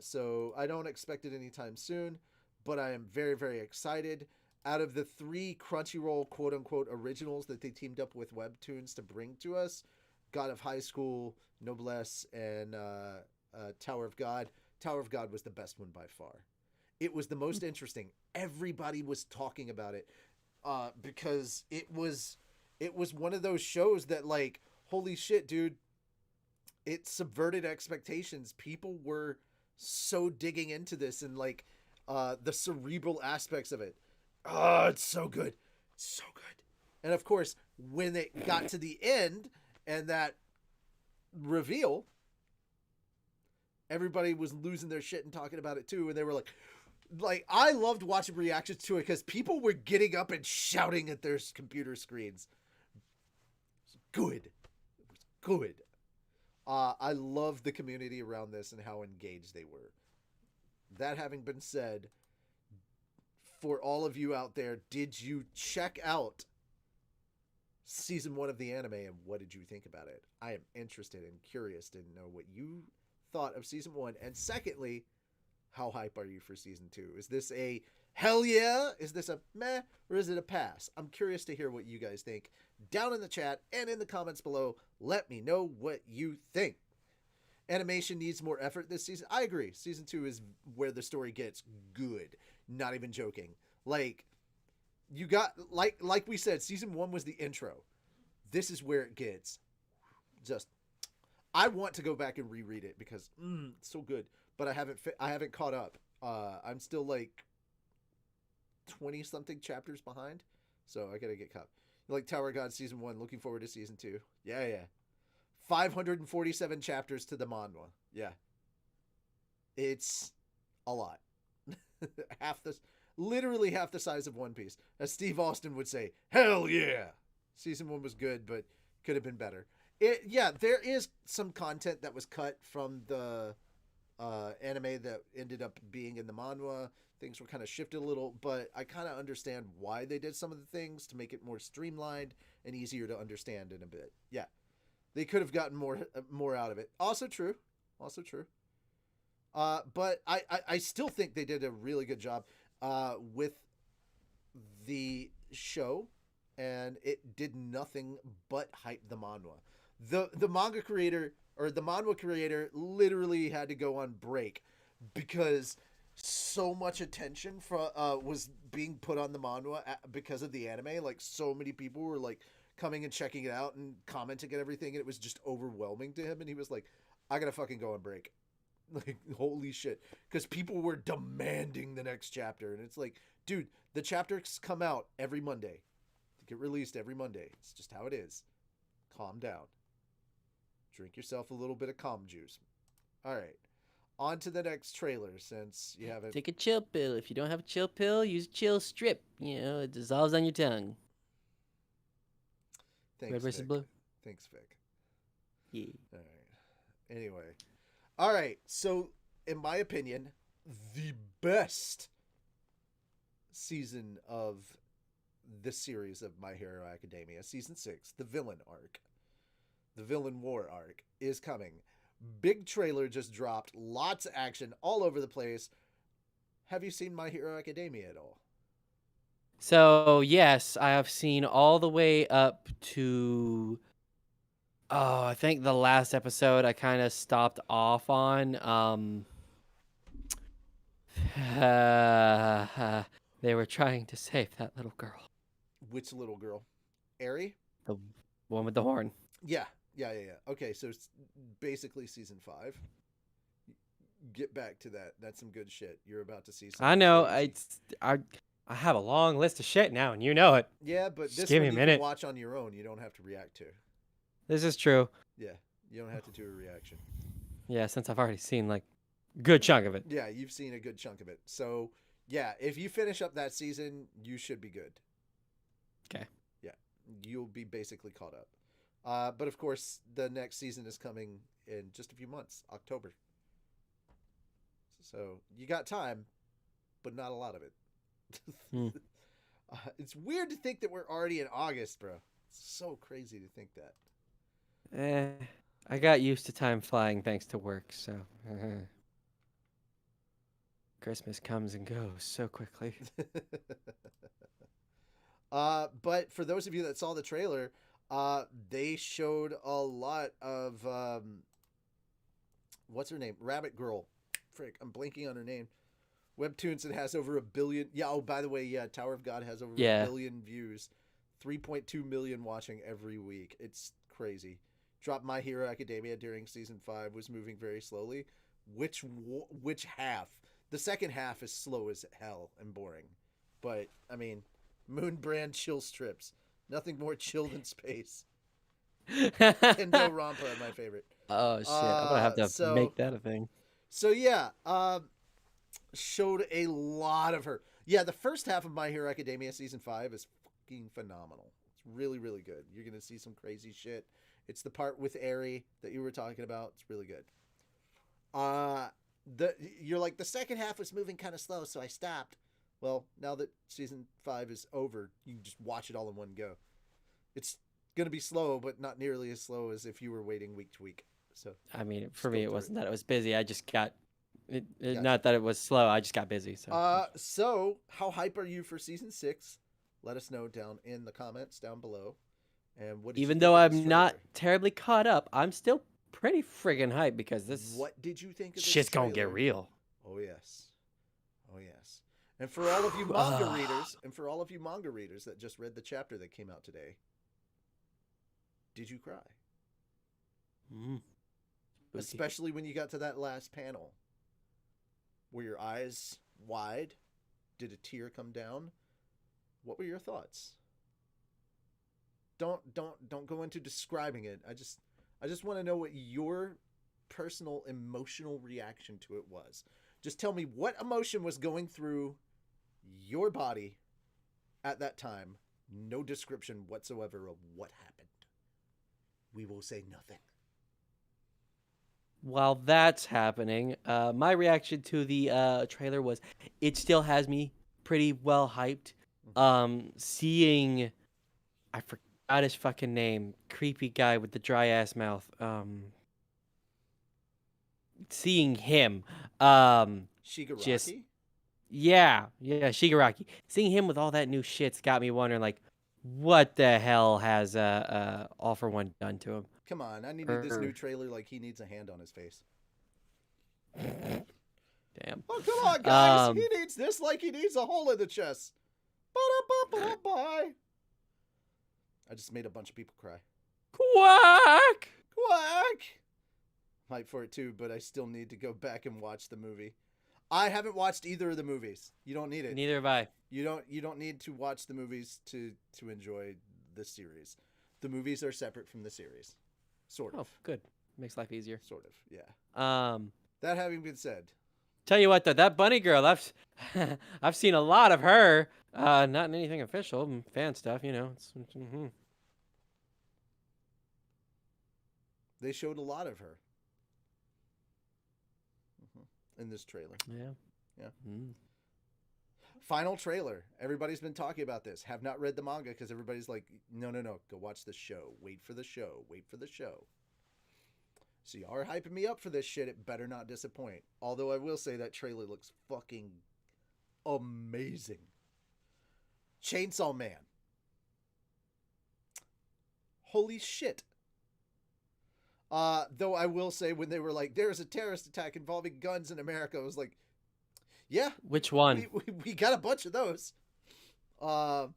So I don't expect it anytime soon, but I am very, very excited. Out of the 3 Crunchyroll quote-unquote originals that they teamed up with Webtoons to bring to us, God of High School, Noblesse, and Tower of God. Tower of God was the best one by far. It was the most interesting. Everybody was talking about it because it was one of those shows that, like, holy shit, dude, it subverted expectations. People were so digging into this and, like, the cerebral aspects of it. Oh, it's so good. So good. And of course, when it got to the end and that reveal, everybody was losing their shit and talking about it too. And they were like, I loved watching reactions to it because people were getting up and shouting at their computer screens. It was good. It was good. I love the community around this and how engaged they were. That having been said, for all of you out there, did you check out season 1 of the anime and what did you think about it? I am interested and curious to know what you thought of season 1. And secondly, how hype are you for season 2? Is this a hell yeah? Is this a meh? Or is it a pass? I'm curious to hear what you guys think. Down in the chat and in the comments below, let me know what you think. Animation needs more effort this season. I agree. Season 2 is where the story gets good. Not even joking. Like, you got, like we said, season 1 was the intro. This is where it gets just, I want to go back and reread it because it's so good, but I haven't caught up. I'm still like 20 something chapters behind, so I gotta get caught. Like Tower of God season 1, looking forward to season 2. Yeah. 547 chapters to the manhwa. Yeah. It's a lot. Literally half the size of One Piece. As Steve Austin would say, hell yeah. Season 1 was good, but could have been better. There is some content that was cut from the anime that ended up being in the manhwa. Things were kind of shifted a little, but I kind of understand why they did some of the things to make it more streamlined and easier to understand in a bit. Yeah. They could have gotten more out of it. Also true. But I still think they did a really good job with the show, and it did nothing but hype the manhwa. The manga creator or the manhwa creator literally had to go on break because so much attention was being put on the manhwa because of the anime. Like, so many people were like coming and checking it out and commenting and everything, and it was just overwhelming to him, and he was like, I gotta fucking go on break. Like, holy shit. Because people were demanding the next chapter, and it's like, dude, the chapters come out every Monday. They get released every Monday. It's just how it is. Calm down. Drink yourself a little bit of calm juice. All right. On to the next trailer, since you haven't... Take a chill pill. If you don't have a chill pill, use a chill strip. You know, it dissolves on your tongue. Thanks, Red versus Vic. blue. Thanks, Vic. Yeah. All right. Anyway. All right. So, in my opinion, the best season of this series of My Hero Academia, season 6, the villain arc, the villain war arc, is coming. Big trailer just dropped. Lots of action all over the place. Have you seen My Hero Academia at all? So yes, I have seen all the way up to. Oh, I think the last episode I kind of stopped off on. They were trying to save that little girl, Which little girl? Eri? the one with the horn. Yeah. Okay, so it's basically season 5. Get back to that. That's some good shit. You're about to see something I know. crazy. I have a long list of shit now, and you know it. Yeah, but Just this give one me a you minute. can watch on your own. You don't have to react to. This is true. Yeah, you don't have to do a reaction. Yeah, since I've already seen like good chunk of it. Yeah, you've seen a good chunk of it. So, yeah, if you finish up that season, you should be good. Okay. Yeah, you'll be basically caught up. But of course, the next season is coming in just a few months, October. So you got time, but not a lot of it. It's weird to think that we're already in August, bro. It's so crazy to think that. I got used to time flying thanks to work, so Christmas comes and goes so quickly. But for those of you that saw the trailer, they showed a lot of what's her name? Rabbit Girl. Frick, I'm blanking on her name. Webtoons, it has over 1 billion. Yeah, oh, by the way, yeah, Tower of God has over 1 billion views. 3.2 million watching every week. It's crazy. Dropped My Hero Academia during season 5, was moving very slowly. Which half? The second half is slow as hell and boring. But, I mean, Moon Brand chill strips. Nothing more chill than space. Kendo Rampa are my favorite. Oh shit! I'm gonna have to make that a thing. So yeah, showed a lot of her. Yeah, the first half of My Hero Academia season 5 is fucking phenomenal. It's really, really good. You're gonna see some crazy shit. It's the part with Eri that you were talking about. It's really good. You're like, the second half was moving kind of slow, so I stopped. Well, now that season 5 is over, you can just watch it all in one go. It's gonna be slow, but not nearly as slow as if you were waiting week to week. So I mean, for me, it wasn't that it was busy. I just got Gotcha. Not that it was slow. I just got busy. So. So how hype are you for season 6? Let us know down in the comments down below. And what? Even though I'm not terribly caught up, I'm still pretty friggin' hyped because this. What did you think of this shit's gonna trailer? get real. Oh yes, oh yes. And for all of you manga readers, that just read the chapter that came out today, did you cry? Especially when you got to that last panel. Were your eyes wide? Did a tear come down? What were your thoughts? Don't go into describing it. I just want to know what your personal emotional reaction to it was. Just tell me what emotion was going through your body at that time. No description whatsoever of what happened. We will say nothing. While that's happening, my reaction to the trailer was it still has me pretty well hyped. Seeing, I forgot his fucking name, creepy guy with the dry ass mouth. Seeing him, Shigaraki? yeah, Shigaraki. Seeing him with all that new shit's got me wondering, like, what the hell has All for One done to him? Come on, I needed this new trailer like he needs a hand on his face. Damn. Oh, come on, guys. He needs this like he needs a hole in the chest. Bye. I just made a bunch of people cry. Quack! Hype for it too, but I still need to go back and watch the movie. I haven't watched either of the movies. You don't need it. Neither have I. You don't need to watch the movies to enjoy the series. The movies are separate from the series. Sort of. Oh, good. Makes life easier. Sort of, yeah. That having been said, tell you what, though, that bunny girl, I've seen a lot of her. Not in anything official, fan stuff, you know. They showed a lot of her in this trailer. Yeah. Final trailer. Everybody's been talking about this. Have not read the manga because everybody's like, no. Go watch the show. Wait for the show. So y'all are hyping me up for this shit. It better not disappoint. Although I will say that trailer looks fucking amazing. Chainsaw Man. Holy shit. Though I will say when they were like, there's a terrorist attack involving guns in America, I was like, yeah. Which one? We got a bunch of those. But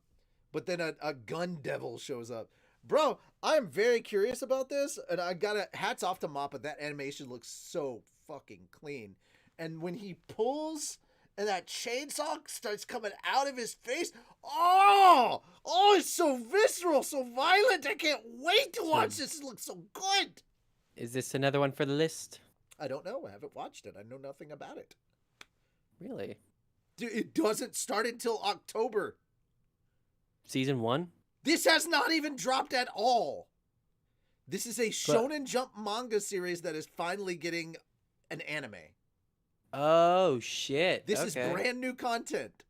then a gun devil shows up. Bro, I'm very curious about this, and I gotta hats off to Mappa. That animation looks so fucking clean. And when he pulls and that chainsaw starts coming out of his face, it's so visceral, so violent. I can't wait to watch this. It looks so good. Is this another one for the list? I don't know. I haven't watched it. I know nothing about it. Really? Dude, it doesn't start until October. Season 1? This has not even dropped at all. This is a Shonen Jump manga series that is finally getting an anime. Oh, shit. This is brand new content.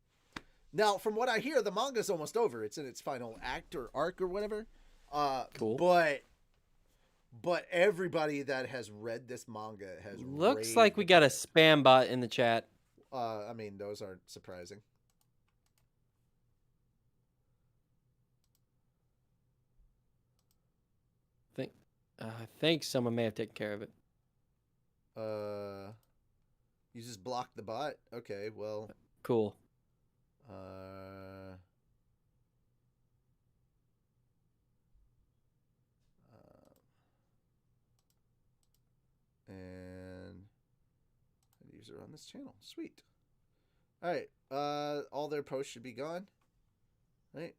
Now, from what I hear, the manga's almost over. It's in its final act or arc or whatever. Cool. But everybody that has read this manga has Looks like we got a spam bot in the chat. I mean, those aren't surprising. I think someone may have taken care of it. You just blocked the bot? Okay, well. Cool. And user on this channel. Sweet. All right. All their posts should be gone. Right.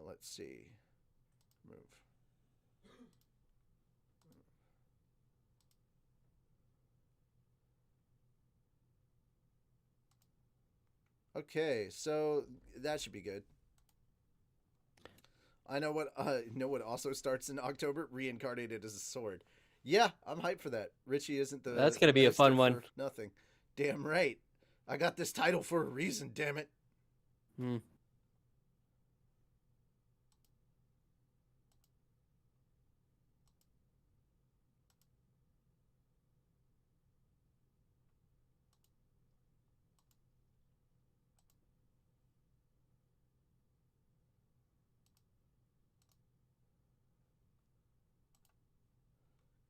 Let's see. Move. Okay, so that should be good. I know what also starts in October. Reincarnated as a sword. Yeah, I'm hyped for that. Richie isn't the. That's gonna be a fun one. Nothing. Damn right. I got this title for a reason. Damn it.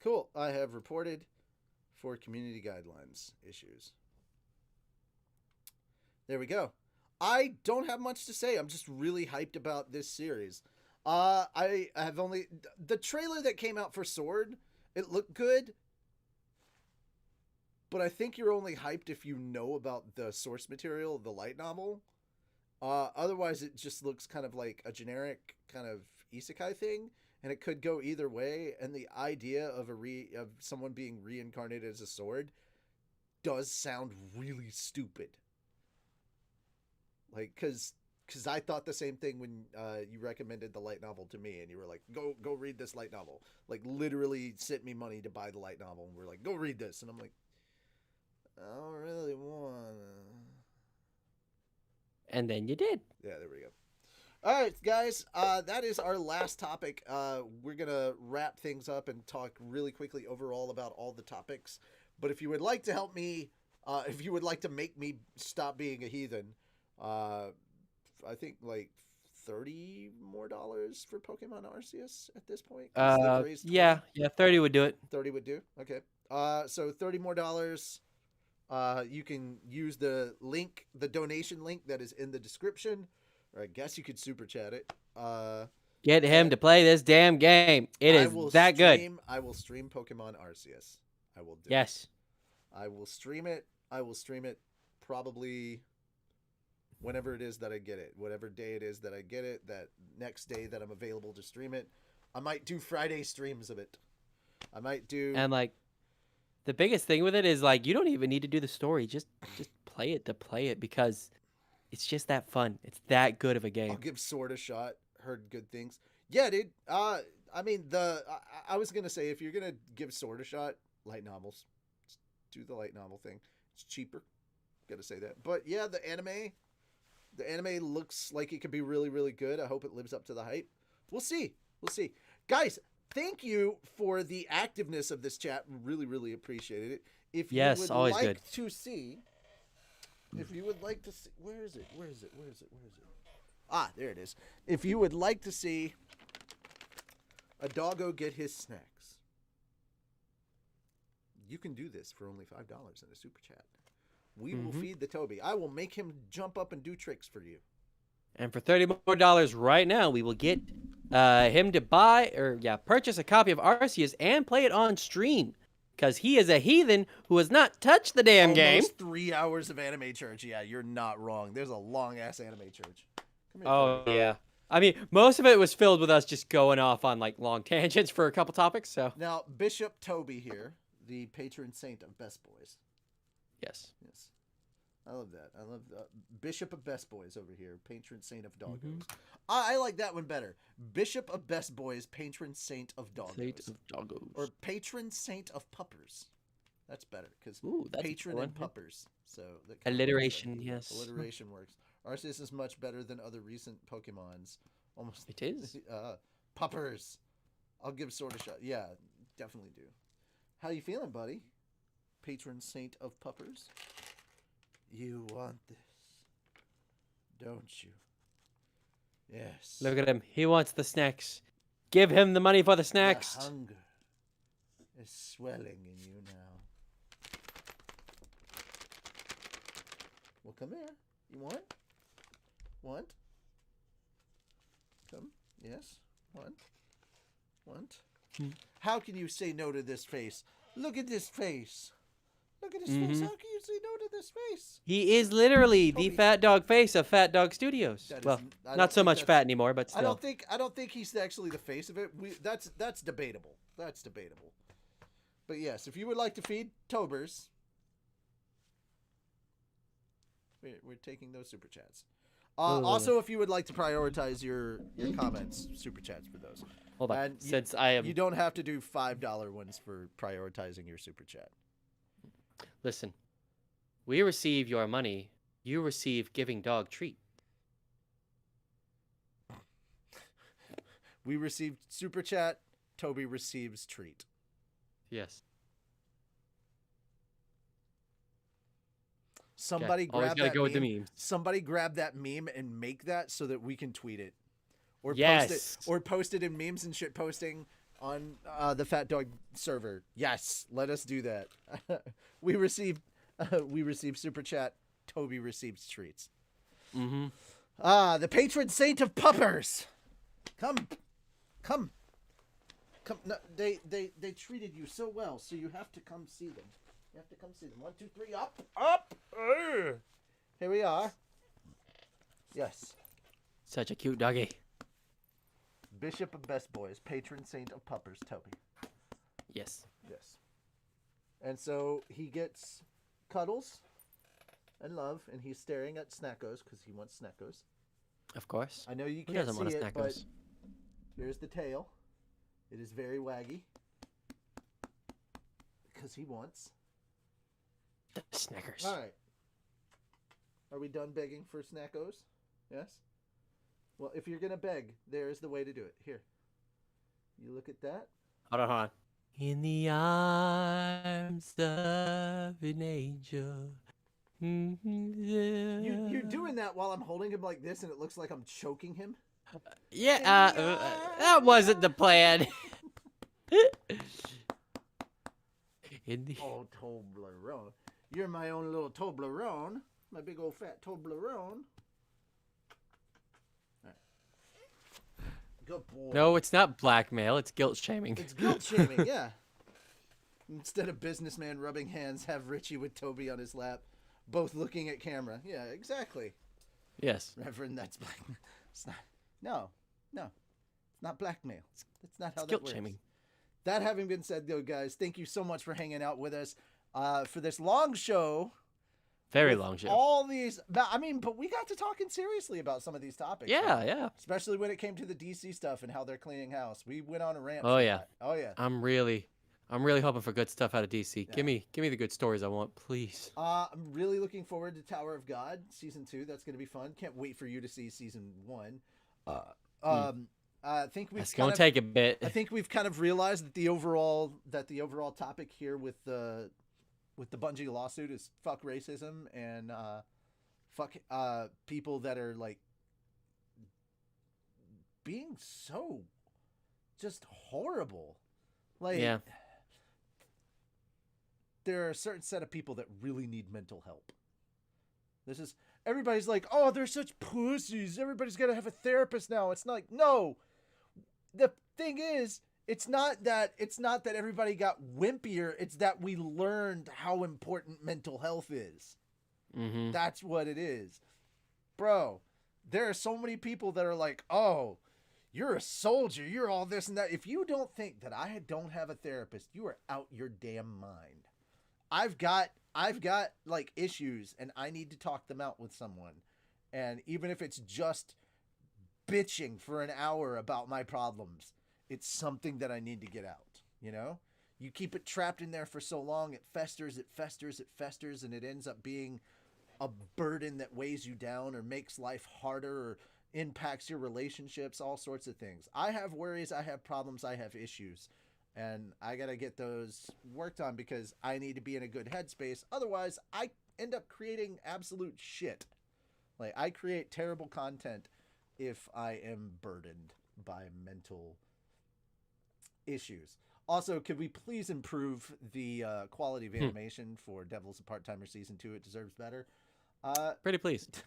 Cool. I have reported for community guidelines issues. There we go. I don't have much to say. I'm just really hyped about this series. I have only the trailer that came out for Sword. It looked good, but I think you're only hyped if you know about the source material of the light novel. Otherwise, it just looks kind of like a generic kind of isekai thing. And it could go either way, and the idea of of someone being reincarnated as a sword does sound really stupid. Like, cause I thought the same thing when you recommended the light novel to me, and you were like, go read this light novel. Like, literally sent me money to buy the light novel, and we're like, go read this, and I'm like, I don't really wanna. And then you did. Yeah, there we go. All right, guys, that is our last topic. We're going to wrap things up and talk really quickly overall about all the topics. But if you would like to help me, if you would like to make me stop being a heathen, I think like $30 more for Pokemon Arceus at this point. Yeah, 30 would do it. 30 would do? Okay. So $30 more. You can use the link, the donation link that is in the description. Or I guess you could super chat it. Get him to play this damn game. It is that good. I will stream Pokemon Arceus. I will do Yes. it. I will stream it. I will stream it probably whenever it is that I get it. Whatever day it is that I get it. That next day that I'm available to stream it. I might do Friday streams of it. I might do. And like, the biggest thing with it is like, you don't even need to do the story. Just play it to play it because it's just that fun. It's that good of a game. I'll give Sword a shot. Heard good things. Yeah, dude. I mean, I was gonna say if you're gonna give Sword a shot, light novels, just do the light novel thing. It's cheaper. Gotta say that. But yeah, the anime looks like it could be really, really good. I hope it lives up to the hype. We'll see. We'll see. Guys, thank you for the activeness of this chat. Really, really appreciated it. If you would always like good. to see, if you would like to see, where is it? Ah, there it is. If you would like to see a doggo get his snacks, you can do this for only $5 in a super chat. We will feed the Toby. I will make him jump up and do tricks for you. And for $30 more right now, we will get him to purchase a copy of Arceus and play it on stream. Because he is a heathen who has not touched the damn game. Almost 3 hours of anime church. Yeah, you're not wrong. There's a long-ass anime church. Come here, Oh, Toby. yeah. I mean, most of it was filled with us just going off on, like, long tangents for a couple topics, so. Now, Bishop Toby here, the patron saint of Best Boys. Yes. Yes. I love that. I love Bishop of Best Boys over here, patron saint of doggos. I like that one better. Bishop of Best Boys, patron saint of doggos. Saint of doggos. Or patron saint of puppers. That's better because that's patron one. and puppers. So that Alliteration, yes. Alliteration works. Arceus is much better than other recent Pokemons. Almost. It is. Puppers. I'll give Sword a shot. Yeah, definitely do. How you feeling, buddy? Patron saint of puppers. You want this, don't you? Yes. Look at him. He wants the snacks. Give him the money for the snacks. The hunger is swelling in you now. Well, come here. You want? Want? Come. Yes. Want? How can you say no to this face? Look at this face. Look at his face. How can you say no to this face? He is literally the Toby. fat dog face of Fat Dog Studios. That is- Well, I don't not so think much that's- fat anymore, but still. I don't think he's actually the face of it. That's debatable. That's debatable. But yes, if you would like to feed Tobers, we're taking those super chats. Also, if you would like to prioritize your comments, super chats for those. Hold on. And Since I am you don't have to do $5 ones for prioritizing your super chat. Listen, we receive your money. You receive giving dog treat. We received super chat. Toby receives treat. Yes. Somebody Always grab gotta that go with the meme. memes. Somebody grab that meme and make that so that we can tweet it, or Yes. post it in memes and shit posting on the Fat Dog server. Yes, let us do that. we receive super chat. Toby receives treats. The patron saint of puppers. Come. No, they treated you so well, so you have to come see them. You have to come see them. 1, 2, 3, up. Here we are. Yes. Such a cute doggy. Bishop of Best Boys, patron saint of puppers, Toby. Yes. Yes. And so he gets cuddles and love, and he's staring at Snackos because he wants Snackos. Of course. I know you Who can't doesn't see want a it, but Snackos? here's the tail. It is very waggy because he wants. The Snickers. All right. Are we done begging for Snackos? Yes? Well, if you're going to beg, there's the way to do it. Here. You look at that. Hold on. In the arms of an angel. You're doing that while I'm holding him like this, and it looks like I'm choking him. Yeah, that wasn't the plan. In the... Oh, Toblerone. You're my own little Toblerone. My big old fat Toblerone. Right. Good boy. No, it's not blackmail. It's guilt shaming. It's guilt shaming, yeah. Instead of businessman rubbing hands, have Richie with Toby on his lap, both looking at camera. Yeah, exactly. Yes. Reverend, that's blackmail. It's not. No. It's not blackmail. That's not how It's that guilt works. shaming. That having been said, though, guys, thank you so much for hanging out with us for this long show. Very with long show. All these, I mean, but we got to talking seriously about some of these topics. Yeah, yeah. Especially when it came to the DC stuff and how they're cleaning house. We went on a rant. Oh for yeah. that. Oh yeah. I'm really hoping for good stuff out of DC. Yeah. Give me the good stories I want, please. I'm really looking forward to Tower of God season 2. That's going to be fun. Can't wait for you to see season 1. I think It's gonna take a bit. I think we've kind of realized that the overall topic here with the Bungie lawsuit is fuck racism and fuck people that are like being so just horrible. Like, yeah. There are a certain set of people that really need mental help. Everybody's like, oh, they're such pussies. Everybody's got to have a therapist now. It's like, no. The thing is, it's not that everybody got wimpier. It's that we learned how important mental health is. Mm-hmm. That's what it is. Bro, there are so many people that are like, oh, you're a soldier. You're all this and that. If you don't think that I don't have a therapist, you are out your damn mind. I've got like issues and I need to talk them out with someone. And even if it's just bitching for an hour about my problems, it's something that I need to get out, you know? You keep it trapped in there for so long, it festers, and it ends up being a burden that weighs you down or makes life harder or impacts your relationships, all sorts of things. I have worries, I have problems, I have issues, and I gotta get those worked on because I need to be in a good headspace. Otherwise, I end up creating absolute shit. Like, I create terrible content if I am burdened by mental issues. Also, could we please improve the quality of animation for Devil's a Part-Timer Season 2? It deserves better. Pretty pleased.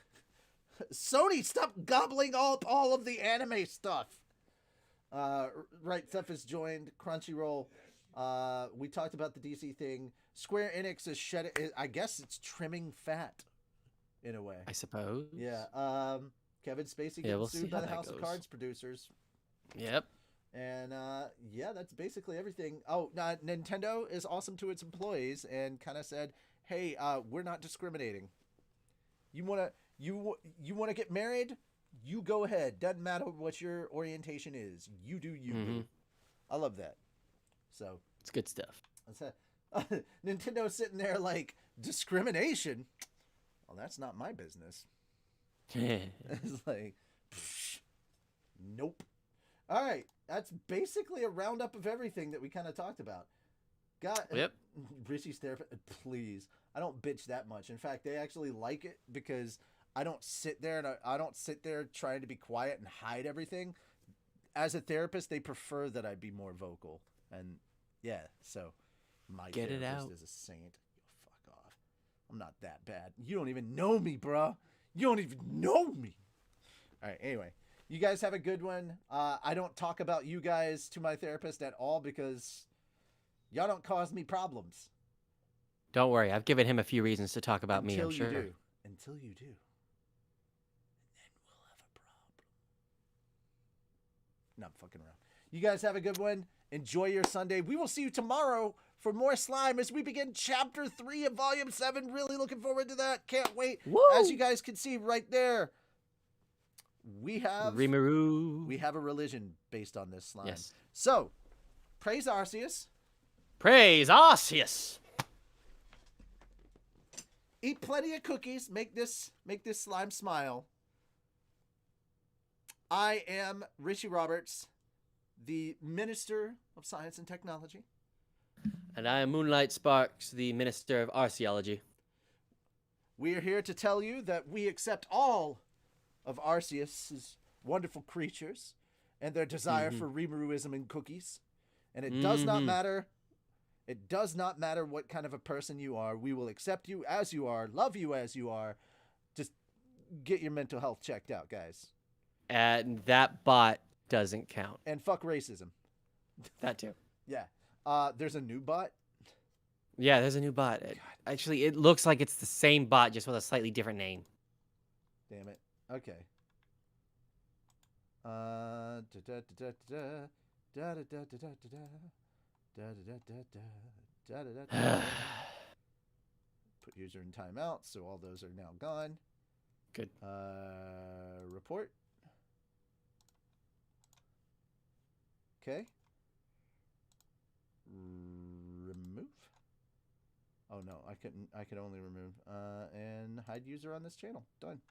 Sony, stop gobbling up all of the anime stuff. Right Stuff has joined Crunchyroll. We talked about the DC thing. Square Enix is I guess it's trimming fat, in a way. I suppose. Yeah. Kevin Spacey getting we'll sued see by how the that House of goes. Cards producers. Yep. And yeah, that's basically everything. Oh, Nintendo is awesome to its employees and kind of said, "Hey, we're not discriminating. You wanna get married? You go ahead. Doesn't matter what your orientation is. You do you." Mm-hmm. I love that. So It's good stuff. Nintendo's sitting there like, discrimination? Well, that's not my business. It's like, psh, nope. All right, that's basically a roundup of everything that we kind of talked about. Yep. Richie's therapist, please. I don't bitch that much. In fact, they actually like it because I don't sit there and I don't sit there trying to be quiet and hide everything. As a therapist, they prefer that I be more vocal. And yeah, so my Get it therapist out. is a saint. You fuck off. I'm not that bad. You don't even know me, bro. You don't even know me. All right, anyway. You guys have a good one. I don't talk about you guys to my therapist at all because y'all don't cause me problems. Don't worry, I've given him a few reasons to talk about me, I'm sure. Until you do. And then we'll have a problem. No, I'm fucking around. You guys have a good one. Enjoy your Sunday. We will see you tomorrow for more slime as we begin Chapter 3 of Volume 7. Really looking forward to that. Can't wait. Woo! As you guys can see right there, we have a religion based on this slime. Yes. So, praise Arceus. Praise Arceus. Eat plenty of cookies. Make this slime smile. I am Richie Roberts, the Minister of Science and Technology. And I am Moonlight Sparks, the Minister of Arceology. We are here to tell you that we accept all of Arceus's wonderful creatures and their desire for Rimuruism and cookies. And it does not matter. It does not matter what kind of a person you are. We will accept you as you are, love you as you are. Just get your mental health checked out, guys. And that bot doesn't count. And fuck racism. That too. Yeah. There's a new bot. Yeah, there's a new bot. Actually, it looks like it's the same bot, just with a slightly different name. Damn it. Okay. Put user in timeout, so all those are now gone. Good. Report. Okay. Remove. Oh no, I couldn't. I could only remove. And hide user on this channel. Done.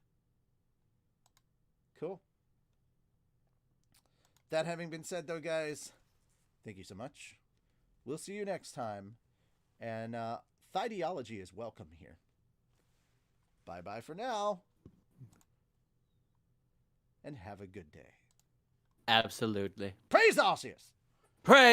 Cool. That having been said, though, guys, thank you so much. We'll see you next time. And Thideology is welcome here. Bye-bye for now. And have a good day. Absolutely. Praise Arceus! Pray.